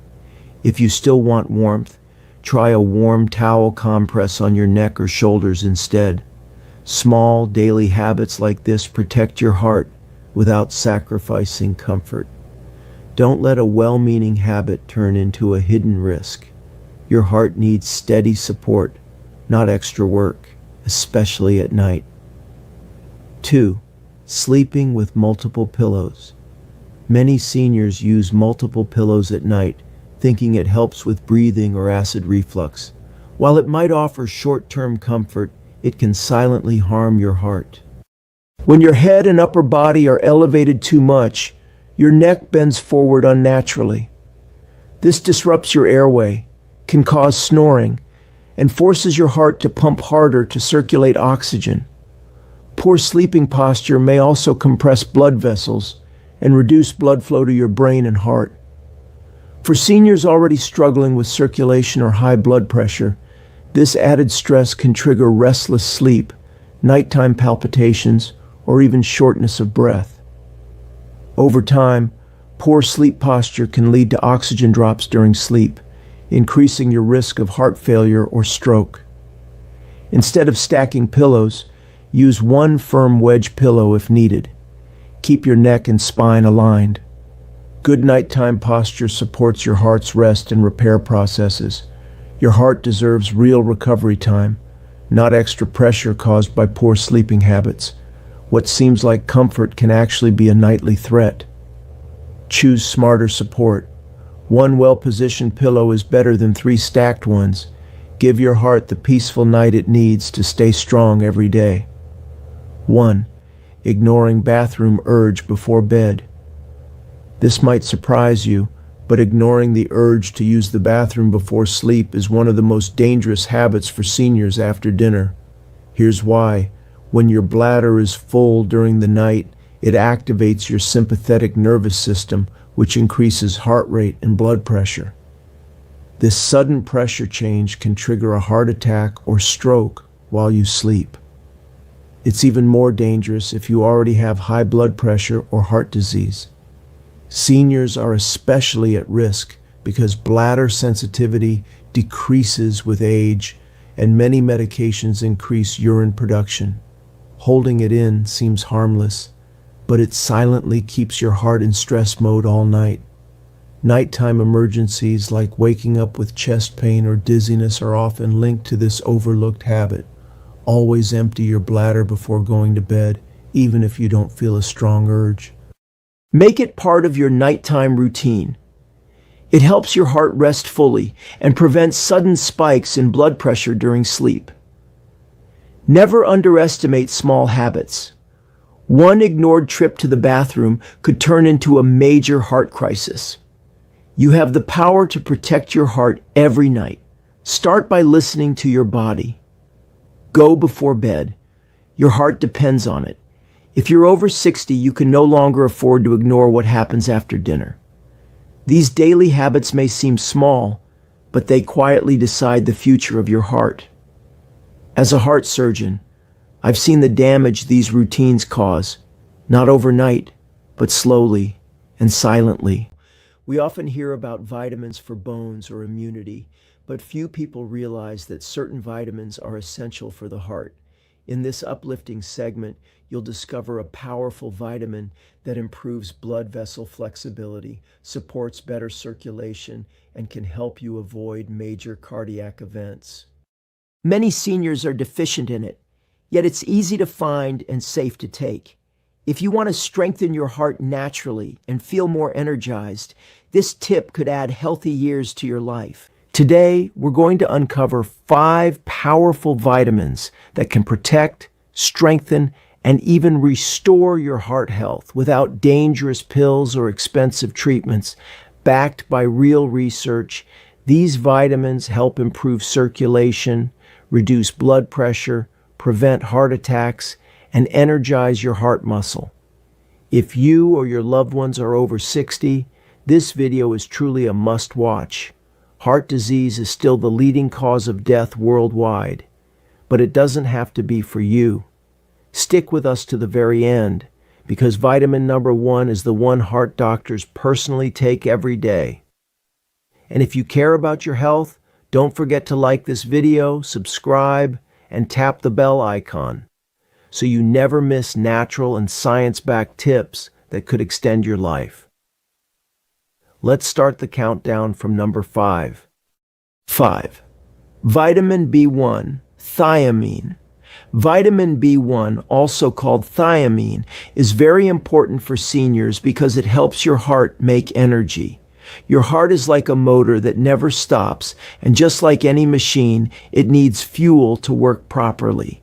If you still want warmth, try a warm towel compress on your neck or shoulders instead. Small daily habits like this protect your heart without sacrificing comfort. Don't let a well-meaning habit turn into a hidden risk. Your heart needs steady support, not extra work, especially at night. 2. Sleeping with multiple pillows. Many seniors use multiple pillows at night, thinking it helps with breathing or acid reflux. While it might offer short-term comfort, it can silently harm your heart. When your head and upper body are elevated too much, your neck bends forward unnaturally. This disrupts your airway, can cause snoring, and forces your heart to pump harder to circulate oxygen. Poor sleeping posture may also compress blood vessels and reduce blood flow to your brain and heart. For seniors already struggling with circulation or high blood pressure, this added stress can trigger restless sleep, nighttime palpitations, or even shortness of breath. Over time, poor sleep posture can lead to oxygen drops during sleep, increasing your risk of heart failure or stroke. Instead of stacking pillows, use one firm wedge pillow if needed. Keep your neck and spine aligned. Good nighttime posture supports your heart's rest and repair processes. Your heart deserves real recovery time, not extra pressure caused by poor sleeping habits. What seems like comfort can actually be a nightly threat. Choose smarter support. One well-positioned pillow is better than 3 stacked ones. Give your heart the peaceful night it needs to stay strong every day. 1. Ignoring bathroom urge before bed. This might surprise you, but ignoring the urge to use the bathroom before sleep is one of the most dangerous habits for seniors after dinner. Here's why. When your bladder is full during the night, it activates your sympathetic nervous system, which increases heart rate and blood pressure. This sudden pressure change can trigger a heart attack or stroke while you sleep. It's even more dangerous if you already have high blood pressure or heart disease. Seniors are especially at risk because bladder sensitivity decreases with age and many medications increase urine production. Holding it in seems harmless, but it silently keeps your heart in stress mode all night. Nighttime emergencies like waking up with chest pain or dizziness are often linked to this overlooked habit. Always empty your bladder before going to bed, even if you don't feel a strong urge. Make it part of your nighttime routine. It helps your heart rest fully and prevents sudden spikes in blood pressure during sleep. Never underestimate small habits. One ignored trip to the bathroom could turn into a major heart crisis. You have the power to protect your heart every night. Start by listening to your body. Go before bed. Your heart depends on it. If you're over 60, you can no longer afford to ignore what happens after dinner. These daily habits may seem small, but they quietly decide the future of your heart. As a heart surgeon, I've seen the damage these routines cause, not overnight, but slowly and silently. We often hear about vitamins for bones or immunity, but few people realize that certain vitamins are essential for the heart. In this uplifting segment, you'll discover a powerful vitamin that improves blood vessel flexibility, supports better circulation, and can help you avoid major cardiac events. Many seniors are deficient in it, yet it's easy to find and safe to take. If you want to strengthen your heart naturally and feel more energized, this tip could add healthy years to your life. Today, we're going to uncover 5 powerful vitamins that can protect, strengthen, and even restore your heart health without dangerous pills or expensive treatments. Backed by real research, these vitamins help improve circulation, reduce blood pressure, prevent heart attacks, and energize your heart muscle. If you or your loved ones are over 60, this video is truly a must-watch. Heart disease is still the leading cause of death worldwide, but it doesn't have to be for you. Stick with us to the very end, because vitamin number 1 is the one heart doctors personally take every day. And if you care about your health, don't forget to like this video, subscribe, and tap the bell icon so you never miss natural and science-backed tips that could extend your life. Let's start the countdown from number 5. 5. Vitamin B1, thiamine. Vitamin B1, also called thiamine, is very important for seniors because it helps your heart make energy. Your heart is like a motor that never stops, and just like any machine, it needs fuel to work properly.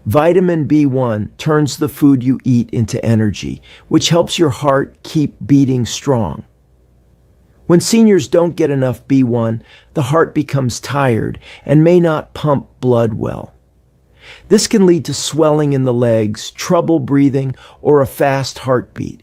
Vitamin B1 turns the food you eat into energy, which helps your heart keep beating strong. When seniors don't get enough B1, the heart becomes tired and may not pump blood well. This can lead to swelling in the legs, trouble breathing, or a fast heartbeat.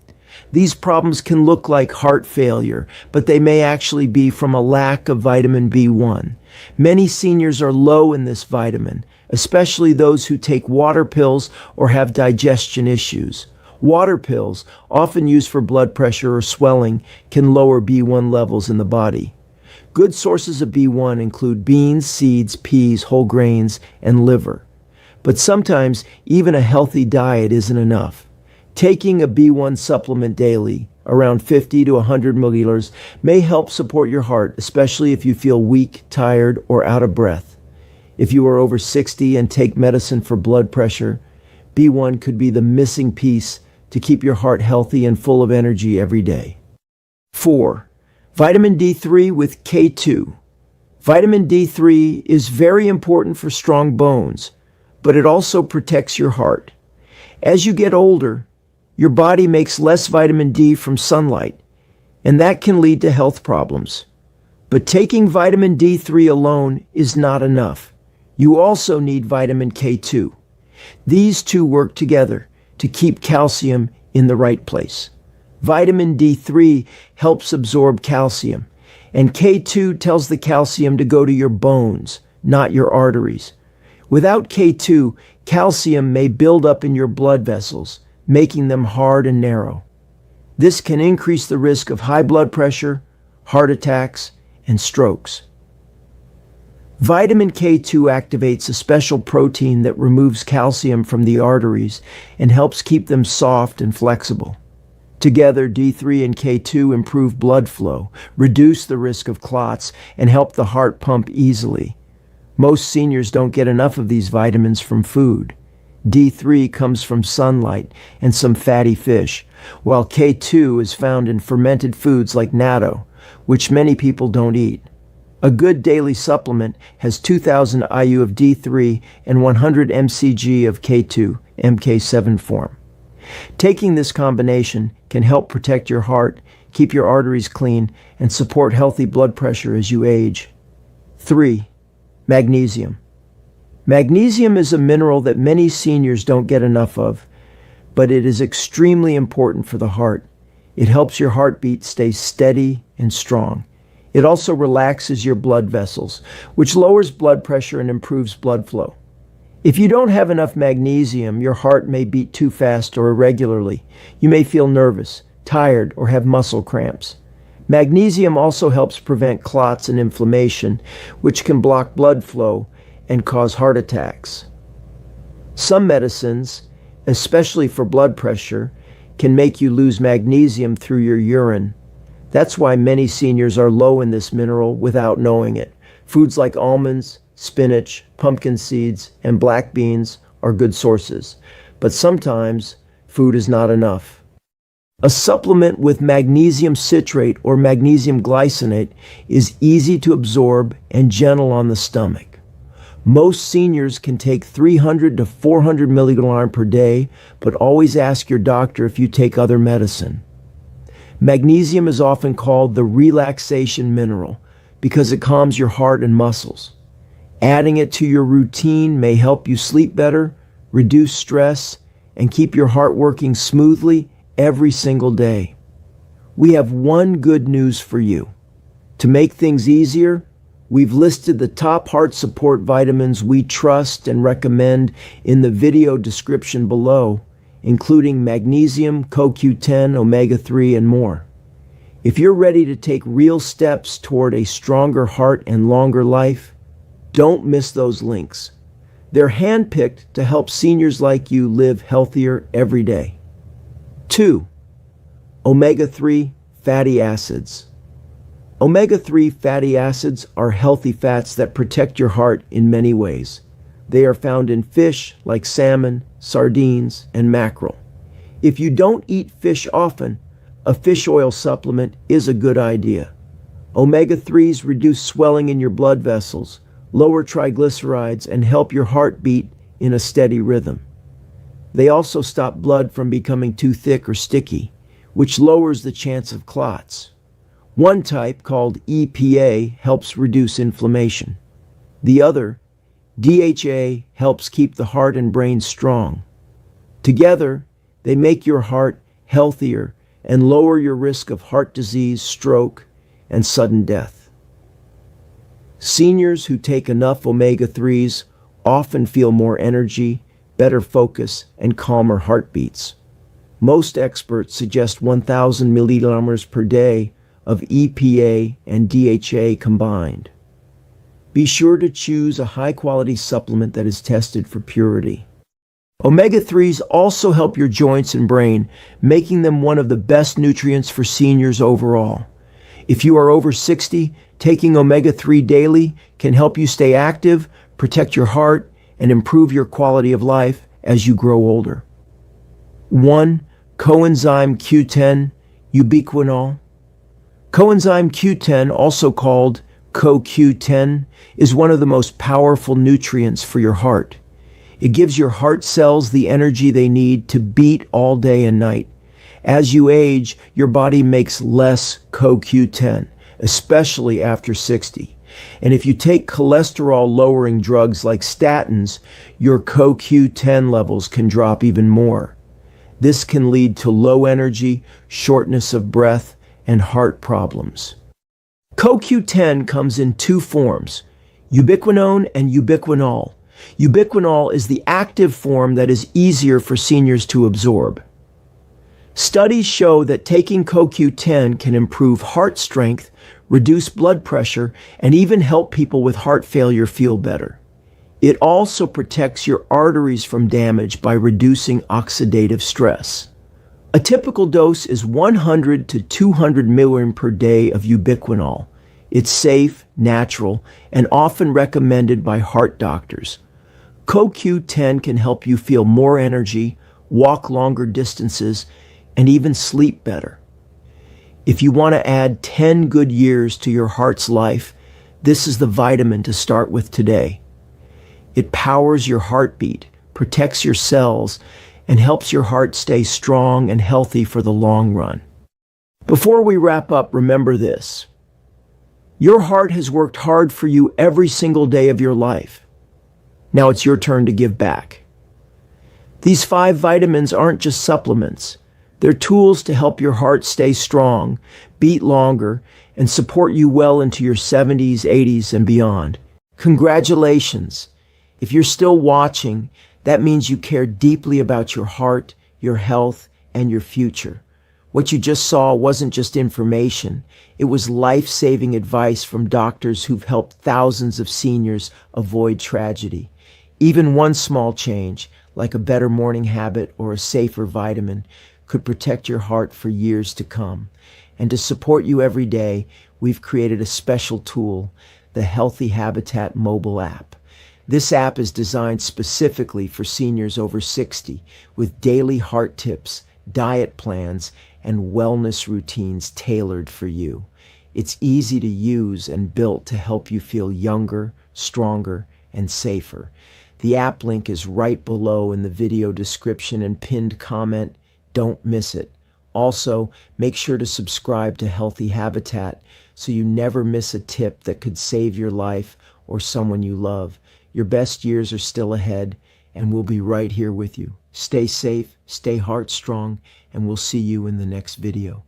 These problems can look like heart failure, but they may actually be from a lack of vitamin B1. Many seniors are low in this vitamin, especially those who take water pills or have digestion issues. Water pills, often used for blood pressure or swelling, can lower B1 levels in the body. Good sources of B1 include beans, seeds, peas, whole grains, and liver. But sometimes even a healthy diet isn't enough. Taking a B1 supplement daily, around 50 to 100 milliliters, may help support your heart, especially if you feel weak, tired, or out of breath. If you are over 60 and take medicine for blood pressure, B1 could be the missing piece to keep your heart healthy and full of energy every day. 4. Vitamin D3 with K2. Vitamin D3 is very important for strong bones, but it also protects your heart. As you get older, your body makes less vitamin D from sunlight, and that can lead to health problems. But taking vitamin D3 alone is not enough. You also need vitamin K2. These two work together to keep calcium in the right place. Vitamin D3 helps absorb calcium, and K2 tells the calcium to go to your bones, not your arteries. Without K2, calcium may build up in your blood vessels, making them hard and narrow. This can increase the risk of high blood pressure, heart attacks, and strokes. Vitamin K2 activates a special protein that removes calcium from the arteries and helps keep them soft and flexible. Together, D3 and K2 improve blood flow, reduce the risk of clots, and help the heart pump easily. Most seniors don't get enough of these vitamins from food. D3 comes from sunlight and some fatty fish, while K2 is found in fermented foods like natto, which many people don't eat. A good daily supplement has 2,000 IU of D3 and 100 mcg of K2, MK7 form. Taking this combination can help protect your heart, keep your arteries clean, and support healthy blood pressure as you age. 3. Magnesium. Magnesium is a mineral that many seniors don't get enough of, but it is extremely important for the heart. It helps your heartbeat stay steady and strong. It also relaxes your blood vessels, which lowers blood pressure and improves blood flow. If you don't have enough magnesium, your heart may beat too fast or irregularly. You may feel nervous, tired, or have muscle cramps. Magnesium also helps prevent clots and inflammation, which can block blood flow and cause heart attacks. Some medicines, especially for blood pressure, can make you lose magnesium through your urine. That's why many seniors are low in this mineral without knowing it. Foods like almonds, spinach, pumpkin seeds, and black beans are good sources, but sometimes food is not enough. A supplement with magnesium citrate or magnesium glycinate is easy to absorb and gentle on the stomach. Most seniors can take 300 to 400 milligrams per day, but always ask your doctor if you take other medicine. Magnesium is often called the relaxation mineral because it calms your heart and muscles. Adding it to your routine may help you sleep better, reduce stress, and keep your heart working smoothly every single day. We have one good news for you. To make things easier, we've listed the top heart support vitamins we trust and recommend in the video description below, including magnesium, CoQ10, omega-3, and more. If you're ready to take real steps toward a stronger heart and longer life, don't miss those links. They're handpicked to help seniors like you live healthier every day. 2. Omega-3 fatty acids. Omega-3 fatty acids are healthy fats that protect your heart in many ways. They are found in fish like salmon, sardines, and mackerel. If you don't eat fish often, a fish oil supplement is a good idea. Omega-3s reduce swelling in your blood vessels, lower triglycerides, and help your heart beat in a steady rhythm. They also stop blood from becoming too thick or sticky, which lowers the chance of clots. One type, called EPA, helps reduce inflammation. The other, DHA, helps keep the heart and brain strong. Together, they make your heart healthier and lower your risk of heart disease, stroke, and sudden death. Seniors who take enough omega-3s often feel more energy, better focus, and calmer heartbeats. Most experts suggest 1,000 milligrams per day of EPA and DHA combined. Be sure to choose a high-quality supplement that is tested for purity. Omega-3s also help your joints and brain, making them one of the best nutrients for seniors overall. If you are over 60, taking omega-3 daily can help you stay active, protect your heart, and improve your quality of life as you grow older. 1. Coenzyme Q10, ubiquinol. Coenzyme Q10, also called CoQ10, is one of the most powerful nutrients for your heart. It gives your heart cells the energy they need to beat all day and night. As you age, your body makes less CoQ10, especially after 60. And if you take cholesterol-lowering drugs like statins, your CoQ10 levels can drop even more. This can lead to low energy, shortness of breath, and heart problems. CoQ10 comes in two forms, ubiquinone and ubiquinol. Ubiquinol is the active form that is easier for seniors to absorb. Studies show that taking CoQ10 can improve heart strength, reduce blood pressure, and even help people with heart failure feel better. It also protects your arteries from damage by reducing oxidative stress. A typical dose is 100 to 200 milligrams per day of ubiquinol. It's safe, natural, and often recommended by heart doctors. CoQ10 can help you feel more energy, walk longer distances, and even sleep better. If you want to add 10 good years to your heart's life, this is the vitamin to start with today. It powers your heartbeat, protects your cells, and helps your heart stay strong and healthy for the long run. Before we wrap up, remember this. Your heart has worked hard for you every single day of your life. Now it's your turn to give back. These 5 vitamins aren't just supplements. They're tools to help your heart stay strong, beat longer, and support you well into your 70s, 80s, and beyond. Congratulations! If you're still watching, that means you care deeply about your heart, your health, and your future. What you just saw wasn't just information. It was life-saving advice from doctors who've helped thousands of seniors avoid tragedy. Even one small change, like a better morning habit or a safer vitamin, could protect your heart for years to come. And to support you every day, we've created a special tool, the Healthy Habitat mobile app. This app is designed specifically for seniors over 60 with daily heart tips, diet plans, and wellness routines tailored for you. It's easy to use and built to help you feel younger, stronger, and safer. The app link is right below in the video description and pinned comment. Don't miss it. Also, make sure to subscribe to Healthy Habitat so you never miss a tip that could save your life or someone you love. Your best years are still ahead, and we'll be right here with you. Stay safe, stay heart strong, and we'll see you in the next video.